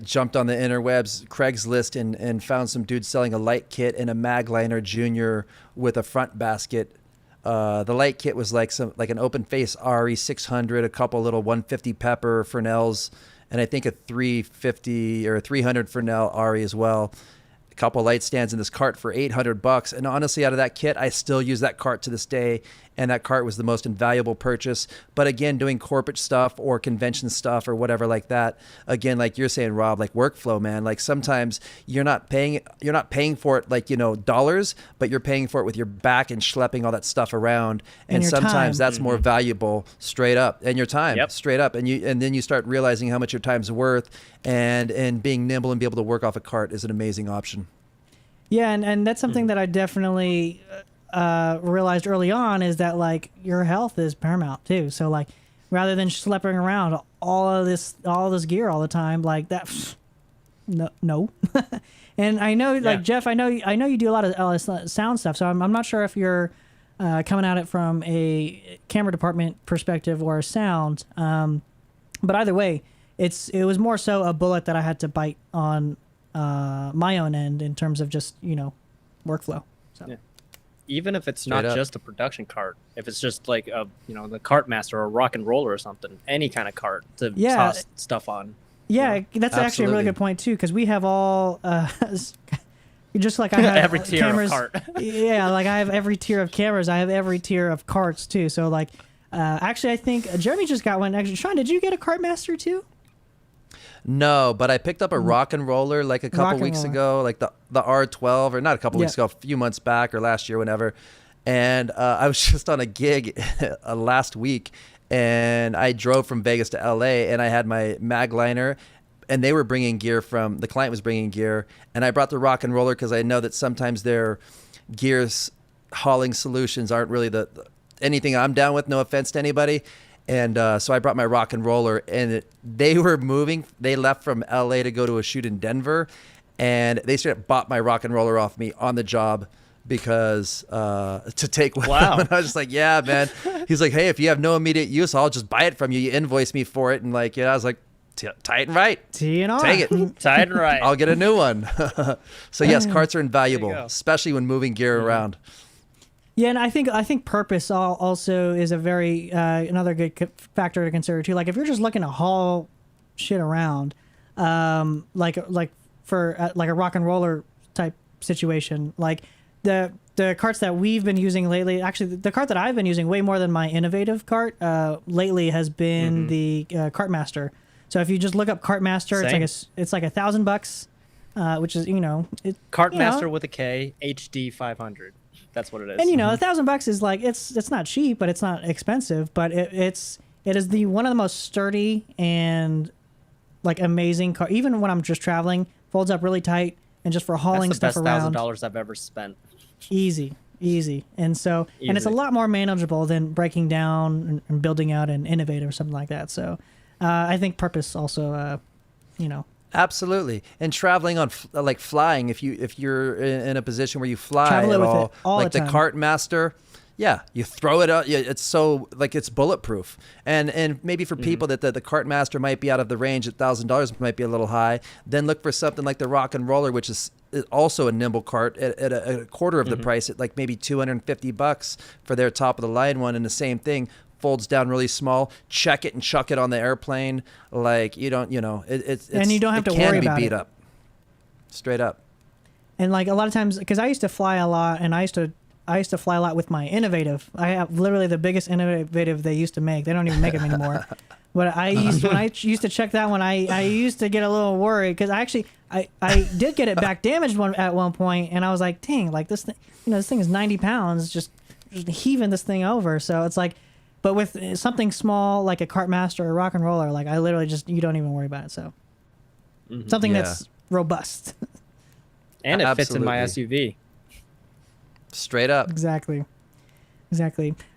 jumped on the interwebs, Craigslist, and found some dudes selling a light kit and a Magliner Junior with a front basket. The light kit was like an open face RE 600, a couple little 150 pepper Fresnels, and I think a 350 or a 300 Fresnel RE as well. A couple light stands in this cart for $800, and honestly, out of that kit, I still use that cart to this day, and that cart was the most invaluable purchase. But again, doing corporate stuff or convention stuff or whatever like that, again, like you're saying, Rob, like workflow, man. Like sometimes you're not paying for it like dollars, but you're paying for it with your back and schlepping all that stuff around, and your sometimes time. that's more valuable, straight up, and your time, Yep. straight up, and then you start realizing how much your time's worth, and being nimble and be able to work off a cart is an amazing option. Yeah, and that's something that I definitely realized early on is that like your health is paramount too. So like rather than schlepping around all this gear all the time, like that, no. And I know, like Jeff, I know you do a lot of sound stuff. So I'm not sure if you're coming at it from a camera department perspective or a sound. But either way, it was more so a bullet that I had to bite on my own end in terms of just workflow. So. Yeah. Even if it's Straight not up. just a production cart, if it's just like the cart master or a rock and roller or something, any kind of cart to toss stuff on. Yeah, that's actually a really Absolutely. good point too, because we have all just like I have Every tier cameras. of cart. Yeah, like I have every tier of cameras. I have every tier of carts too. So like, actually, I think Jeremy just got one. Actually, Sean, did you get a cart master too? No, but I picked up a rock and roller like a couple weeks ago, like the R12, or not a couple weeks ago, a few months back or last year, whenever. And I was just on a gig last week, and I drove from Vegas to LA, and I had my Magliner, and they were bringing gear the client was bringing gear, and I brought the rock and roller because I know that sometimes their gears hauling solutions aren't really anything I'm down with. No offense to anybody. And so I brought my rock and roller, and they were moving. They left from LA to go to a shoot in Denver, and they straight up bought my rock and roller off me on the job because to take with them. And I was just like, yeah, man. He's like, hey, if you have no immediate use, I'll just buy it from you. You invoice me for it. And like, I was like, tight and right. TNR. Take it. Tight and right. I'll get a new one. So yes, carts are invaluable, go. especially when moving gear around. Yeah, and I think purpose also is a very another good factor to consider too. Like if you're just looking to haul shit around, like for like a rock and roller type situation, like the carts that we've been using lately. Actually, the cart that I've been using way more than my innovative cart lately has been the Cartmaster. So if you just look up Cartmaster, it's like $1,000, which is Cartmaster with a K, HD 500. That's what it is. And $1,000 is like it's not cheap, but it's not expensive. But it is one of the most sturdy and like amazing car. Even when I'm just traveling, folds up really tight, and just for hauling stuff around. That's the best $1,000 I've ever spent. Easy, and so and it's a lot more manageable than breaking down and building out an Innovative or something like that. So I think purpose also, Absolutely. And traveling on like flying, if you're in a position where you fly Travel at with all, it all like the the time. Cartmaster, yeah, you throw it out. Yeah, it's so like it's bulletproof. And maybe for people that the Cartmaster might be out of the range, $1,000 might be a little high. Then look for something like the Rock and Roller, which is also a nimble cart at a quarter of the price, at like maybe $250 for their top of the line one, and the same thing. Folds down really small. Check it and chuck it on the airplane. Like you don't, it's And you don't have to worry about beat it. up. Straight up. And like a lot of times, because I used to fly a lot, and I used to fly a lot with my Innovative. I have literally the biggest Innovative they used to make. They don't even make them anymore. But when I used to check that one, I used to get a little worried because I did get it back damaged at one point, and I was like, dang, like this thing, this thing is 90 pounds, just heaving this thing over. So it's like. But with something small like a Cartmaster or a Rock and Roller, like I literally you don't even worry about it. So something that's robust. And it fits in my SUV. Straight up. Exactly.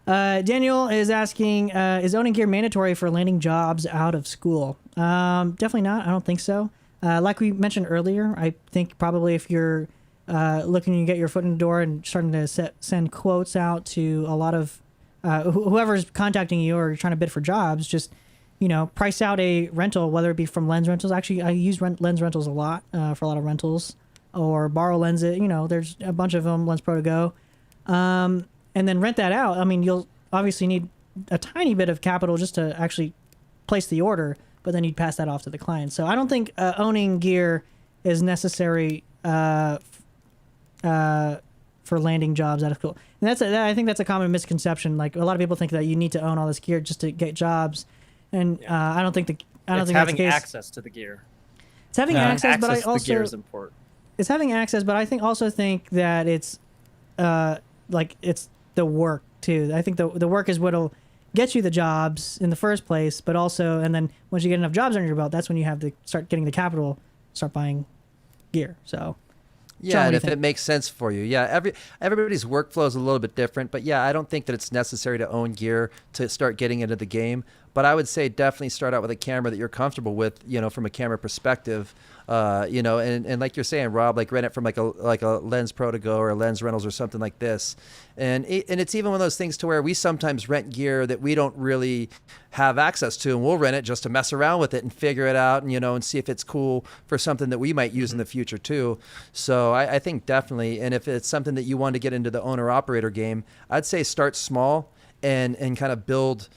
Daniel is asking, is owning gear mandatory for landing jobs out of school? Definitely not. I don't think so. Like we mentioned earlier, I think probably if you're looking to get your foot in the door and starting to send quotes out to a lot of whoever's contacting you or trying to bid for jobs, just price out a rental, whether it be from Lens Rentals. Actually, I use Lens Rentals a lot for a lot of rentals, or borrow Lenses. There's a bunch of them, Lens Pro to go, and then rent that out. I mean, you'll obviously need a tiny bit of capital just to actually place the order, but then you'd pass that off to the client. So I don't think owning gear is necessary for landing jobs out of school. And I think that's a common misconception. Like a lot of people think that you need to own all this gear just to get jobs, and I don't think it's that's having the case. access to the gear. It's having access, but I Access to the also gear is important. it's having access, but I also think that it's it's the work too. I think the work is what'll get you the jobs in the first place, but also, and then once you get enough jobs under your belt, that's when you have to start getting the capital, start buying gear. So. Yeah, John, and if it makes sense for you. Yeah, everybody's workflow is a little bit different, but yeah, I don't think that it's necessary to own gear to start getting into the game. But I would say definitely start out with a camera that you're comfortable with, from a camera perspective, and like you're saying, Rob, like rent it from like a Lens Pro to go or a Lens Rentals or something like this. And it's even one of those things to where we sometimes rent gear that we don't really have access to, and we'll rent it just to mess around with it and figure it out, and see if it's cool for something that we might use in the future too. So I think definitely, and if it's something that you want to get into the owner operator game, I'd say start small and kind of build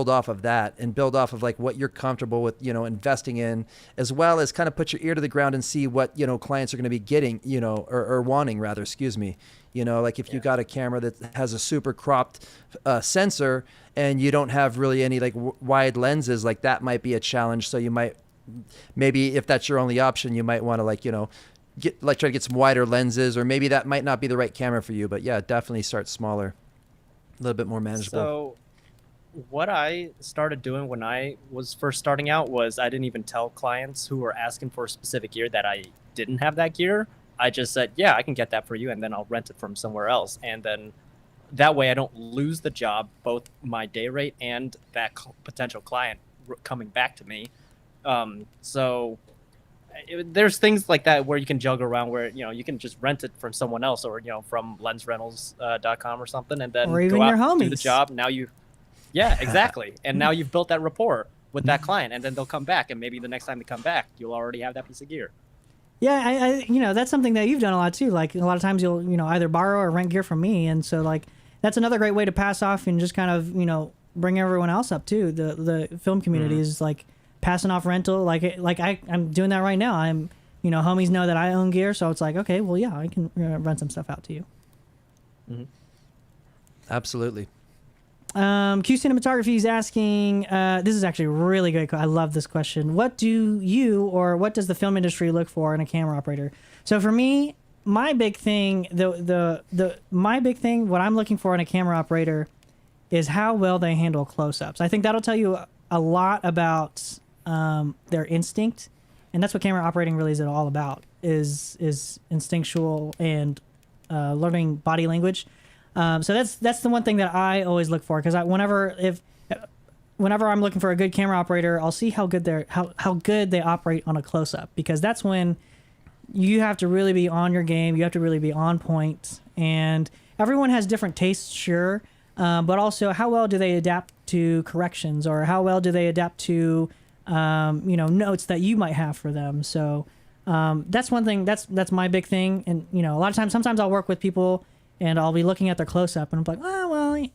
off of that, and build off of like what you're comfortable with, investing in, as well as kind of put your ear to the ground and see what, clients are going to be getting, or wanting rather, excuse me. Like if you got a camera that has a super cropped sensor and you don't have really any like wide lenses, like that might be a challenge. So you might, maybe if that's your only option, you might want to try to get some wider lenses, or maybe that might not be the right camera for you. But yeah, definitely start smaller, a little bit more manageable. So what I started doing when I was first starting out was I didn't even tell clients who were asking for specific gear that I didn't have that gear. I just said, yeah, I can get that for you, and then I'll rent it from somewhere else. And then that way I don't lose the job, both my day rate and that potential client coming back to me. There's things like that where you can juggle around, where you can just rent it from someone else, or from lensrentals.com or something, and then or even go your out, homies. do the job. Now exactly. And now you've built that rapport with that client, and then they'll come back, and maybe the next time they come back, you'll already have that piece of gear. Yeah, I that's something that you've done a lot too. Like a lot of times you'll either borrow or rent gear from me, and so like that's another great way to pass off and just kind of bring everyone else up too. The film community is like passing off rental. I'm doing that right now. I'm homies know that I own gear, so it's like, okay, well yeah, I can rent some stuff out to you. Absolutely. Q Cinematography is asking, this is actually really good. I love this question. What do you, or what does the film industry look for in a camera operator? So for me, my big thing, what I'm looking for in a camera operator is how well they handle close-ups. I think that'll tell you a lot about their instinct, and that's what camera operating really is all about, is instinctual and learning body language. So that's the one thing that I always look for, because whenever I'm looking for a good camera operator, I'll see how good they operate on a close-up, because that's when you have to really be on your game. You have to really be on point, and everyone has different tastes, sure, but also how well do they adapt to corrections, or how well do they adapt to notes that you might have for them. So that's one thing. That's my big thing. And a lot of times, sometimes I'll work with people and I'll be looking at their close-up, and I'm like, oh, well, I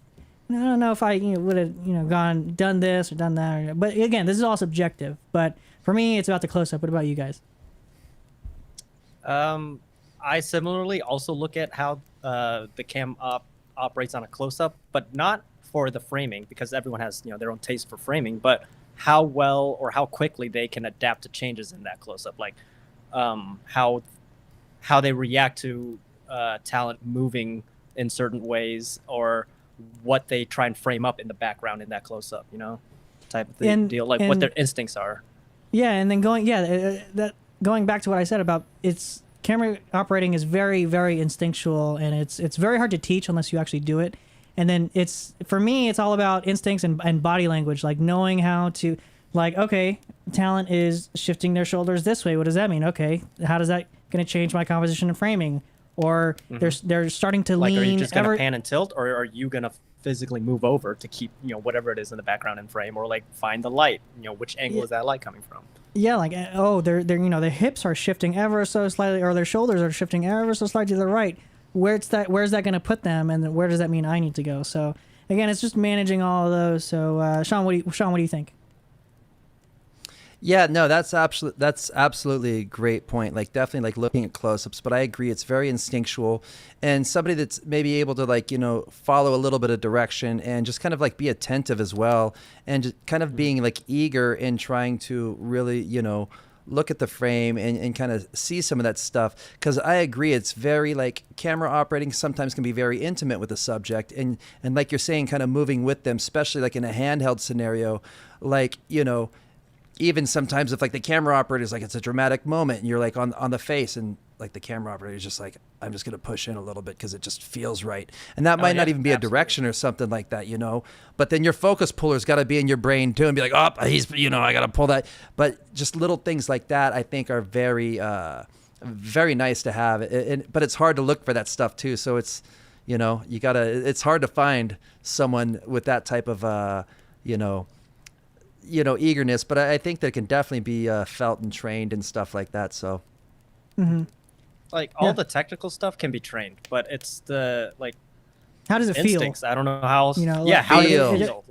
don't know if I would have done this or done that. But again, this is all subjective. But for me, it's about the close-up. What about you guys? I similarly also look at how the cam operates on a close-up, but not for the framing, because everyone has their own taste for framing, but how well or how quickly they can adapt to changes in that close-up, like how they react to talent moving in certain ways, or what they try and frame up in the background in that close-up, type of deal, like what their instincts are. Yeah, and then going back to what I said about camera operating is very, very instinctual, and it's very hard to teach unless you actually do it. And then for me, it's all about instincts and body language, like knowing how to, like, okay, talent is shifting their shoulders this way. What does that mean? Okay, how does that going to change my composition and framing? Or they're starting to lean. Are you just going to pan and tilt, or are you going to physically move over to keep whatever it is in the background in frame, or like find the light? Which angle is that light coming from? Yeah, like they're their hips are shifting ever so slightly, or their shoulders are shifting ever so slightly to the right. Where's that going to put them, and where does that mean I need to go? So again, it's just managing all of those. So Sean, what do you think? Yeah, no, that's absolutely a great point. Like, definitely like looking at close-ups, but I agree, it's very instinctual, and somebody that's maybe able to follow a little bit of direction and just kind of like be attentive as well, and just kind of being like eager in trying to really look at the frame and kind of see some of that stuff. Because I agree, it's very like camera operating sometimes can be very intimate with the subject, and like you're saying, kind of moving with them, especially like in a handheld scenario, like even sometimes if like the camera operator is like, it's a dramatic moment and you're like on the face, and like the camera operator is just like, I'm just going to push in a little bit because it just feels right. And that might not even be a direction or something like that, but then your focus puller's got to be in your brain too and be like, oh, he's, I got to pull that. But just little things like that, I think are very, very nice to have. But it's hard to look for that stuff too. So it's, it's hard to find someone with that type of, eagerness, but I think that can definitely be felt and trained and stuff like that. So, like all the technical stuff can be trained, but it's the how does it instincts. feel? I don't know how else. How does it feel?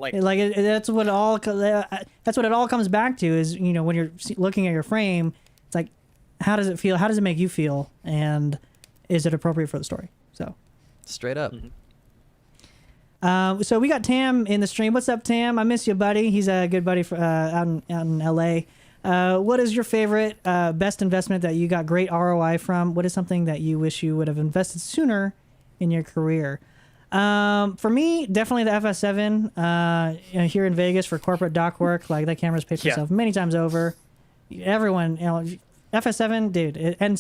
That's what it all comes back to is when you're looking at your frame, it's like, how does it feel? How does it make you feel? And is it appropriate for the story? So, straight up. So we got Tam in the stream. What's up, Tam? I miss you, buddy. He's a good buddy out in LA. What is your favorite best investment that you got great ROI from? What is something that you wish you would have invested sooner in your career? For me, definitely the FS7 here in Vegas for corporate dock work. Like, that camera's paid for itself many times over. Everyone, FS7, dude, even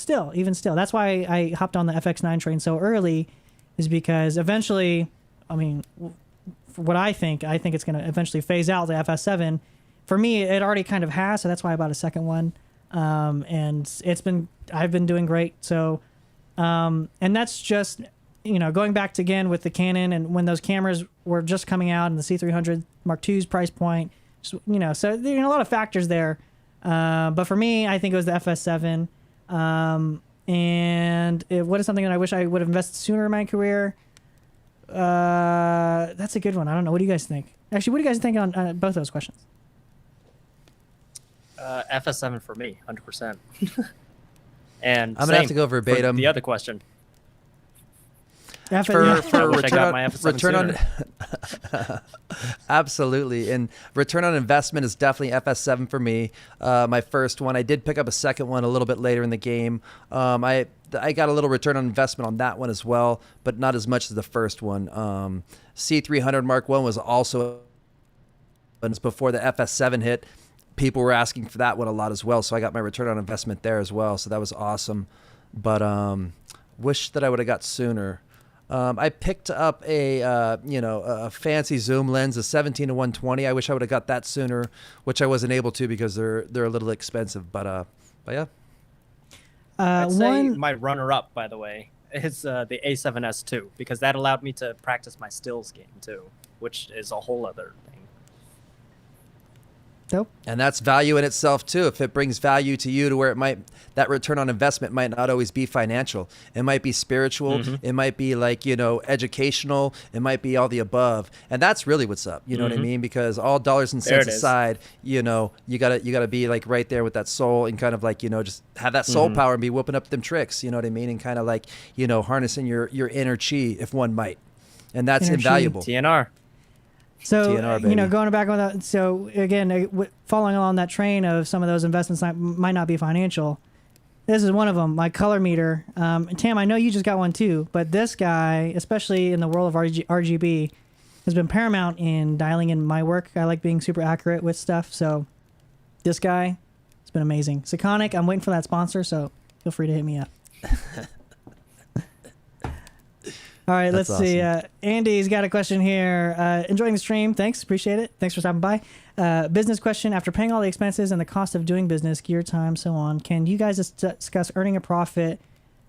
still, that's why I hopped on the FX9 train so early, is because eventually, for what I think it's going to eventually phase out the FS7. For me, it already kind of has, so that's why I bought a second one. And I've been doing great. So, and that's just, going back to again with the Canon, and when those cameras were just coming out and the C300 Mark II's price point, so there are a lot of factors there. But for me, I think it was the FS7. What is something that I wish I would have invested sooner in my career? That's a good one. I don't know. What do you guys think? Actually, what do you guys think on both those questions? FS7 for me, 100%. And I'm gonna have to go verbatim. The other question. For I wish I got my return on FS7 absolutely, and return on investment is definitely FS7 for me. My first one. I did pick up a second one a little bit later in the game. I got a little return on investment on that one as well, but not as much as the first one. C300 Mark 1 was also before the FS7 hit. People were asking for that one a lot as well, so I got my return on investment there as well. So that was awesome, but wish that I would have got sooner. I picked up a fancy zoom lens, a 17-120. I wish I would have got that sooner, which I wasn't able to because they're a little expensive. But yeah. I'd say my runner-up, by the way, is the A7S II, because that allowed me to practice my stills game too, which is a whole other thing. Dope. And that's value in itself too. If it brings value to you to where that return on investment might not always be financial. It might be spiritual. Mm-hmm. It might be educational. It might be all the above. And that's really what's up. You know what I mean? Because all dollars and cents aside, you gotta be right there with that soul and kind of just have that soul power and be whooping up them tricks. You know what I mean? And kind of harnessing your inner chi, if one might. And that's invaluable. TNR. So, going back on that, so again, following along that train of some of those investments might not be financial. This is one of them, my color meter. Tam, I know you just got one too, but this guy, especially in the world of RGB, has been paramount in dialing in my work. I like being super accurate with stuff. So this guy, it's been amazing. Seconic, I'm waiting for that sponsor, so feel free to hit me up. All right, let's see. Andy's got a question here. Enjoying the stream. Thanks. Appreciate it. Thanks for stopping by. Business question. After paying all the expenses and the cost of doing business, gear time, so on, can you guys discuss earning a profit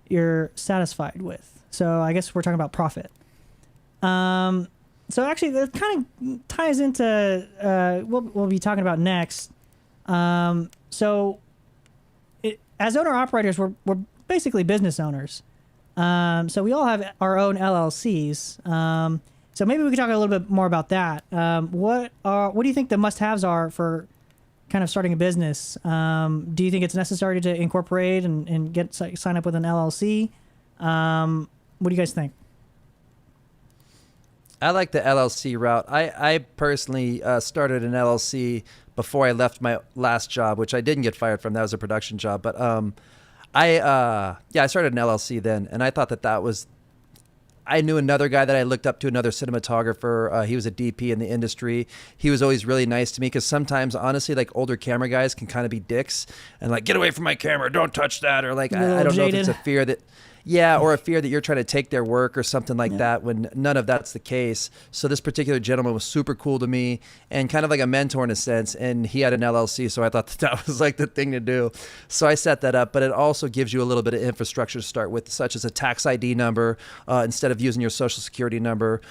you're satisfied with? So I guess we're talking about profit. So actually, that kind of ties into what we'll be talking about next. As owner-operators, we're basically business owners. So we all have our own LLCs. So maybe we could talk a little bit more about that. What do you think the must-haves are for kind of starting a business? Do you think it's necessary to incorporate and sign up with an LLC? What do you guys think? I like the LLC route. I personally started an LLC before I left my last job, which I didn't get fired from. That was a production job, but I started an LLC then, and I thought that was. I knew another guy that I looked up to, another cinematographer. He was a DP in the industry. He was always really nice to me because sometimes, honestly, older camera guys can kind of be dicks and get away from my camera, don't touch that, or I don't know if it's a fear that. Yeah, or a fear that you're trying to take their work or something like that when none of that's the case. So this particular gentleman was super cool to me and kind of like a mentor in a sense. And he had an LLC, so I thought that was the thing to do. So I set that up, but it also gives you a little bit of infrastructure to start with, such as a tax ID number instead of using your social security number.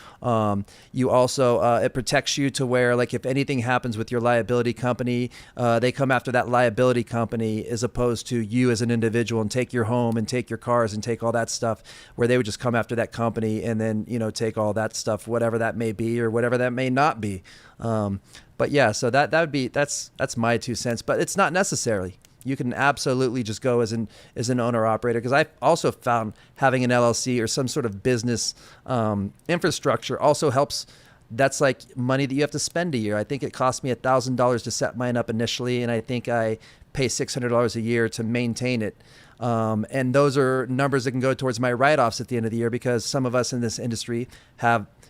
You also, it protects you to where if anything happens with your liability company, they come after that liability company as opposed to you as an individual and take your home and take your cars and take all that stuff, where they would just come after that company and then take all that stuff, whatever that may be or whatever that may not be. But yeah, so that would be that's my 2 cents, but it's not necessarily. You can absolutely just go as an owner operator, because I also found having an LLC or some sort of business infrastructure also helps. That's money that you have to spend a year. I think it cost me $1,000 to set mine up initially, and I think I pay $600 a year to maintain it. And those are numbers that can go towards my write-offs at the end of the year, because some of us in this industry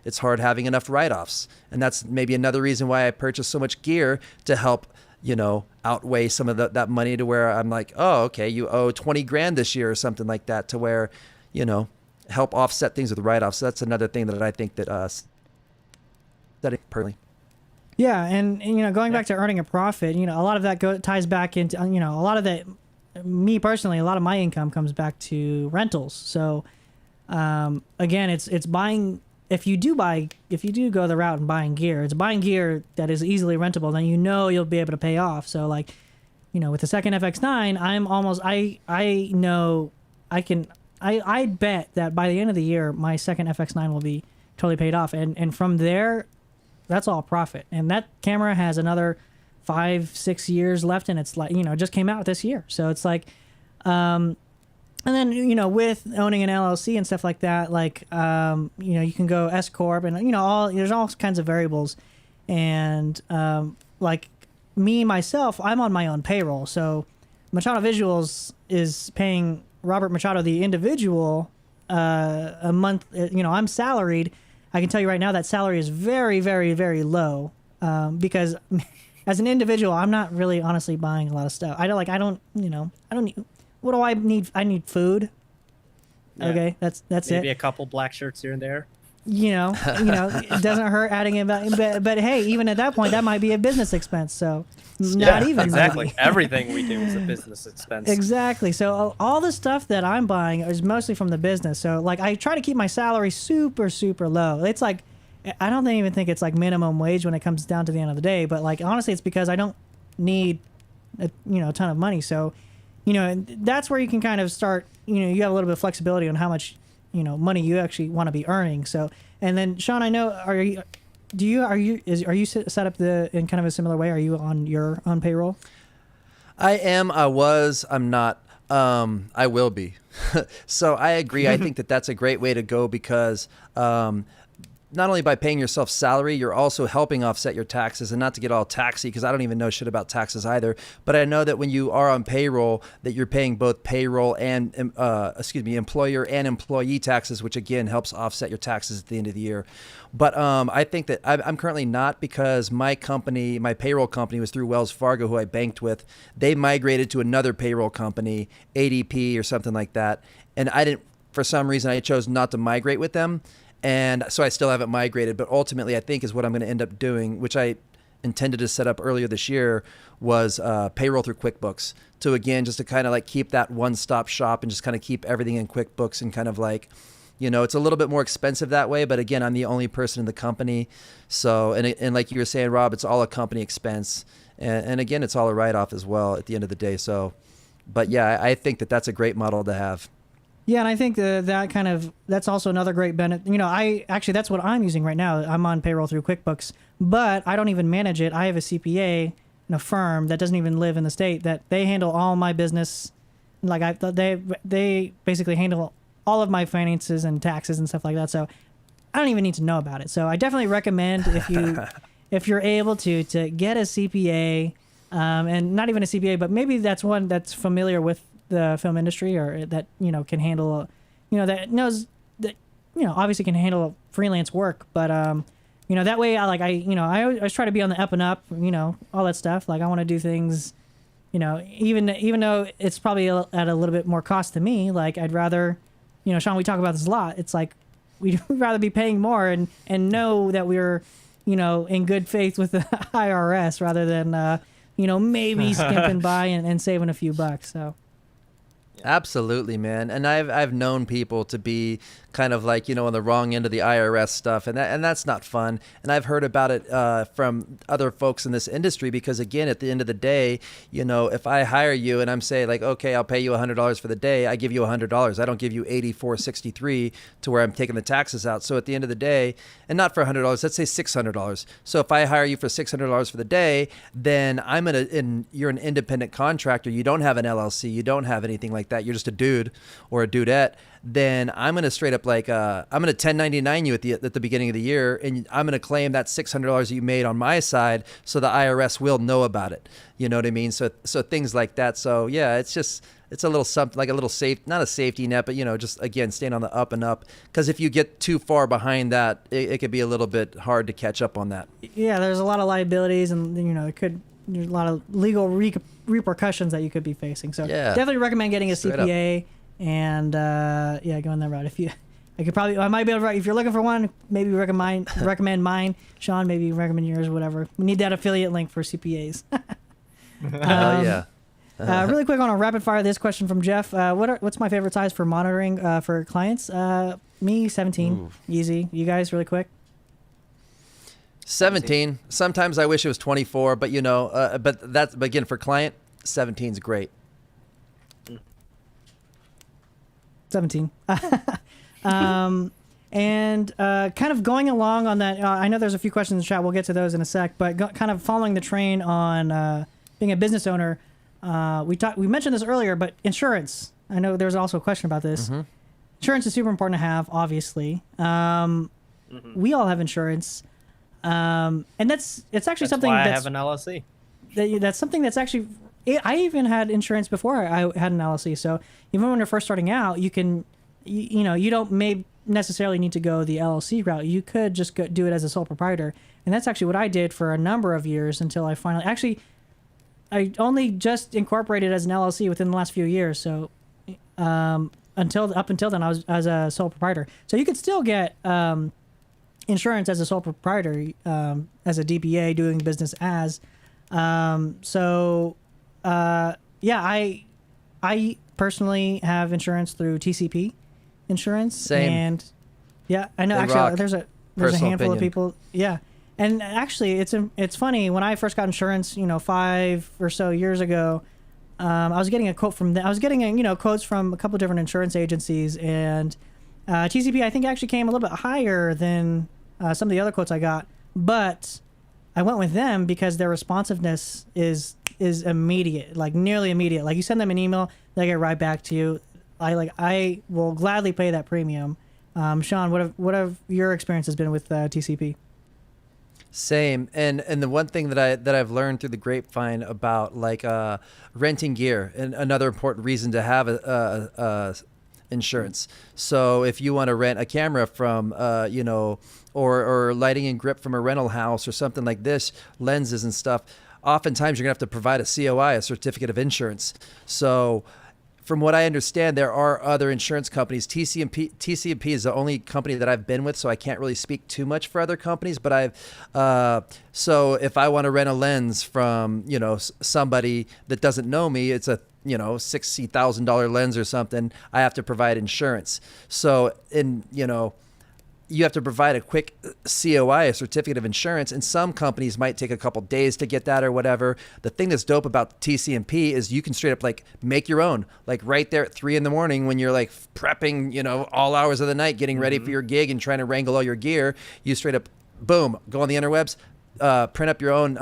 it's hard having enough write-offs. And that's maybe another reason why I purchased so much gear, to help, outweigh some of that money, to where I'm oh, okay, you owe 20 grand this year or something like that, to where, help offset things with write-offs. So that's another thing that I think that personally. Yeah. And going back to earning a profit, a lot of that ties back into, a lot of that. Me personally, a lot of my income comes back to rentals. So again, it's buying. If you do go the route and buying gear, it's buying gear that is easily rentable. Then you'll be able to pay off. So with the second FX9, I bet that by the end of the year, my second FX9 will be totally paid off. And from there, that's all profit. And that camera has another 5-6 years left, and it's it just came out this year. So it's And then, with owning an LLC and stuff like that, like, you can go S Corp and, there's all kinds of variables. And, like me, myself, I'm on my own payroll. So Machado Visuals is paying Robert Machado, the individual, a month. I'm salaried. I can tell you right now that salary is very, very, very low, because as an individual, I'm not really honestly buying a lot of stuff. I don't need, what do I need? I need food. Yeah. Okay, that's it. Maybe a couple black shirts here and there. It doesn't hurt adding it back. But hey, even at that point, that might be a business expense. So not even exactly. maybe. Everything we do is a business expense. Exactly. So all the stuff that I'm buying is mostly from the business. So like I try to keep my salary super, super low. It's like, I don't even think it's like minimum wage when it comes down to the end of the day. But like, honestly, it's because I don't need a ton of money. So, that's where you can kind of start, you have a little bit of flexibility on how much, money you actually want to be earning. So, and then Sean, I know, are you set up in kind of a similar way? Are you on your own payroll? I am. I was. I'm not. I will be. So I agree. I think that's a great way to go because not only by paying yourself salary, you're also helping offset your taxes. And not to get all taxy, because I don't even know shit about taxes either. But I know that when you are on payroll, that you're paying both payroll and employer and employee taxes, which again helps offset your taxes at the end of the year. But I think that I'm currently not, because my payroll company was through Wells Fargo, who I banked with. They migrated to another payroll company, ADP or something like that. And for some reason, I chose not to migrate with them. And so I still haven't migrated, but ultimately I think is what I'm going to end up doing, which I intended to set up earlier this year, was payroll through QuickBooks. To again, just to kind of like keep that one-stop shop and just kind of keep everything in QuickBooks and kind of like, it's a little bit more expensive that way, but again, I'm the only person in the company. So, and like you were saying, Rob, it's all a company expense. And again, it's all a write-off as well at the end of the day. So, but yeah, I think that's a great model to have. Yeah, and I think that's also another great benefit. That's what I'm using right now. I'm on payroll through QuickBooks, but I don't even manage it. I have a CPA in a firm that doesn't even live in the state, that they handle all my business. Like they basically handle all of my finances and taxes and stuff like that. So I don't even need to know about it. So I definitely recommend if you're able to get a CPA, and not even a CPA, but maybe that's one that's familiar with the film industry, or that can handle that knows that obviously can handle freelance work, but that way I always try to be on the up and up, all that stuff. Like I want to do things, even though it's probably at a little bit more cost to me. Like I'd rather, Sean, we talk about this a lot. It's like we'd rather be paying more and know that we're in good faith with the IRS rather than maybe skimping by and saving a few bucks. So. Absolutely, man. And I've known people to be kind of like, on the wrong end of the IRS stuff, and that's not fun. And I've heard about it from other folks in this industry, because again, at the end of the day, if I hire you and I'm saying like, okay, I'll pay you $100 for the day, I give you $100. I don't give you $84.63 to where I'm taking the taxes out. So at the end of the day, and not for $100, let's say $600. So if I hire you for $600 for the day, then you're an independent contractor. You don't have an LLC. You don't have anything like that. You're just a dude or a dudette. Then I'm going to straight up I'm going to 1099 you at the beginning of the year, and I'm going to claim that $600 that you made on my side, so the IRS will know about it. You know what I mean? So things like that. So yeah, it's a little something like a little not a safety net, but just again, staying on the up and up. Because if you get too far behind that, it could be a little bit hard to catch up on that. Yeah, there's a lot of liabilities, and there's a lot of legal repercussions that you could be facing. So definitely recommend getting a CPA. And going that route. I might be able to, if you're looking for one, maybe recommend mine. Sean, maybe recommend yours, whatever. We need that affiliate link for CPAs. Really quick on a rapid fire, this question from Jeff. What's my favorite size for monitoring for clients? Me, 17. Ooh. Easy. You guys, really quick? 17. Sometimes I wish it was 24, but but again, for client, 17 is great. 17. And kind of going along on that, I know there's a few questions in the chat. We'll get to those in a sec. But kind of following the train on being a business owner, we mentioned this earlier, but insurance. I know there's also a question about this. Mm-hmm. Insurance is super important to have, obviously. We all have insurance. And it's actually That's something why I that's, have an LLC. that's something that's actually, I even had insurance before I had an LLC. So even when you're first starting out, you can, you don't may necessarily need to go the LLC route. You could just do it as a sole proprietor. And that's actually what I did for a number of years until I finally, actually, I only just incorporated as an LLC within the last few years. So up until then, I was as a sole proprietor. So you could still get insurance as a sole proprietor, as a DBA doing business as. I personally have insurance through TCP insurance. Same. And yeah, I know They actually rock. there's a Personal handful of opinion. people. Yeah. And actually it's funny when I first got insurance, 5 or so years ago, I was getting a quote from them. I was getting quotes from a couple of different insurance agencies, and TCP I think actually came a little bit higher than some of the other quotes I got, but I went with them because their responsiveness is immediate, like nearly immediate. Like you send them an email, they get right back to you. I will gladly pay that premium. Sean, what have your experiences been with TCP? Same, and the one thing that I've learned through the grapevine about renting gear, and another important reason to have a insurance. So if you want to rent a camera from or lighting and grip from a rental house or something like this, lenses and stuff, oftentimes you're gonna have to provide a COI, a certificate of insurance. So from what I understand, there are other insurance companies. TCP is the only company that I've been with, so I can't really speak too much for other companies. But so if I want to rent a lens from somebody that doesn't know me, it's a $60,000 lens or something, I have to provide insurance. So you have to provide a quick COI, a certificate of insurance, and some companies might take a couple days to get that or whatever. The thing that's dope about TCMP is you can straight up make your own, right there at 3 a.m. when you're prepping, all hours of the night, getting ready for your gig and trying to wrangle all your gear. You straight up, boom, go on the interwebs, print up your own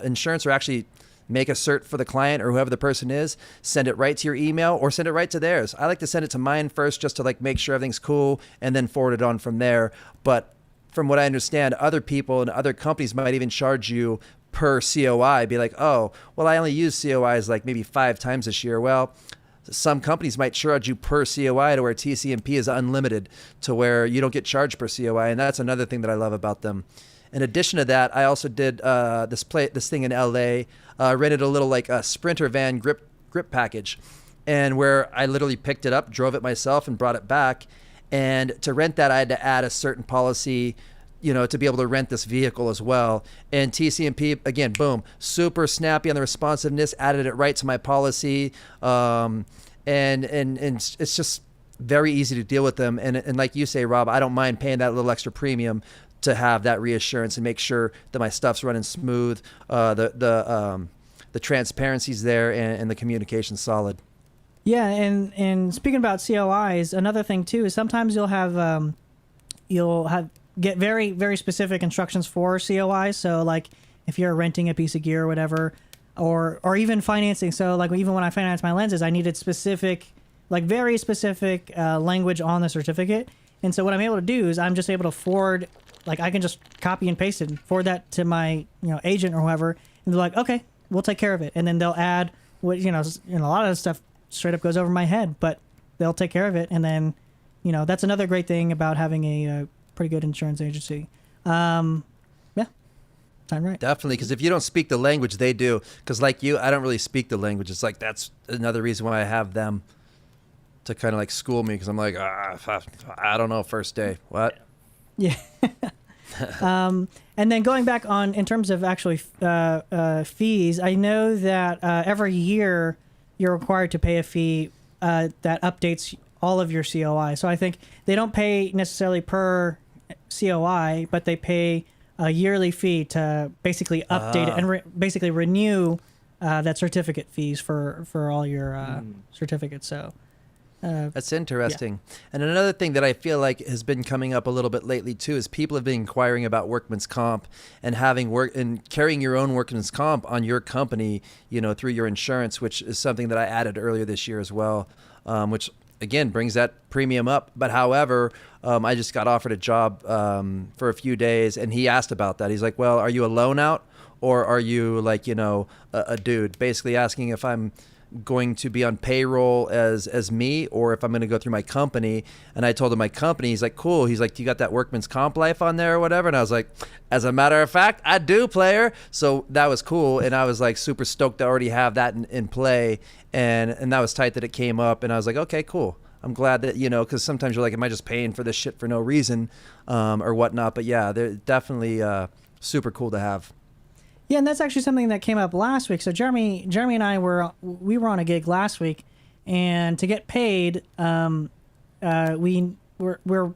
insurance, or actually make a cert for the client or whoever the person is, send it right to your email or send it right to theirs. I like to send it to mine first just to make sure everything's cool and then forward it on from there. But from what I understand, other people and other companies might even charge you per COI, be like, oh, well, I only use COIs maybe 5 times this year. Well, some companies might charge you per COI to where TCMP is unlimited to where you don't get charged per COI. And that's another thing that I love about them. In addition to that, I also did this thing in LA, rented a little a Sprinter van grip package, and where I literally picked it up, drove it myself, and brought it back. And to rent that, I had to add a certain policy, to be able to rent this vehicle as well. And TCMP, again, boom, super snappy on the responsiveness, added it right to my policy, and it's just very easy to deal with them. And like you say, Rob, I don't mind paying that little extra premium to have that reassurance and make sure that my stuff's running smooth, the transparency's there, and the communication's solid. Yeah, and speaking about COIs, another thing too is sometimes you'll get very, very specific instructions for COIs. So if you're renting a piece of gear or whatever, or even financing. So even when I financed my lenses, I needed specific, very specific language on the certificate. And so what I'm able to do is I'm just able to forward. I can just copy and paste it and forward that to my, agent or whoever, and they're like, okay, we'll take care of it. And then they'll add what, a lot of the stuff straight up goes over my head, but they'll take care of it. And then, that's another great thing about having a pretty good insurance agency. Yeah, time right. Definitely, because if you don't speak the language, they do. Because like you, I don't really speak the language. It's that's another reason why I have them to kind of school me, because I'm I don't know, first day. What? Yeah. And then going back on in terms of actually fees, I know that every year you're required to pay a fee that updates all of your COI. So I think they don't pay necessarily per COI, but they pay a yearly fee to basically update it and basically renew that certificate fees for all your certificates. So. That's interesting. Yeah. And another thing that I feel has been coming up a little bit lately too is people have been inquiring about workman's comp and carrying your own workman's comp on your company, through your insurance, which is something that I added earlier this year as well. which again brings that premium up. But however, I just got offered a job for a few days, and he asked about that. He's like, well, are you a loan out, or are you like, a dude? Basically asking if I'm going to be on payroll as me, or if I'm going to go through my company. And I told him my company. He's like, cool. He's like, do you got that workman's comp life on there or whatever? And I was like, as a matter of fact, I do, player. So that was cool. And I was like super stoked to already have that in play. And that was tight that it came up. And I was like, okay, cool. I'm glad that, because sometimes you're like, am I just paying for this shit for no reason or whatnot? But yeah, they're definitely super cool to have. Yeah, and that's actually something that came up last week. So Jeremy and I were on a gig last week, and to get paid, we're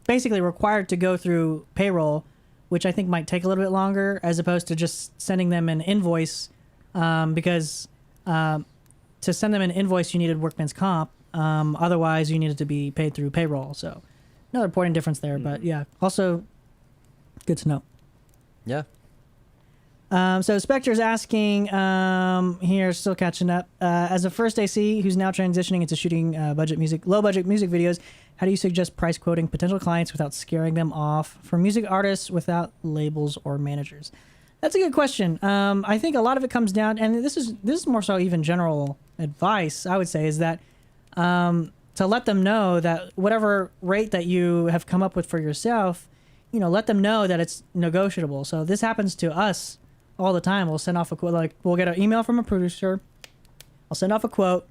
basically required to go through payroll, which I think might take a little bit longer as opposed to just sending them an invoice, because to send them an invoice you needed workman's comp. Otherwise, you needed to be paid through payroll. So another important difference there. But yeah, also good to know. Yeah. So Spectre's asking here, still catching up. As a first AC who's now transitioning into shooting low budget music videos, how do you suggest price quoting potential clients without scaring them off for music artists without labels or managers? That's a good question. I think a lot of it comes down, and this is more so even general advice, I would say, is that to let them know that whatever rate that you have come up with for yourself, let them know that it's negotiable. So this happens to us all the time. We'll send off a quote, like we'll get an email from a producer. I'll send off a quote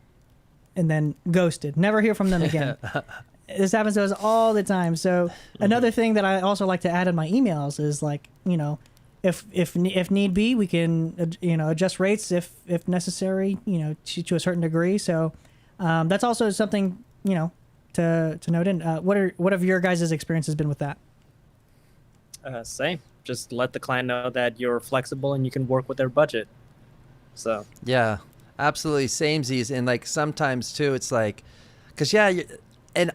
and then ghosted. Never hear from them again. This happens to us all the time. So another thing that I also like to add in my emails is like, if need be, we can, adjust rates if necessary, to a certain degree. So that's also something, to note in. What have your guys' experiences been with that? Same. Just let the client know that you're flexible and you can work with their budget. So yeah, absolutely samesies. And like sometimes too, it's like, because and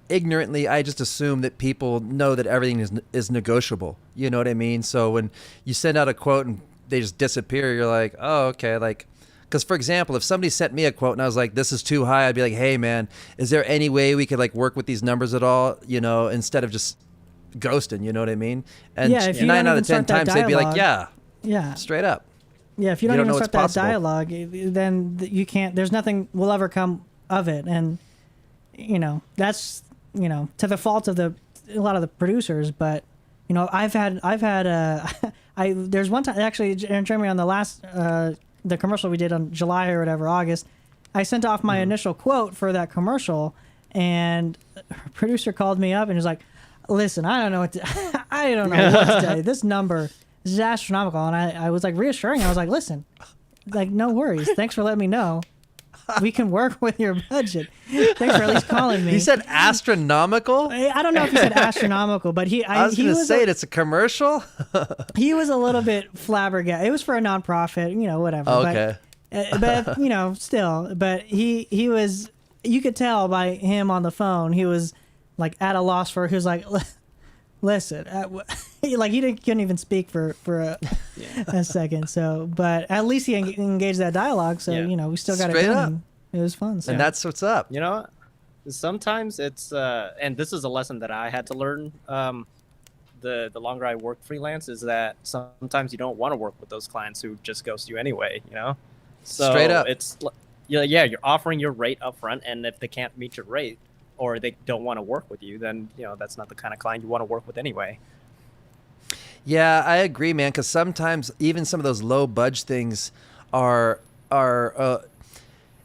ignorantly, I just assume that people know that everything is negotiable. You know what I mean? So when you send out a quote and they just disappear, you're like, oh, okay, like. Because, for example, if somebody sent me a quote and I was like, this is too high, I'd be like, hey, man, is there any way we could like work with these numbers at all, instead of just ghosting, you know what I mean? And yeah, if you 9 out of 10 start that times they'd be like, yeah, straight up. Yeah, if you don't even know start it's that possible. dialogue, then you can't, there's nothing will ever come of it. And, that's, to the fault of a lot of the producers. But, there's one time, actually, Jeremy, on the last, the commercial we did on July or whatever, August, I sent off my initial quote for that commercial, and a producer called me up and was like, listen, I don't know what to tell you. This number is astronomical. And I was like reassuring. I was like, listen, like, no worries. Thanks for letting me know. We can work with your budget. Thanks for at least calling me. He said astronomical? I don't know if he said astronomical, but I was going to say it's a commercial. He was a little bit flabbergasted. It was for a nonprofit, whatever. Okay. But still. But he was, you could tell by him on the phone, he was like at a loss for, he was like, listen, like he couldn't even speak for a second. So, but at least he engaged that dialogue. So, we still got Straight it up. going. It was fun. So. And that's what's up. Sometimes it's, and this is a lesson that I had to learn the longer I work freelance, is that sometimes you don't want to work with those clients who just ghost you anyway, So straight up. It's, you're offering your rate up front, and if they can't meet your rate, or they don't want to work with you, then, that's not the kind of client you want to work with anyway. Yeah, I agree, man, because sometimes even some of those low budge things are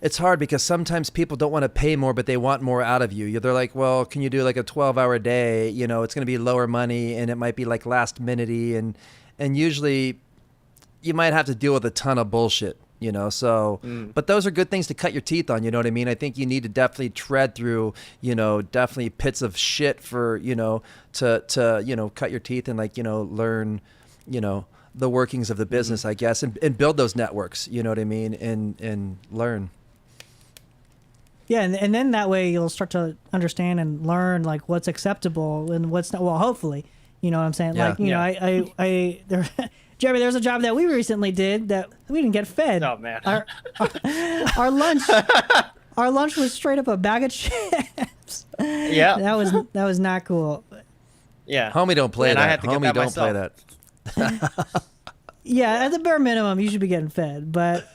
it's hard because sometimes people don't want to pay more, but they want more out of you. They're like, well, can you do like a 12-hour day? It's going to be lower money, and it might be like last minute-y, and usually you might have to deal with a ton of bullshit. But those are good things to cut your teeth on, you know what I mean? I think you need to definitely tread through, definitely pits of shit for, to cut your teeth and like, learn, the workings of the business, I guess, and build those networks, you know what I mean? And learn. Yeah. And then that way you'll start to understand and learn like what's acceptable and what's not. Well, hopefully, you know what I'm saying? Yeah. Like, Jeremy, there's a job that we recently did that we didn't get fed. Oh man, Our lunch, our lunch was straight up a bag of chips. Yeah. That was not cool. Yeah. Homie, don't play And that. I had to get Homie, that don't myself. play that. Yeah, at the bare minimum, you should be getting fed, but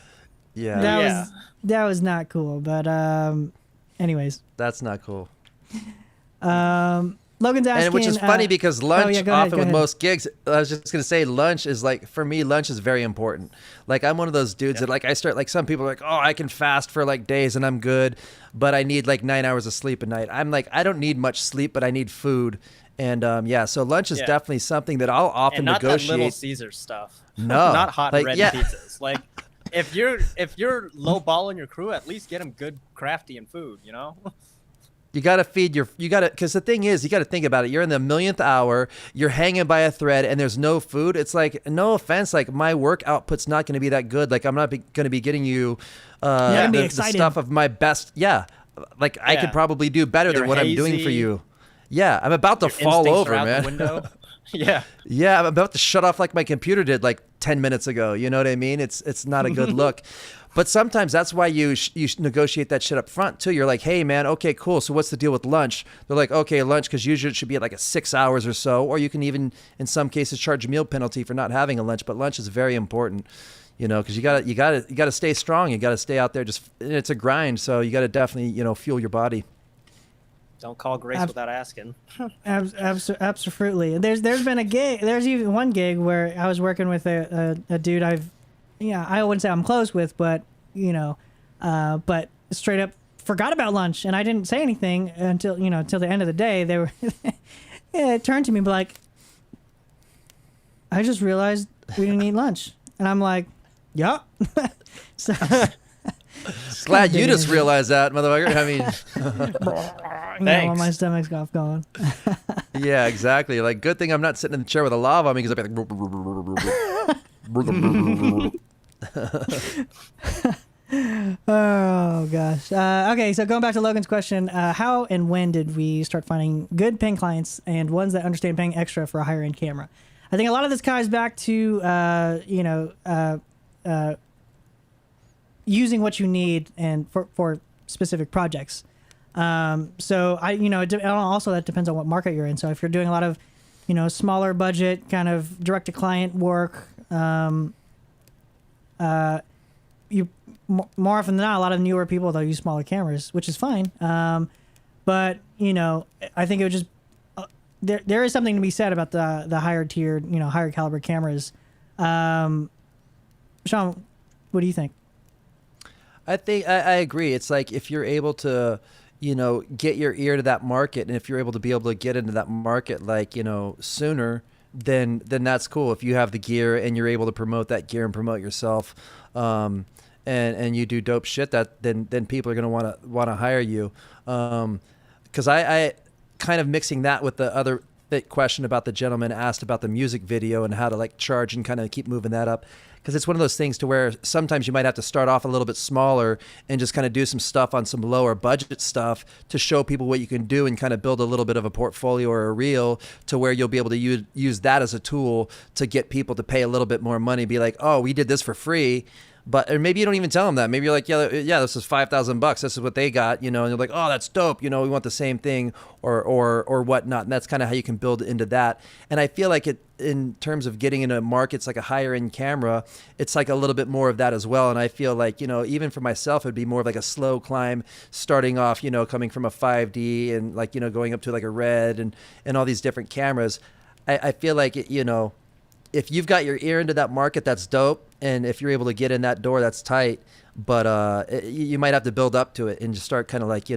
Yeah, that was not cool. But anyways, that's not cool. Logan's asking, And which is funny because lunch go ahead, often go with ahead. most gigs, I was just going to say lunch is like, for me, lunch is very important. Like I'm one of those dudes that like, I start like some people are like, oh, I can fast for like days and I'm good, but I need like 9 hours of sleep a night. I'm like, I don't need much sleep, but I need food. And so lunch is definitely something that I'll often And not negotiate. that Little Caesar stuff. No. Not hot Like, red yeah. pizzas. Like if you're low balling your crew, at least get them good crafty and food, you know? You got to feed because the thing is, you got to think about it. You're in the millionth hour, you're hanging by a thread and there's no food. It's like, no offense, like my work output's not going to be that good. Like I'm not going to be getting you the stuff of my best. Yeah. Like I could probably do better than what I'm doing for you. Yeah. I'm about to fall over, man. The window. Yeah. Yeah. I'm about to shut off like my computer did like 10 minutes ago. You know what I mean? It's not a good look. But sometimes that's why you negotiate that shit up front too. You're like, hey man, okay, cool. So what's the deal with lunch? They're like, okay, lunch, because usually it should be at like a 6 hours or so, or you can even in some cases charge a meal penalty for not having a lunch. But lunch is very important, you know, because you gotta stay strong. You gotta stay out there. It's a grind, so you gotta definitely fuel your body. Don't call grace without asking. Absolutely. There's been a gig. There's even one gig where I was working with a dude I wouldn't say I'm close with, but but straight up forgot about lunch, and I didn't say anything until the end of the day. They were it turned to me like, I just realized we didn't eat lunch, and I'm like, yeah. So glad you just realized that, motherfucker. I mean, while my stomach's off going. Yeah, exactly. Like, good thing I'm not sitting in the chair with a lava on me, because I'd be like. Oh gosh. Okay, so going back to Logan's question, how and when did we start finding good paying clients and ones that understand paying extra for a higher end camera? I think a lot of this ties back to using what you need and for specific projects. So also that depends on what market you're in. So if you're doing a lot of smaller budget kind of direct to client work, you more often than not, a lot of newer people, they'll use smaller cameras, which is fine. But I think it would just there is something to be said about the higher tiered, higher caliber cameras. Sean, what do you think? I think I agree. It's like if you're able to get your ear to that market, and if you're able to get into that market like sooner, then that's cool. If you have the gear and you're able to promote that gear and promote yourself, and you do dope shit, then people are gonna want to hire you. Because I kind of mixing that with the other question about the gentleman asked about the music video and how to like charge and kind of keep moving that up. Because it's one of those things to where sometimes you might have to start off a little bit smaller and just kind of do some stuff on some lower budget stuff to show people what you can do and kind of build a little bit of a portfolio or a reel to where you'll be able to use that as a tool to get people to pay a little bit more money. Be like, oh, we did this for free. Or maybe you don't even tell them that. Maybe you're like, yeah, this is $5,000. This is what they got, and you're like, oh, that's dope. We want the same thing or whatnot. And that's kind of how you can build into that. And I feel like in terms of getting into markets like a higher end camera, it's like a little bit more of that as well. And I feel like, even for myself, it'd be more of like a slow climb starting off, coming from a 5D and like, going up to like a Red and all these different cameras. I feel like, if you've got your ear into that market, that's dope. And if you're able to get in that door, that's tight. But you might have to build up to it and just start kind of like,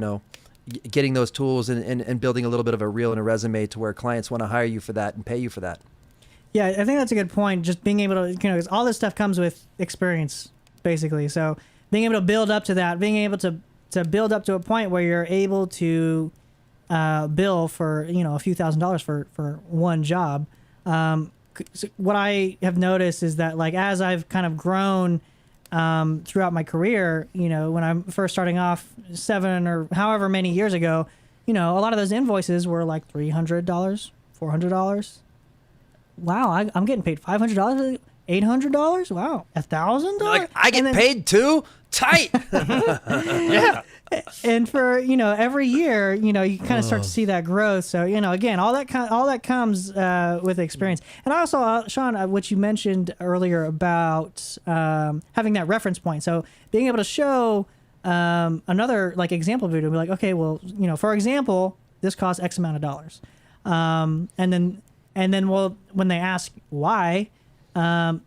getting those tools and building a little bit of a reel and a resume to where clients want to hire you for that and pay you for that. Yeah, I think that's a good point. Just being able to, because all this stuff comes with experience, basically. So being able to build up to that, being able to build up to a point where you're able to bill for, a few $1,000s for one job. What I have noticed is that, like, as I've kind of grown throughout my career, when I'm first starting off 7 or however many years ago, a lot of those invoices were like $300, $400. Wow, I'm getting paid $500, $800. Wow, $1,000. Like, I get paid too? Tight. Yeah. And for every year, you kind of start to see that growth. So again, all that comes with experience. And also, Sean, what you mentioned earlier about having that reference point. So being able to show another like example video, be like, okay, well, for example, this costs X amount of dollars, and then when they ask why, then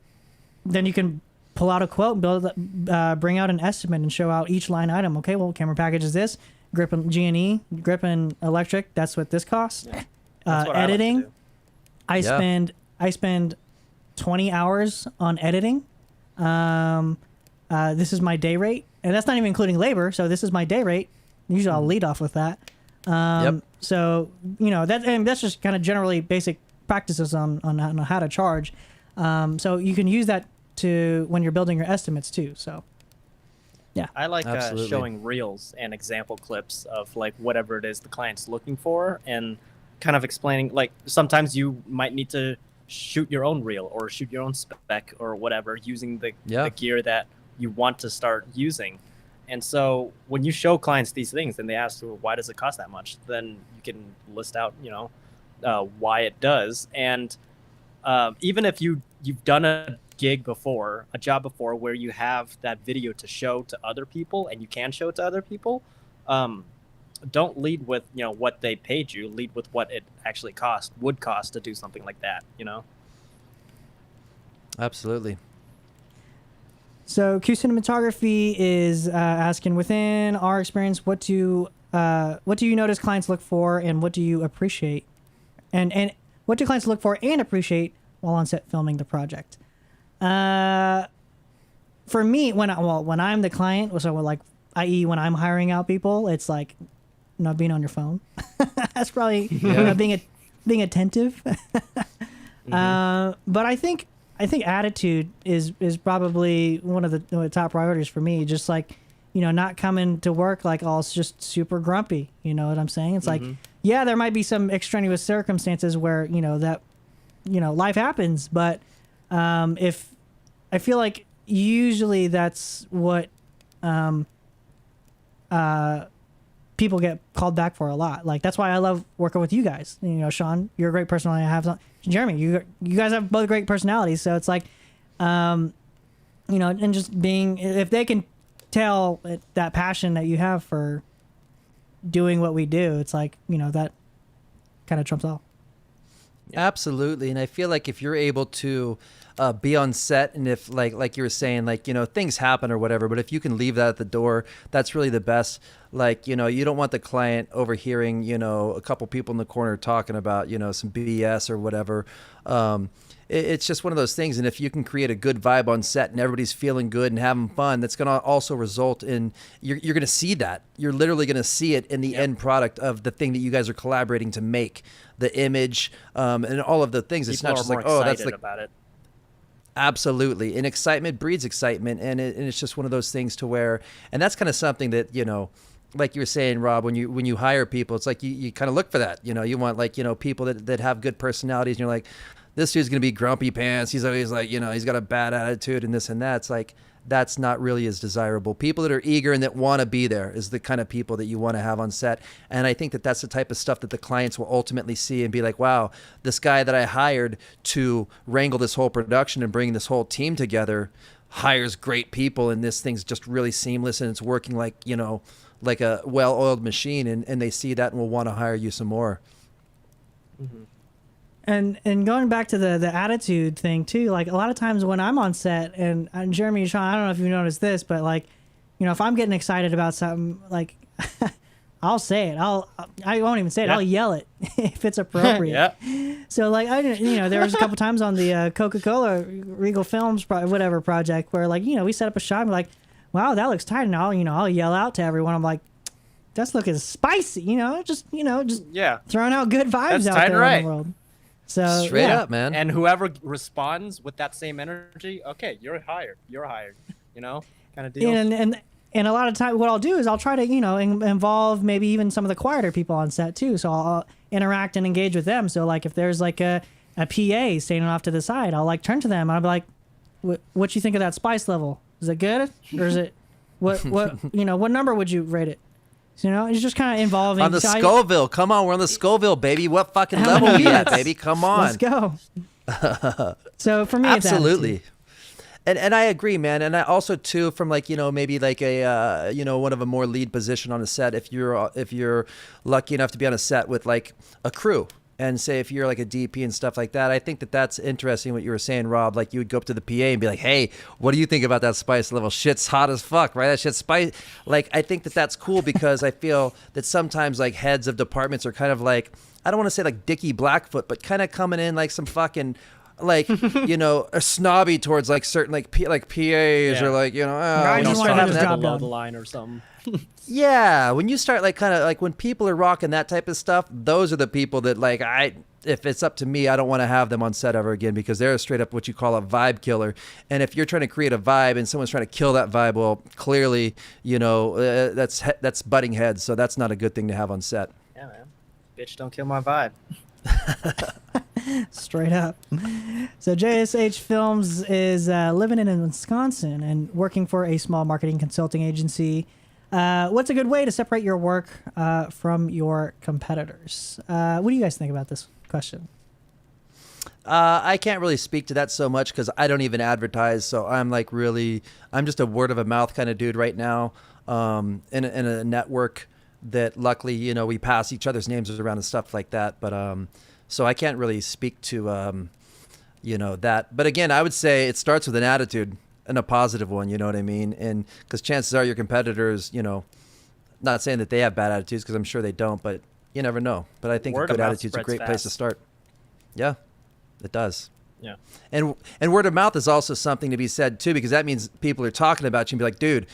you can pull out a quote and bring out an estimate and show out each line item. Okay, well, camera package is this, grip and G&E, grip and electric, that's what this costs. Yeah. That's what Editing, I like to do. I spend 20 hours on editing. This is my day rate, and that's not even including labor. So this is my day rate. Usually I'll lead off with that. So that's just kind of generally basic practices on how to charge. So you can use that to when you're building your estimates too. So yeah, I like Absolutely. showing reels and example clips of like whatever it is the client's looking for, and kind of explaining, like, sometimes you might need to shoot your own reel or shoot your own spec or whatever using the gear that you want to start using. And so when you show clients these things and they ask, well, why does it cost that much? Then you can list out, why it does. And even if you've done a gig before, a job before, where you have that video to show to other people and you can show it to other people, don't lead with, what they paid you. Lead with what it actually would cost to do something like that, Absolutely. So Q Cinematography is asking, within our experience, what do you notice clients look for, and what do you appreciate, and what do clients look for and appreciate while on set filming the project? For me, when I'm the client, so like, i.e. when I'm hiring out people, it's like not being on your phone. That's probably being attentive. But I think attitude is probably one of the top priorities for me. Just like, not coming to work like all just super grumpy. You know what I'm saying? It's like, yeah, there might be some extraneous circumstances where, life happens, but if I feel like usually that's what people get called back for a lot. Like, that's why I love working with you guys. Sean, you're a great personality. I have Jeremy, you guys have both great personalities. So it's like, and just being, if they can tell that passion that you have for doing what we do, it's like, that kind of trumps all. Absolutely. And I feel like if you're able to be on set, and if like you were saying, like, things happen or whatever, but if you can leave that at the door, that's really the best. Like, you don't want the client overhearing, a couple people in the corner talking about, some BS or whatever. It's just one of those things. And if you can create a good vibe on set and everybody's feeling good and having fun, that's going to also result in, you're going to see that. You're literally going to see it in the end product of the thing that you guys are collaborating to make, the image, and all of the things. It's not just like, oh, that's like about it. Absolutely. And excitement breeds excitement. And it's just one of those things to where, and that's kind of something that, like you were saying, Rob, when you hire people, it's like you kind of look for that. You want, like, people that have good personalities, and you're like, this dude's going to be grumpy pants. He's always like, he's got a bad attitude and this and that. It's like, that's not really as desirable. People that are eager and that want to be there is the kind of people that you want to have on set. And I think that that's the type of stuff that the clients will ultimately see and be like, wow, this guy that I hired to wrangle this whole production and bring this whole team together hires great people, and this thing's just really seamless and it's working like, like a well-oiled machine, and they see that and will want to hire you some more. Mm-hmm. And going back to the attitude thing too, like a lot of times when I'm on set, and Jeremy and Sean, I don't know if you noticed this, but like, if I'm getting excited about something, like I'll say it. I won't even say it. Yeah. I'll yell it if it's appropriate. Yeah. So like, there was a couple times on the Coca-Cola Regal Films whatever project where, like, we set up a shot and we're like, wow, that looks tight, and I'll yell out to everyone. I'm like, that's looking spicy, just throwing out good vibes that's out tight, there right. in the world. So Straight up, man. And whoever responds with that same energy, okay, you're hired, kind of deal. And a lot of time, what I'll do is I'll try to, involve maybe even some of the quieter people on set too. So I'll interact and engage with them. So like if there's like a PA standing off to the side, I'll like turn to them and I'll be like, what you think of that spice level? Is it good? Or is it, what number would you rate it? So, it's just kind of involving. On the Scoville. Come on, we're on the Scoville, baby. What fucking level we at, baby? Come on. Let's go. So for me, absolutely. It's and I agree, man. And I also too, from like, maybe like a one of a more lead position on a set, if you're lucky enough to be on a set with like a crew, and say if you're like a DP and stuff like that, I think that's interesting what you were saying, Rob. Like you would go up to the PA and be like, hey, what do you think about that spice level? Shit's hot as fuck, right? That shit's spice. Like, I think that's cool because I feel that sometimes like heads of departments are kind of like, I don't want to say like Dickie Blackfoot, but kind of coming in like some fucking like, are snobby towards like certain like PAs or like, you just start want to at job below done. the line or something. Yeah, when you start like kind of like when people are rocking that type of stuff, those are the people that like if it's up to me, I don't want to have them on set ever again because they're straight up what you call a vibe killer. And if you're trying to create a vibe and someone's trying to kill that vibe, well, clearly, that's butting heads. So that's not a good thing to have on set. Yeah, man. Bitch, don't kill my vibe. Straight up. So JSH Films is living in Wisconsin and working for a small marketing consulting agency. What's a good way to separate your work from your competitors? What do you guys think about this question? I can't really speak to that so much because I don't even advertise. So I'm just a word of mouth kind of dude right now in a network that luckily, we pass each other's names around and stuff like that. But so I can't really speak to, that. But again, I would say it starts with an attitude. And a positive one, you know what I mean? And because chances are your competitors, not saying that they have bad attitudes because I'm sure they don't, but you never know. But I think a good attitude is a great place to start. Yeah, it does. Yeah. And word of mouth is also something to be said too, because that means people are talking about you and be like, dude,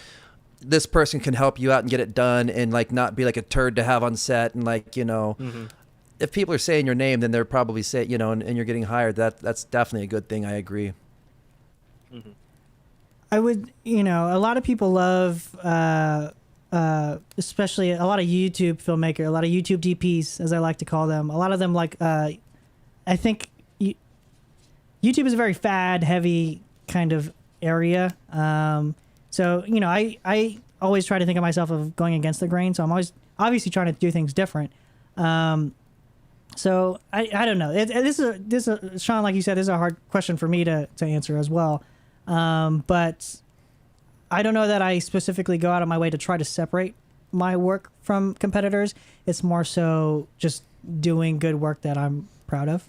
this person can help you out and get it done and like not be like a turd to have on set. And like, if people are saying your name, then they're probably saying, and you're getting hired. That's definitely a good thing. I agree. Mm-hmm. I would, a lot of people love, especially a lot of YouTube filmmaker, a lot of YouTube DPs, as I like to call them. A lot of them like, I think YouTube is a very fad heavy kind of area. So, I always try to think of myself of going against the grain. So I'm always obviously trying to do things different. So I don't know. This is Sean, like you said, this is a hard question for me to answer as well. But I don't know that I specifically go out of my way to try to separate my work from competitors. It's more so just doing good work that I'm proud of.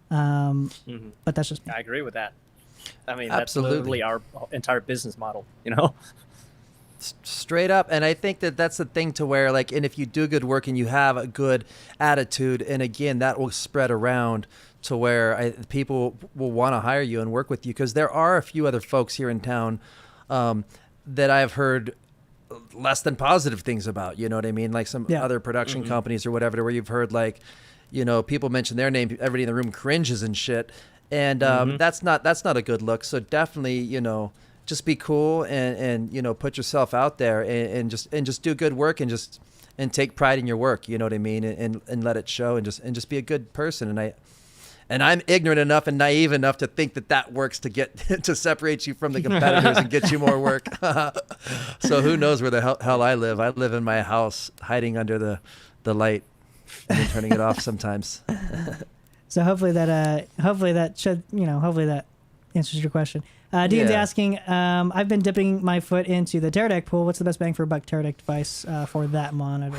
But that's just me. I agree with that. I mean, Absolutely. That's literally our entire business model, Straight up. And I think that's the thing to where like, and if you do good work and you have a good attitude, and again, that will spread around to where people will want to hire you and work with you. Because there are a few other folks here in town that I've heard less than positive things about, you know what I mean? Like some other production companies or whatever, where you've heard like, people mention their name, everybody in the room cringes and shit. And that's not a good look. So definitely, just be cool and put yourself out there and just do good work and take pride in your work, you know what I mean? And let it show and just be a good person. And I'm ignorant enough and naive enough to think that works to get to separate you from the competitors and get you more work. So who knows where the hell I live? I live in my house, hiding under the light and then turning it off sometimes. So hopefully that answers your question. Dean's asking, I've been dipping my foot into the tear deck pool. What's the best bang for buck tear deck device for that monitor?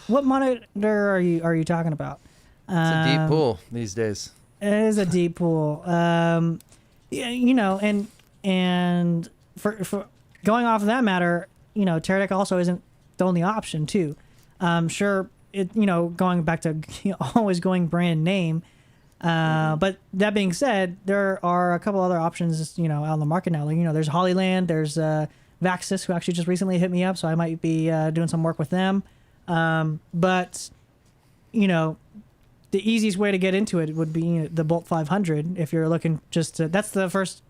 What monitor are you talking about? It's a deep pool these days. It is a deep pool. And for going off of that matter, tear deck also isn't the only option too. Sure, going back to always going brand name. But that being said, there are a couple other options, out on the market now. Like, there's Hollyland, there's Vaxis, who actually just recently hit me up, so I might be doing some work with them. But the easiest way to get into it would be the Bolt 500. If you're looking that's the first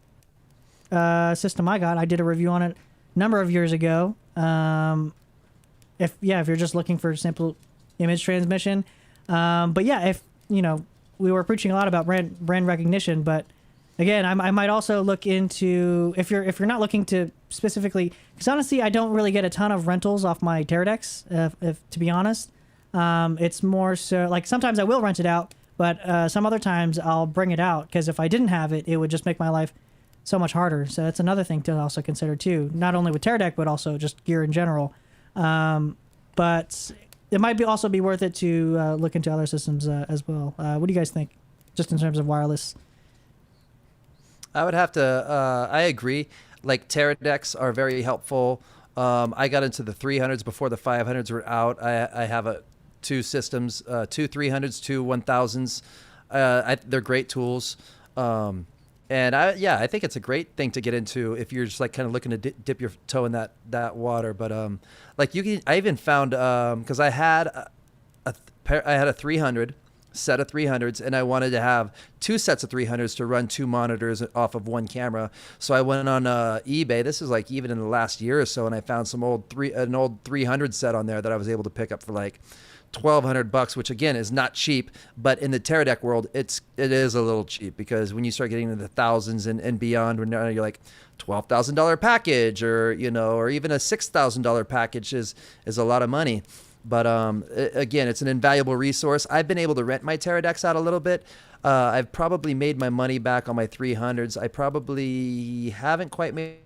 system I got. I did a review on it a number of years ago. If you're just looking for simple image transmission. But yeah, if we were preaching a lot about brand recognition, but again, I might also look into if you're not looking to specifically, because honestly, I don't really get a ton of rentals off my Teradeks. If to be honest, it's more so like sometimes I will rent it out, but some other times I'll bring it out because if I didn't have it, it would just make my life so much harder. So that's another thing to also consider too, not only with Teradek but also just gear in general. But it might also be worth it to look into other systems as well. What do you guys think, just in terms of wireless? I would have to. I agree. Like Teradeks are very helpful. I got into the 300s before the 500s were out. I have two systems, two 300s, two 1000s. They're great tools. And I think it's a great thing to get into if you're just like kind of looking to dip your toe in that water. But like I even found because I had a 300 set of 300s and I wanted to have two sets of 300s to run two monitors off of one camera. So I went on eBay. This is like even in the last year or so, and I found an old 300 set on there that I was able to pick up for like $1,200, which again is not cheap, but in the Teradek world, it is a little cheap because when you start getting into the thousands and beyond, when you're like $12,000 package or even a $6,000 package is a lot of money. But again, it's an invaluable resource. I've been able to rent my Teradeks out a little bit. I've probably made my money back on my 300s. I probably haven't quite made.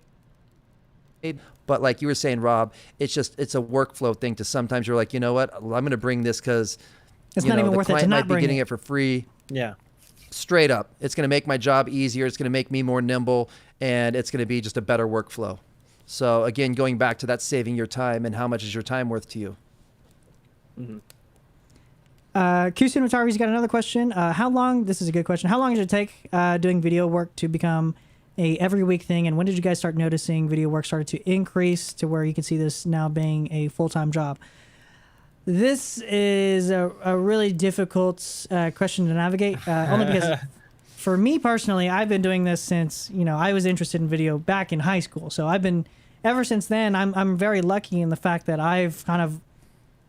But like you were saying, Rob, it's a workflow thing to sometimes you're like, you know what, I'm going to bring this because it's not even worth it to not be getting it for free. Yeah. Straight up. It's going to make my job easier. It's going to make me more nimble, and it's going to be just a better workflow. So again, going back to that saving your time and how much is your time worth to you? Mm-hmm. Q-Cinematograph's got another question. This is a good question. How long did it take doing video work to become a every week thing, and when did you guys start noticing video work started to increase to where you can see this now being a full-time job? This is a really difficult question to navigate, only because for me personally, I've been doing this since I was interested in video back in high school. So ever since then, I'm very lucky in the fact that I've kind of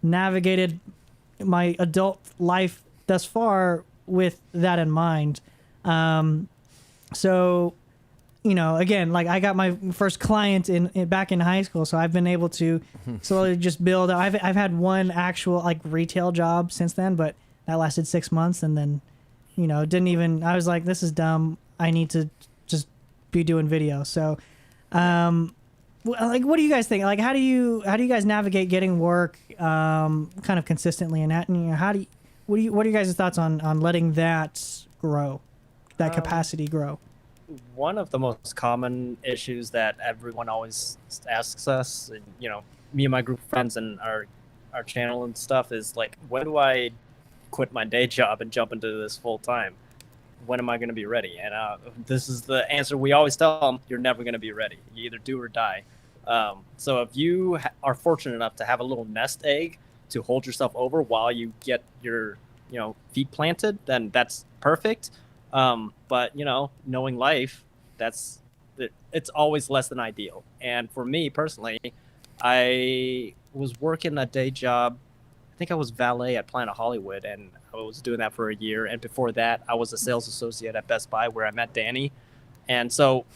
navigated my adult life thus far with that in mind. So again, like I got my first client back in high school, so I've been able to slowly just build. I've had one actual like retail job since then, but that lasted 6 months, and then I was like, this is dumb. I need to just be doing video. So, like, what do you guys think? Like, how do you guys navigate getting work kind of consistently, and what are you guys' thoughts on letting that grow, that capacity grow? One of the most common issues that everyone always asks us, me and my group of friends and our channel and stuff, is like, when do I quit my day job and jump into this full time? When am I going to be ready? And this is the answer we always tell them: you're never going to be ready. You either do or die. So if you are fortunate enough to have a little nest egg to hold yourself over while you get your feet planted, then that's perfect. But knowing life, it's always less than ideal. And for me personally, I was working a day job. I think I was valet at Planet Hollywood, and I was doing that for a year. And before that, I was a sales associate at Best Buy, where I met Danny. And so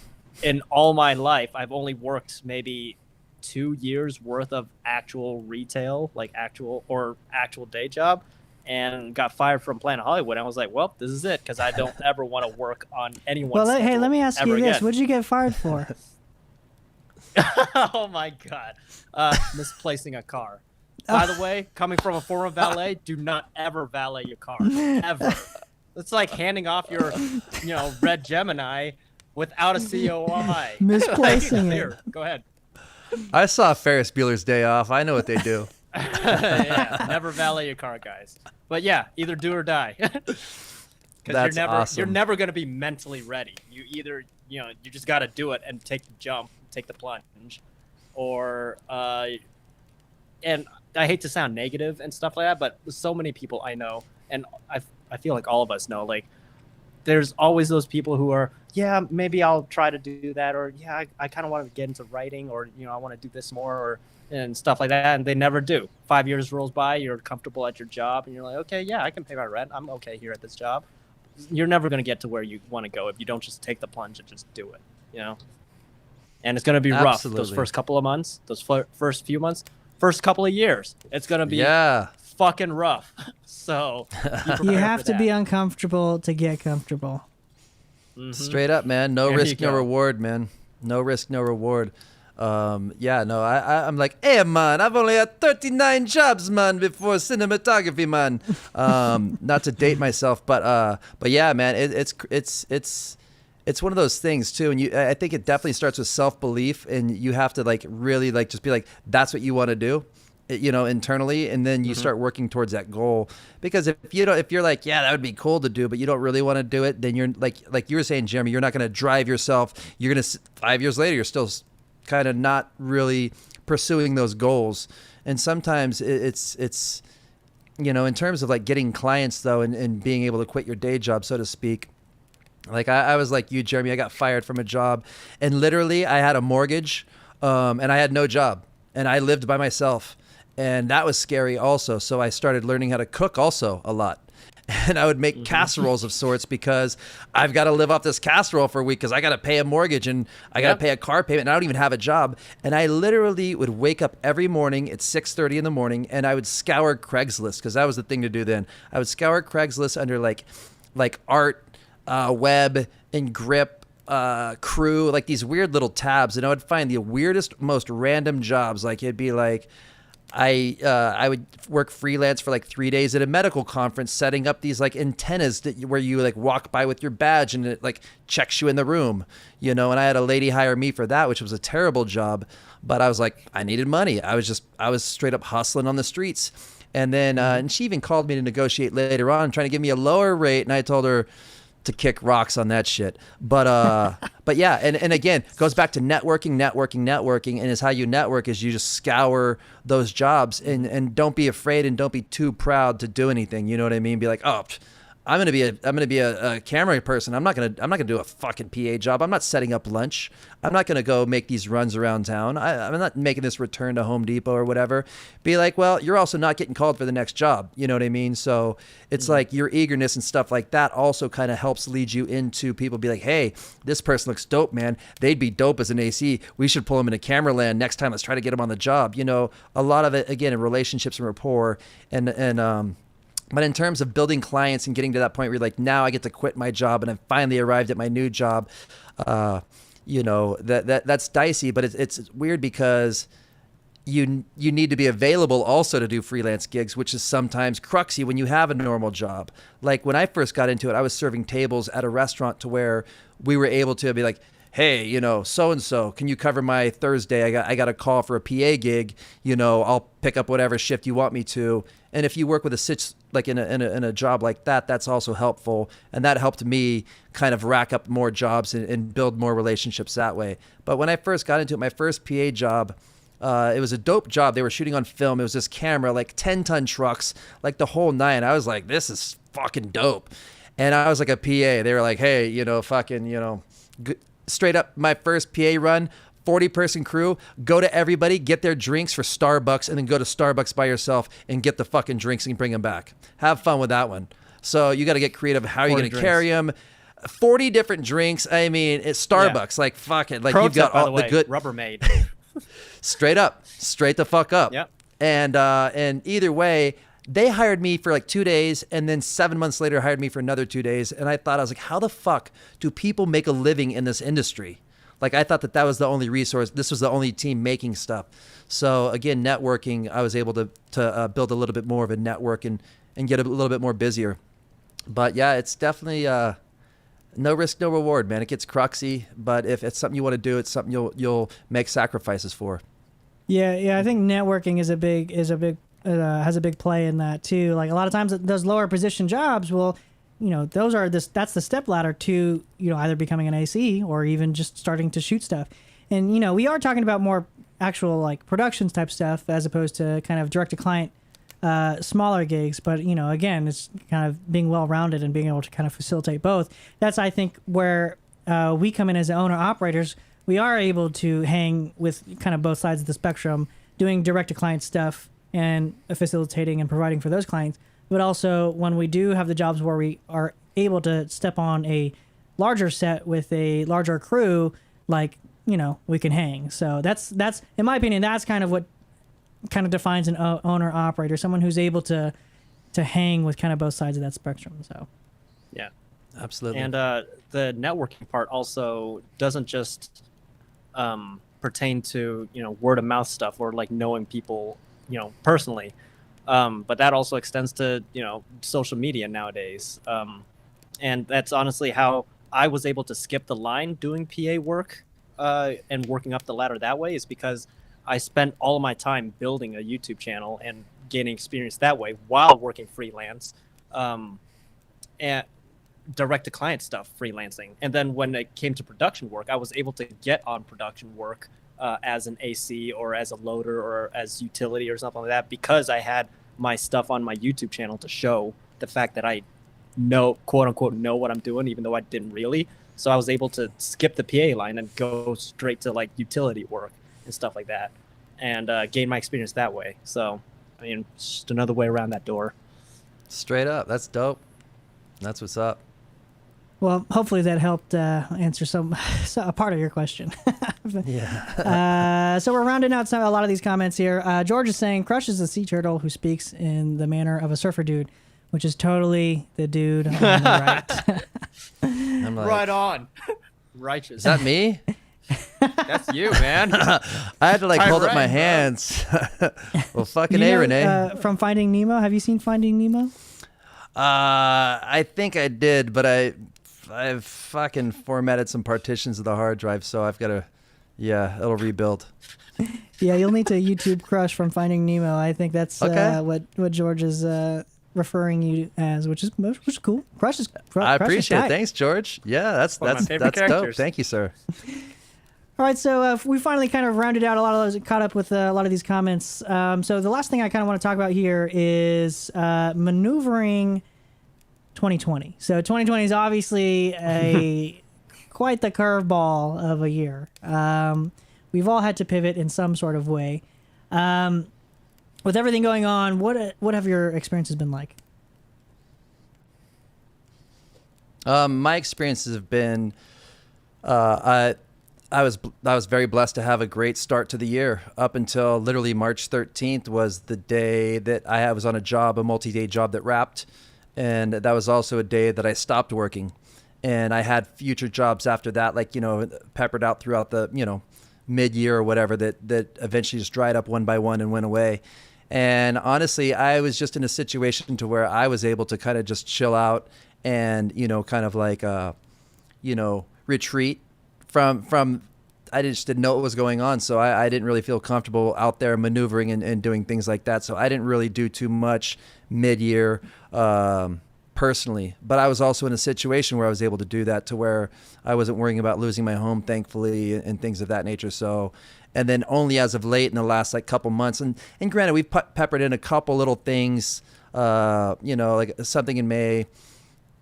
in all my life, I've only worked maybe 2 years worth of actual retail, like actual day job, and got fired from Planet Hollywood. I was like, well, this is it, because I don't ever want to work on anyone's Well, hey, let me ask you this. Again. What did you get fired for? Oh, my God. Misplacing a car. By the way, coming from a former valet, do not ever valet your car. Ever. It's like handing off your, red Gemini without a COI. Misplacing it. Here, go ahead. I saw Ferris Bueller's Day Off. I know what they do. Yeah, never valet your car, guys. But yeah, either do or die. Because you're never going to be mentally ready. You either, you just got to do it and take the jump, take the plunge, or and I hate to sound negative and stuff like that, but so many people I know, and I feel like all of us know, like, there's always those people who are, yeah, maybe I'll try to do that, or yeah, I kind of want to get into writing, or I want to do this more, and stuff like that, and they never do. 5 years rolls by, you're comfortable at your job, and you're like, okay, yeah, I can pay my rent. I'm okay here at this job. you're never going to get to where you want to go if you don't just take the plunge and just do it, you know? And it's going to be rough those first couple of months, those first few months, first couple of years. It's going to be fucking rough. So you have to be uncomfortable to get comfortable. Straight up, man. No risk, no reward, man. No risk, no reward. I'm like, hey, man, I've only had 39 jobs, man, before cinematography, man. Not to date myself, but yeah, man, it's one of those things too. And I think it definitely starts with self-belief, and you have to like really like just be like, that's what you want to do, you know, internally, and then you start working towards that goal. Because if you're like, yeah, that would be cool to do, but you don't really want to do it, then you're like you were saying, Jeremy, you're not going to drive yourself. You're going to 5 years later, you're still kind of not really pursuing those goals. And sometimes it's you know, in terms of like getting clients though, and being able to quit your day job, so to speak. Like I was like you, Jeremy, I got fired from a job, and literally I had a mortgage, and I had no job, and I lived by myself, and that was scary also. So I started learning how to cook also a lot. And I would make casseroles of sorts, because I've got to live off this casserole for a week because I got to pay a mortgage and I got to pay a car payment, and I don't even have a job. And I literally would wake up every morning at 6:30 in the morning, and I would scour Craigslist, because that was the thing to do then. I would scour Craigslist under like art, web, and grip, crew, like these weird little tabs, and I would find the weirdest, most random jobs. Like it'd be like, I would work freelance for like 3 days at a medical conference, setting up these like antennas where you like walk by with your badge and it like checks you in the room, you know. And I had a lady hire me for that, which was a terrible job, but I was like, I needed money. I was straight up hustling on the streets. And then, and she even called me to negotiate later on, trying to give me a lower rate. And I told her to kick rocks on that shit. But yeah, and again, goes back to networking, and is how you network is you just scour those jobs, and don't be afraid, and don't be too proud to do anything. You know what I mean? Be like, oh, I'm gonna be a camera person. I'm not gonna do a fucking PA job. I'm not setting up lunch. I'm not gonna go make these runs around town. I'm not making this return to Home Depot or whatever. Be like, well, you're also not getting called for the next job. You know what I mean? So it's like your eagerness and stuff like that also kind of helps lead you into people be like, hey, this person looks dope, man. They'd be dope as an AC. We should pull them into camera land next time. Let's try to get them on the job. You know, a lot of it again in relationships and rapport, but in terms of building clients and getting to that point where you're like, now I get to quit my job and I've finally arrived at my new job, you know, that's dicey, but it's weird because you need to be available also to do freelance gigs, which is sometimes cruxy when you have a normal job. Like when I first got into it, I was serving tables at a restaurant to where we were able to be like, hey, you know, so-and-so, can you cover my Thursday? I got a call for a PA gig. You know, I'll pick up whatever shift you want me to. And if you work with like in a job like that, that's also helpful. And that helped me kind of rack up more jobs and build more relationships that way. But when I first got into it, my first PA job, it was a dope job. They were shooting on film. It was this camera, like 10-ton trucks, like the whole nine. I was like, this is fucking dope. And I was like a PA. They were like, hey, you know, fucking, you know, straight up my first PA run, 40-person crew, go to everybody, get their drinks for Starbucks, and then go to Starbucks by yourself and get the fucking drinks and bring them back. Have fun with that one. So you got to get creative. How are you going to carry them? 40 different drinks. I mean, it's Starbucks. Like, fuck it. Like, Pro you've got tip, by all the way, the good. Rubbermaid. Straight the fuck up. Yep. And either way, they hired me for like 2 days, and then 7 months later hired me for another 2 days. And I was like, how the fuck do people make a living in this industry? Like, I thought that was the only resource. This was the only team making stuff. So again, networking, I was able to build a little bit more of a network and get a little bit more busier. But yeah, it's definitely no risk, no reward, man. It gets cruxy, but if it's something you want to do, it's something you'll make sacrifices for. Yeah. I think networking has a big play in that too. Like a lot of times those lower position jobs will, you know, that's the step ladder to, you know, either becoming an AC or even just starting to shoot stuff. And, you know, we are talking about more actual like productions type stuff as opposed to kind of direct to client, smaller gigs. But, you know, again, it's kind of being well-rounded and being able to kind of facilitate both. That's, I think, where we come in as owner operators. We are able to hang with kind of both sides of the spectrum, doing direct to client stuff and facilitating and providing for those clients. But also when we do have the jobs where we are able to step on a larger set with a larger crew, like, you know, we can hang. So that's in my opinion, that's kind of what kind of defines an owner operator, someone who's able to hang with kind of both sides of that spectrum. So yeah, absolutely. And the networking part also doesn't just pertain to, you know, word of mouth stuff or like knowing people, you know, personally, but that also extends to, you know, social media nowadays. And that's honestly how I was able to skip the line doing PA work and working up the ladder that way, is because I spent all of my time building a YouTube channel and gaining experience that way while working freelance, and direct to client stuff freelancing. And then when it came to production work, I was able to get on production work as an AC or as a loader or as utility or something like that, because I had my stuff on my YouTube channel to show the fact that I know, quote unquote, know what I'm doing, even though I didn't really. So I was able to skip the PA line and go straight to like utility work and stuff like that, and gain my experience that way. So, I mean, just another way around that door. Straight up. That's dope. That's what's up. well, hopefully that helped answer a part of your question. Yeah. So we're rounding out a lot of these comments here. George is saying, Crush is a sea turtle who speaks in the manner of a surfer dude, which is totally the dude on the right. I'm like, Right on. Righteous. is that me? That's you, man. I had to like Hi, hold up Ren, my bro. hands. Well, fucking You A, know, Renee. from Finding Nemo. Have you seen Finding Nemo? I think I did, but I've fucking formatted some partitions of the hard drive, so I've got to, yeah, it'll rebuild. Yeah, you'll need to YouTube Crush from Finding Nemo. I think that's Okay. what George is referring you as, which is cool. Crush is. I Crush is appreciate it. tight. Thanks, George. Yeah, that's One of my favorite dope. characters. Thank you, sir. All right, so we finally kind of rounded out a lot of those, caught up with a lot of these comments. So the last thing I kind of want to talk about here is maneuvering 2020. So 2020 is obviously quite the curveball of a year. We've all had to pivot in some sort of way. With everything going on, what have your experiences been like? My experiences have been, I was very blessed to have a great start to the year. Up until literally March 13th was the day that I was on a multi-day job that wrapped, and that was also a day that I stopped working. And I had future jobs after that, like, peppered out throughout the, mid-year or whatever, that eventually just dried up one by one and went away. And honestly, I was just in a situation to where I was able to kind of just chill out and, kind of like, retreat from I just didn't know what was going on. So I didn't really feel comfortable out there maneuvering and doing things like that. So I didn't really do too much mid-year personally. But I was also in a situation where I was able to do that, to where I wasn't worrying about losing my home, thankfully, and things of that nature. So, and then only as of late in the last like couple months, and granted, we've peppered in a couple little things, like something in May,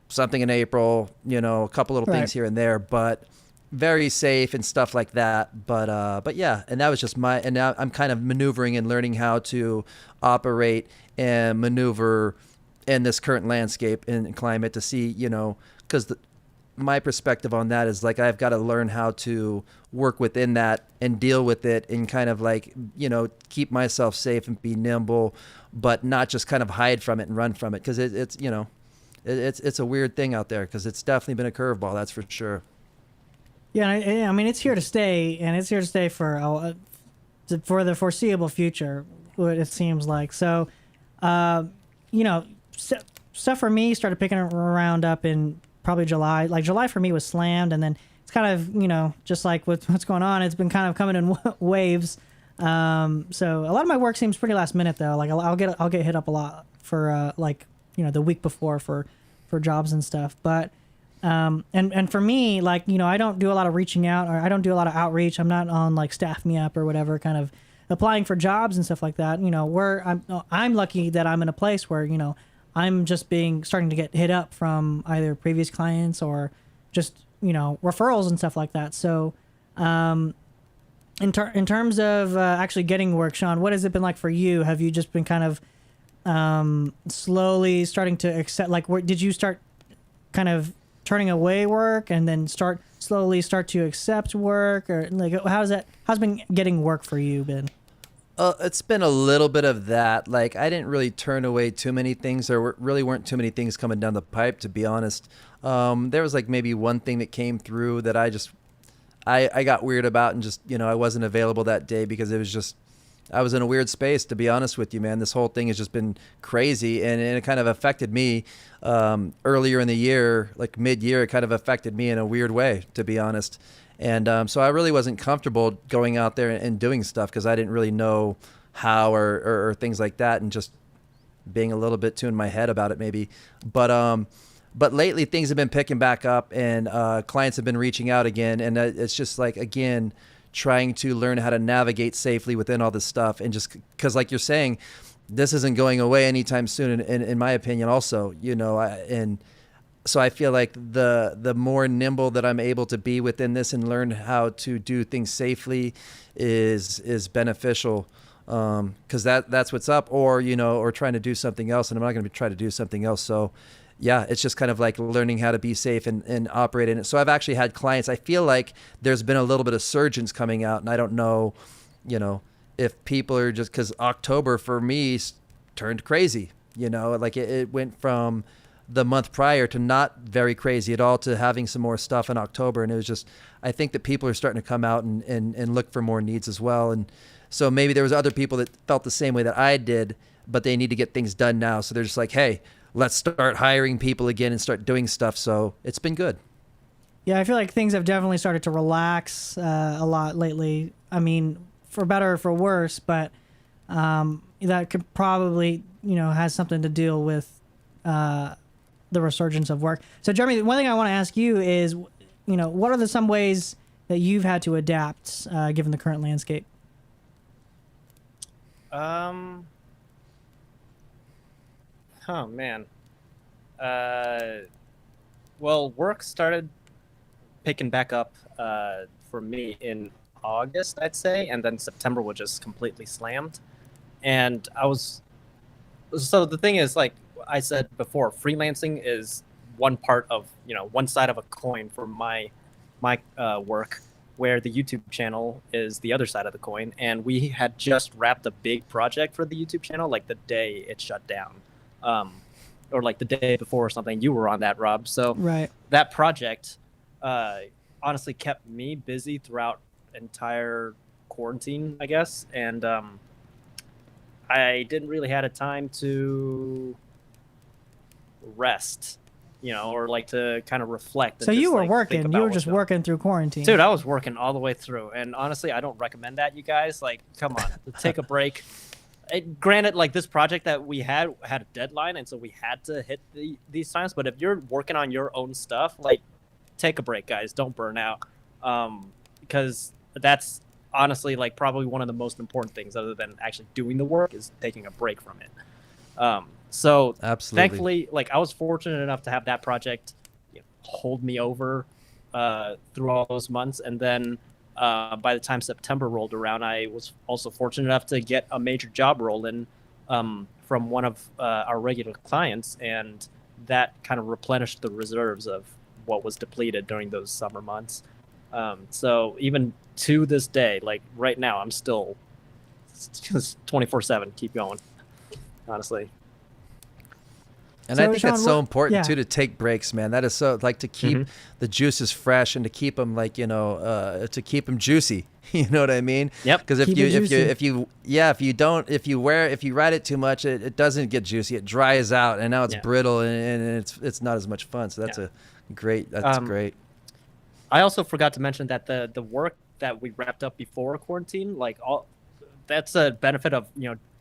something in April, a couple little things here and there, but very safe and stuff like that. But yeah, and that was just and now I'm kind of maneuvering and learning how to operate and maneuver in this current landscape and climate to see, because my perspective on that is like, I've got to learn how to work within that and deal with it and kind of like, keep myself safe and be nimble, but not just kind of hide from it and run from it. Cause it's a weird thing out there, because it's definitely been a curveball. That's for sure. Yeah, I mean, it's here to stay, and it's here to stay for the foreseeable future, what it seems like. So, stuff for me started picking around up in probably July. Like, July for me was slammed, and then it's kind of, just like with what's going on, it's been kind of coming in waves. So a lot of my work seems pretty last minute, though. Like, I'll get hit up a lot for the week before for jobs and stuff. But and for me, like, I don't do a lot of reaching out, or I don't do a lot of outreach. I'm not on like Staff Me Up or whatever, kind of applying for jobs and stuff like that. Where I'm lucky that I'm in a place where, I'm just starting to get hit up from either previous clients or just, referrals and stuff like that. So, in terms of actually getting work, Sean, what has it been like for you? Have you just been kind of slowly starting to accept, like, did you start kind of turning away work and then slowly start to accept work, or like how's been getting work for you been? It's been a little bit of that. Like, I didn't really turn away too many things. Really weren't too many things coming down the pipe, to be honest. There was like maybe one thing that came through that I got weird about, and just, I wasn't available that day because I was in a weird space, to be honest with you, man. This whole thing has just been crazy, and it kind of affected me earlier in the year, like mid-year. It kind of affected me in a weird way, to be honest. And so I really wasn't comfortable going out there and doing stuff because I didn't really know how or things like that, and just being a little bit too in my head about it maybe. But lately things have been picking back up, and clients have been reaching out again, and it's just like, again, trying to learn how to navigate safely within all this stuff. And just because, like you're saying, this isn't going away anytime soon, in my opinion also, and so I feel like the more nimble that I'm able to be within this and learn how to do things safely is beneficial, because that's what's up, or trying to do something else, and I'm not going to try to do something else. So yeah, it's just kind of like learning how to be safe and operate in it. So I've actually had clients, I feel like there's been a little bit of surgeons coming out, and I don't know, if people are just, because October for me turned crazy, like it went from the month prior to not very crazy at all to having some more stuff in October. And it was just, I think that people are starting to come out and look for more needs as well. And so maybe there was other people that felt the same way that I did, but they need to get things done now. So they're just like, hey, let's start hiring people again and start doing stuff. So it's been good. Yeah, I feel like things have definitely started to relax a lot lately. I mean, for better or for worse, but that could probably, has something to deal with the resurgence of work. So, Jeremy, one thing I want to ask you is, what are some ways that you've had to adapt given the current landscape? Oh man. Well, work started picking back up for me in August, I'd say, and then September was just completely slammed. And so the thing is, like I said before, freelancing is one part of, one side of a coin for my work, where the YouTube channel is the other side of the coin. And we had just wrapped a big project for the YouTube channel, like the day it shut down. Or like the day before or something. You were on that, Rob. So right. That project honestly kept me busy throughout entire quarantine, I guess. And I didn't really had a time to rest, or like to kind of reflect. So you were working. You were just working through quarantine. Dude, I was working all the way through. And honestly, I don't recommend that, you guys. Like, come on, take a break. Granted, like this project that we had a deadline, and so we had to hit these times. But if you're working on your own stuff, like, take a break, guys. Don't burn out, because that's honestly like probably one of the most important things, other than actually doing the work, is taking a break from it. So absolutely, thankfully, like I was fortunate enough to have that project hold me over through all those months, and then. By the time September rolled around, I was also fortunate enough to get a major job role in from one of our regular clients, and that kind of replenished the reserves of what was depleted during those summer months. So even to this day, like right now, I'm still just 24/7, keep going, honestly. And so, I think Sean, that's so important too, to take breaks, man. That is so, like, to keep the juices fresh and to keep them like, to keep them juicy. You know what I mean? Yep. Because if you ride it too much, it doesn't get juicy. It dries out, and now it's brittle, and it's not as much fun. So that's great. I also forgot to mention that the work that we wrapped up before quarantine, like that's a benefit of,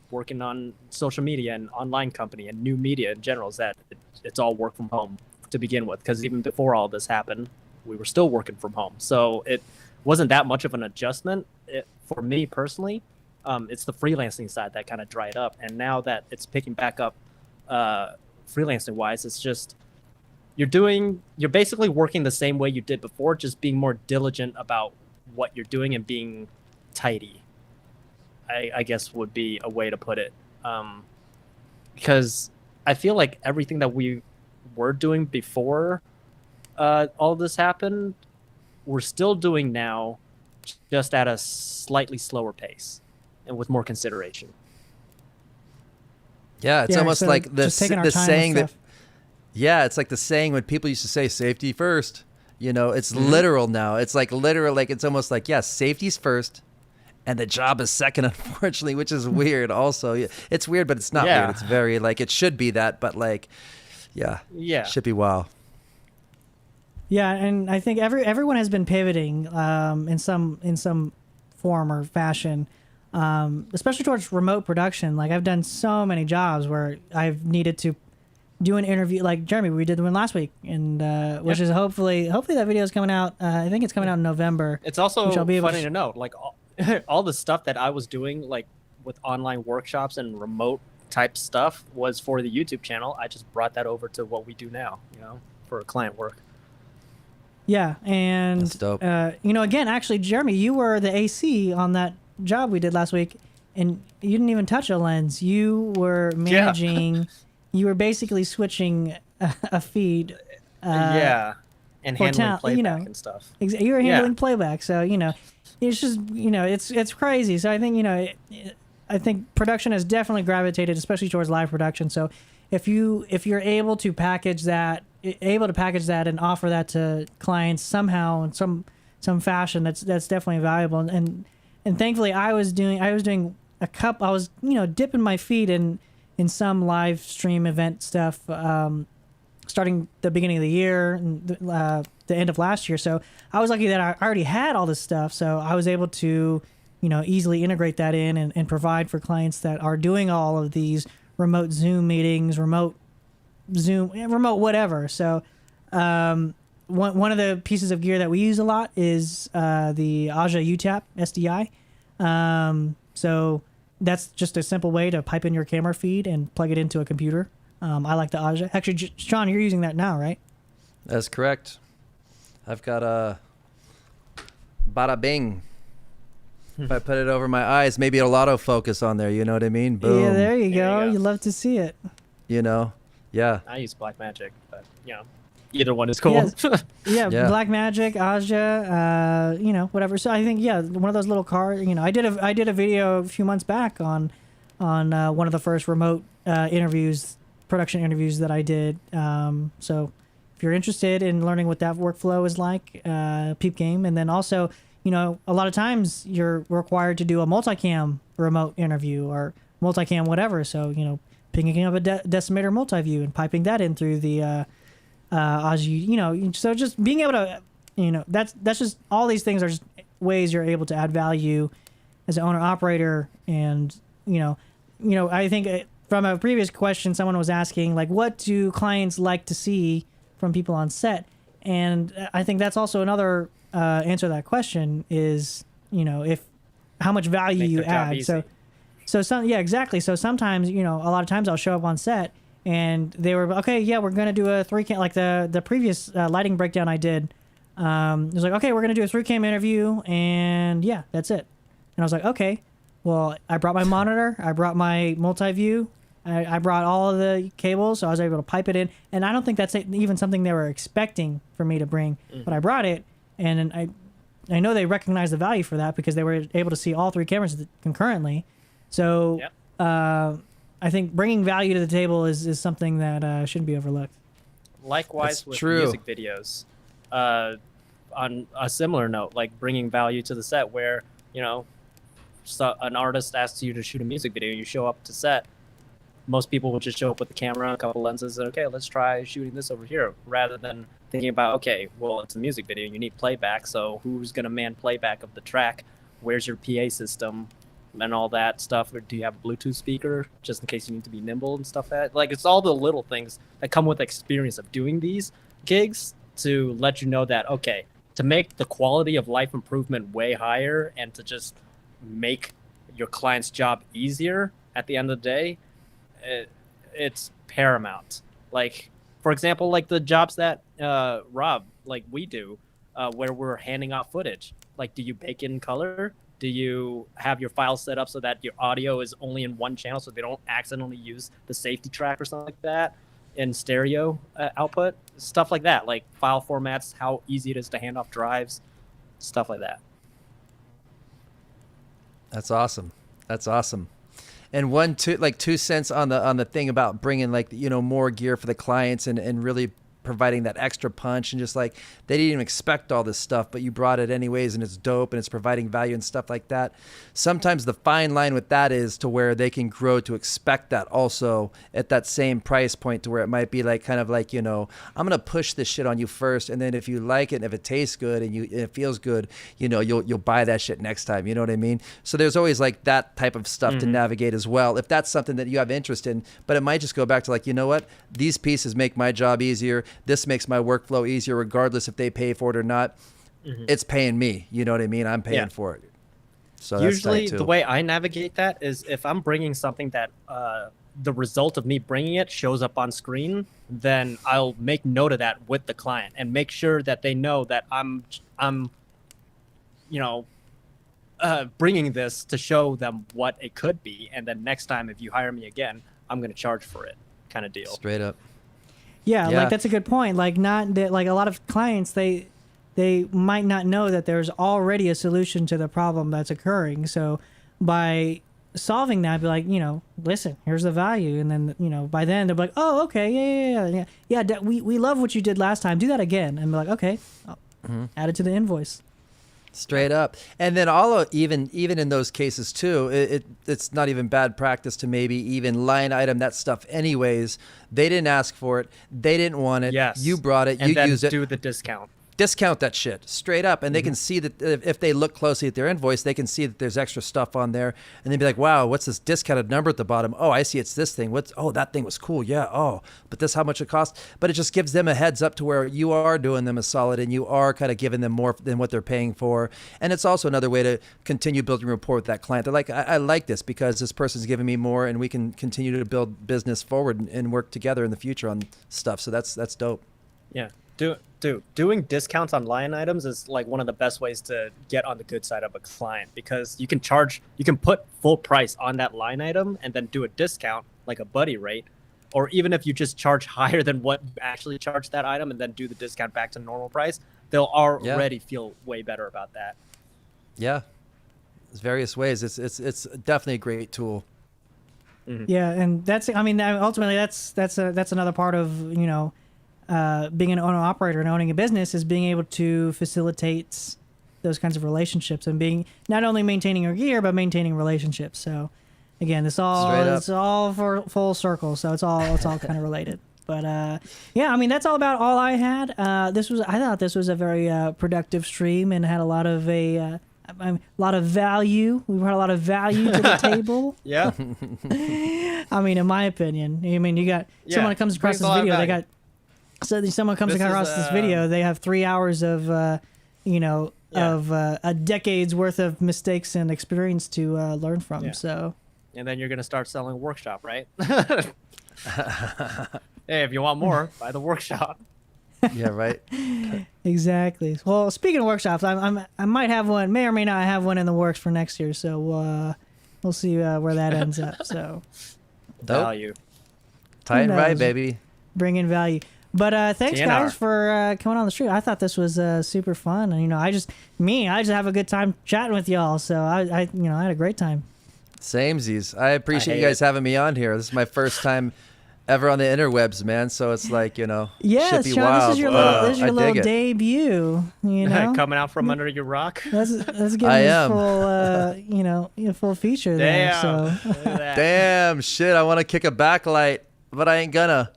working on social media and online company and new media in general, is that it's all work from home to begin with. Because even before all this happened, we were still working from home. So it wasn't that much of an adjustment for me personally. It's the freelancing side that kind of dried up. And now that it's picking back up freelancing wise, it's just, you're basically working the same way you did before, just being more diligent about what you're doing and being tidy. I guess would be a way to put it, because I feel like everything that we were doing before all this happened, we're still doing now, just at a slightly slower pace and with more consideration. Yeah, it's almost so like just taking our the time saying and that. stuff. Yeah, it's like the saying when people used to say safety first. You know, it's Mm-hmm. literal now. It's like literal, like it's almost like, yeah, safety's first and the job is second, unfortunately, which is weird also. Yeah, it's weird, but it's not Yeah. weird. It's very like, it should be that, but like, yeah, Yeah. should be wow. Yeah, and I think everyone has been pivoting in some form or fashion, especially towards remote production. Like I've done so many jobs where I've needed to do an interview. Like Jeremy, we did the one last week, and which is hopefully that video is coming out. I think it's coming out in November. It's also which I'll be able funny to note, like all the stuff that I was doing, like with online workshops and remote type stuff, was for the YouTube channel. I just brought that over to what we do now, for client work. Yeah, and That's dope. Again, actually, Jeremy, you were the AC on that job we did last week, and you didn't even touch a lens. You were managing. You were basically switching a feed. And handling playback you and stuff. You were handling playback, so it's just it's crazy. So I think I think production has definitely gravitated, especially towards live production. So if you're able to package that and offer that to clients somehow in some fashion, that's definitely valuable. And thankfully I was doing dipping my feet in some live stream event stuff starting the beginning of the year and the end of last year. So I was lucky that I already had all this stuff, so I was able to easily integrate that in and provide for clients that are doing all of these remote Zoom meetings, remote whatever. So one of the pieces of gear that we use a lot is the Aja UTAP SDI. So that's just a simple way to pipe in your camera feed and plug it into a computer. I like the Aja. Actually, Sean, you're using that now, right? That's correct. I've got a bada bing. If I put it over my eyes, maybe it'll autofocus on there. You know what I mean? Boom. Yeah, there you There go. you go. You love to see it. Yeah. I use Blackmagic, but either one is cool. Yeah, Yeah. Blackmagic, Aja, whatever. So I think one of those little cards. I did a video a few months back on one of the first remote production interviews that I did. So if you're interested in learning what that workflow is like, peep game. And then also, a lot of times you're required to do a multicam remote interview or multicam whatever. So picking up a decimator multi-view and piping that in through the so just being able to, that's just, all these things are just ways you're able to add value as an owner operator. And, I think from a previous question, someone was asking, like, what do clients like to see from people on set? And I think that's also another answer to that question is, how much value Make you their job add. easy. Exactly. So sometimes, a lot of times I'll show up on set and they were, okay, yeah, we're going to do a 3-cam, like the previous lighting breakdown I did. It was like, okay, we're going to do a 3-cam interview and yeah, that's it. And I was like, okay, well, I brought my monitor, I brought my multi-view, I brought all of the cables, so I was able to pipe it in. And I don't think that's even something they were expecting for me to bring, but I brought it, and I know they recognized the value for that because they were able to see all 3 cameras concurrently. So I think bringing value to the table is something that shouldn't be overlooked. Likewise That's with true. music videos. On a similar note, like bringing value to the set where, an artist asks you to shoot a music video, you show up to set. Most people would just show up with the camera, a couple lenses, and okay, let's try shooting this over here, rather than thinking about, okay, well, it's a music video, you need playback, so who's going to man playback of the track? Where's your PA system and all that stuff? Or do you have a Bluetooth speaker just in case you need to be nimble and stuff like that? Like, it's all the little things that come with experience of doing these gigs to let you know that, okay, to make the quality of life improvement way higher and to just make your client's job easier at the end of the day, it's paramount. Like, for example, like the jobs that Rob, like we do, where we're handing out footage. Like, do you bake in color? Do you have your file set up so that your audio is only in one channel so they don't accidentally use the safety track or something like that? in stereo output, stuff like that, like file formats, how easy it is to hand off drives, stuff like that. That's awesome. That's awesome. And 2 cents on the thing about bringing like, you know, more gear for the clients and really providing that extra punch, and just like they didn't even expect all this stuff, but you brought it anyways, and it's dope and it's providing value and stuff like that. Sometimes the fine line with that is to where they can grow to expect that also at that same price point, to where it might be like kind of like, you know, I'm gonna push this shit on you first, and then if you like it and if it tastes good and it feels good, you know, you'll buy that shit next time. You know what I mean? So there's always like that type of stuff to navigate as well, if that's something that you have interest in. But it might just go back to like, you know what, these pieces make my job easier. This makes my workflow easier, regardless if they pay for it or not. It's paying me. You know what I mean? I'm paying for it. So usually that's the way I navigate that is if I'm bringing something that the result of me bringing it shows up on screen, then I'll make note of that with the client and make sure that they know that I'm you know, bringing this to show them what it could be. And then next time, if you hire me again, I'm going to charge for it, kind of deal. Straight up. Yeah, like that's a good point. Like not that, like a lot of clients, they might not know that there's already a solution to the problem that's occurring. So by solving that, be like, you know, listen, here's the value, and then, you know, by then they'll be like, oh, okay, yeah, we love what you did last time. Do that again, and be like, okay, add it to the invoice. Straight up. And then even in those cases too, it's not even bad practice to maybe even line item that stuff anyways. They didn't ask for it. They didn't want it. Yes. You brought it. And You then used it. do the discount. Discount that shit straight up, and they can see that if they look closely at their invoice, they can see that there's extra stuff on there, and they'd be like, wow, what's this discounted number at the bottom? Oh, I see, it's this thing. That thing was cool. Yeah. Oh, but this, how much it costs? But it just gives them a heads up to where you are doing them a solid, and you are kind of giving them more than what they're paying for. And it's also another way to continue building rapport with that client. They're like, I like this because this person's giving me more, and we can continue to build business forward and work together in the future on stuff. So that's dope. Yeah. Doing discounts on line items is like one of the best ways to get on the good side of a client, because you can put full price on that line item and then do a discount like a buddy rate, or even if you just charge higher than what you actually charge that item and then do the discount back to normal price, they'll already feel way better about that. Yeah, there's various ways. It's definitely a great tool. Yeah, and that's, I mean, ultimately that's another part of, you know, being an owner operator and owning a business, is being able to facilitate those kinds of relationships and being not only maintaining your gear but maintaining relationships. So again, it's all for full circle. So it's all kind of related. But yeah, I mean, that's about all I had. I thought this was a very productive stream and had a lot of value. We brought a lot of value to the table. Yeah. I mean, in my opinion, I mean, you got someone that comes across this video, someone comes across this video, they have 3 hours of, a decade's worth of mistakes and experience to learn from. Yeah. So, and then you're going to start selling a workshop, right? Hey, if you want more, buy the workshop. Yeah, right. Exactly. Well, speaking of workshops, I might have one, may or may not have one in the works for next year. So we'll see where that ends up. So value, tight and right, baby. Bring in value. But thanks, guys, for coming on the stream. I thought this was super fun. And, you know, I just have a good time chatting with y'all. So I had a great time. Samesies. I appreciate you guys having me on here. This is my first time ever on the interwebs, man. So it's like, you know, yes, Sean, wild. This is your little debut. You know, coming out from under your rock. Let's give full, full feature there. So. Damn, shit. I want to kick a backlight, but I ain't gonna.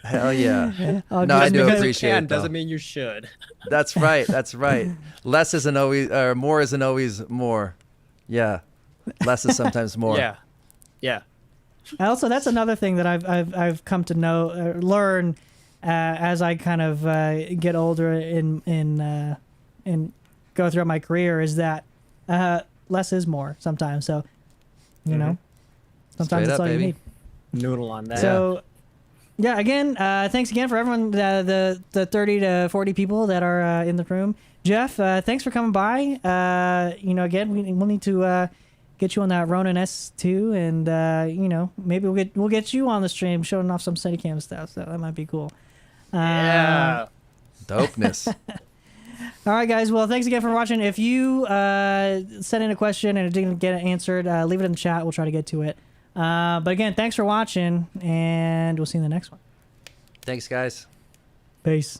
Hell yeah. No, I do appreciate it. Doesn't mean you should. That's right. That's right. Less isn't always, or more isn't always more. Yeah. Less is sometimes more. Yeah. Yeah. Also, that's another thing that I've come to know, learn as I kind of get older and go throughout my career, is that less is more sometimes. So, you know, sometimes that's all you need. Noodle on that. So, yeah, again, thanks again for everyone, the 30 to 40 people that are in the room. Jeff, thanks for coming by. Again, we'll need to get you on that Ronin S2, and you know, maybe we'll get you on the stream showing off some Steadicam stuff. So that might be cool. Yeah. Dopeness. All right, guys. Well, thanks again for watching. If you sent in a question and it didn't get answered, leave it in the chat. We'll try to get to it. But again, thanks for watching, and we'll see you in the next one. Thanks, guys. Peace.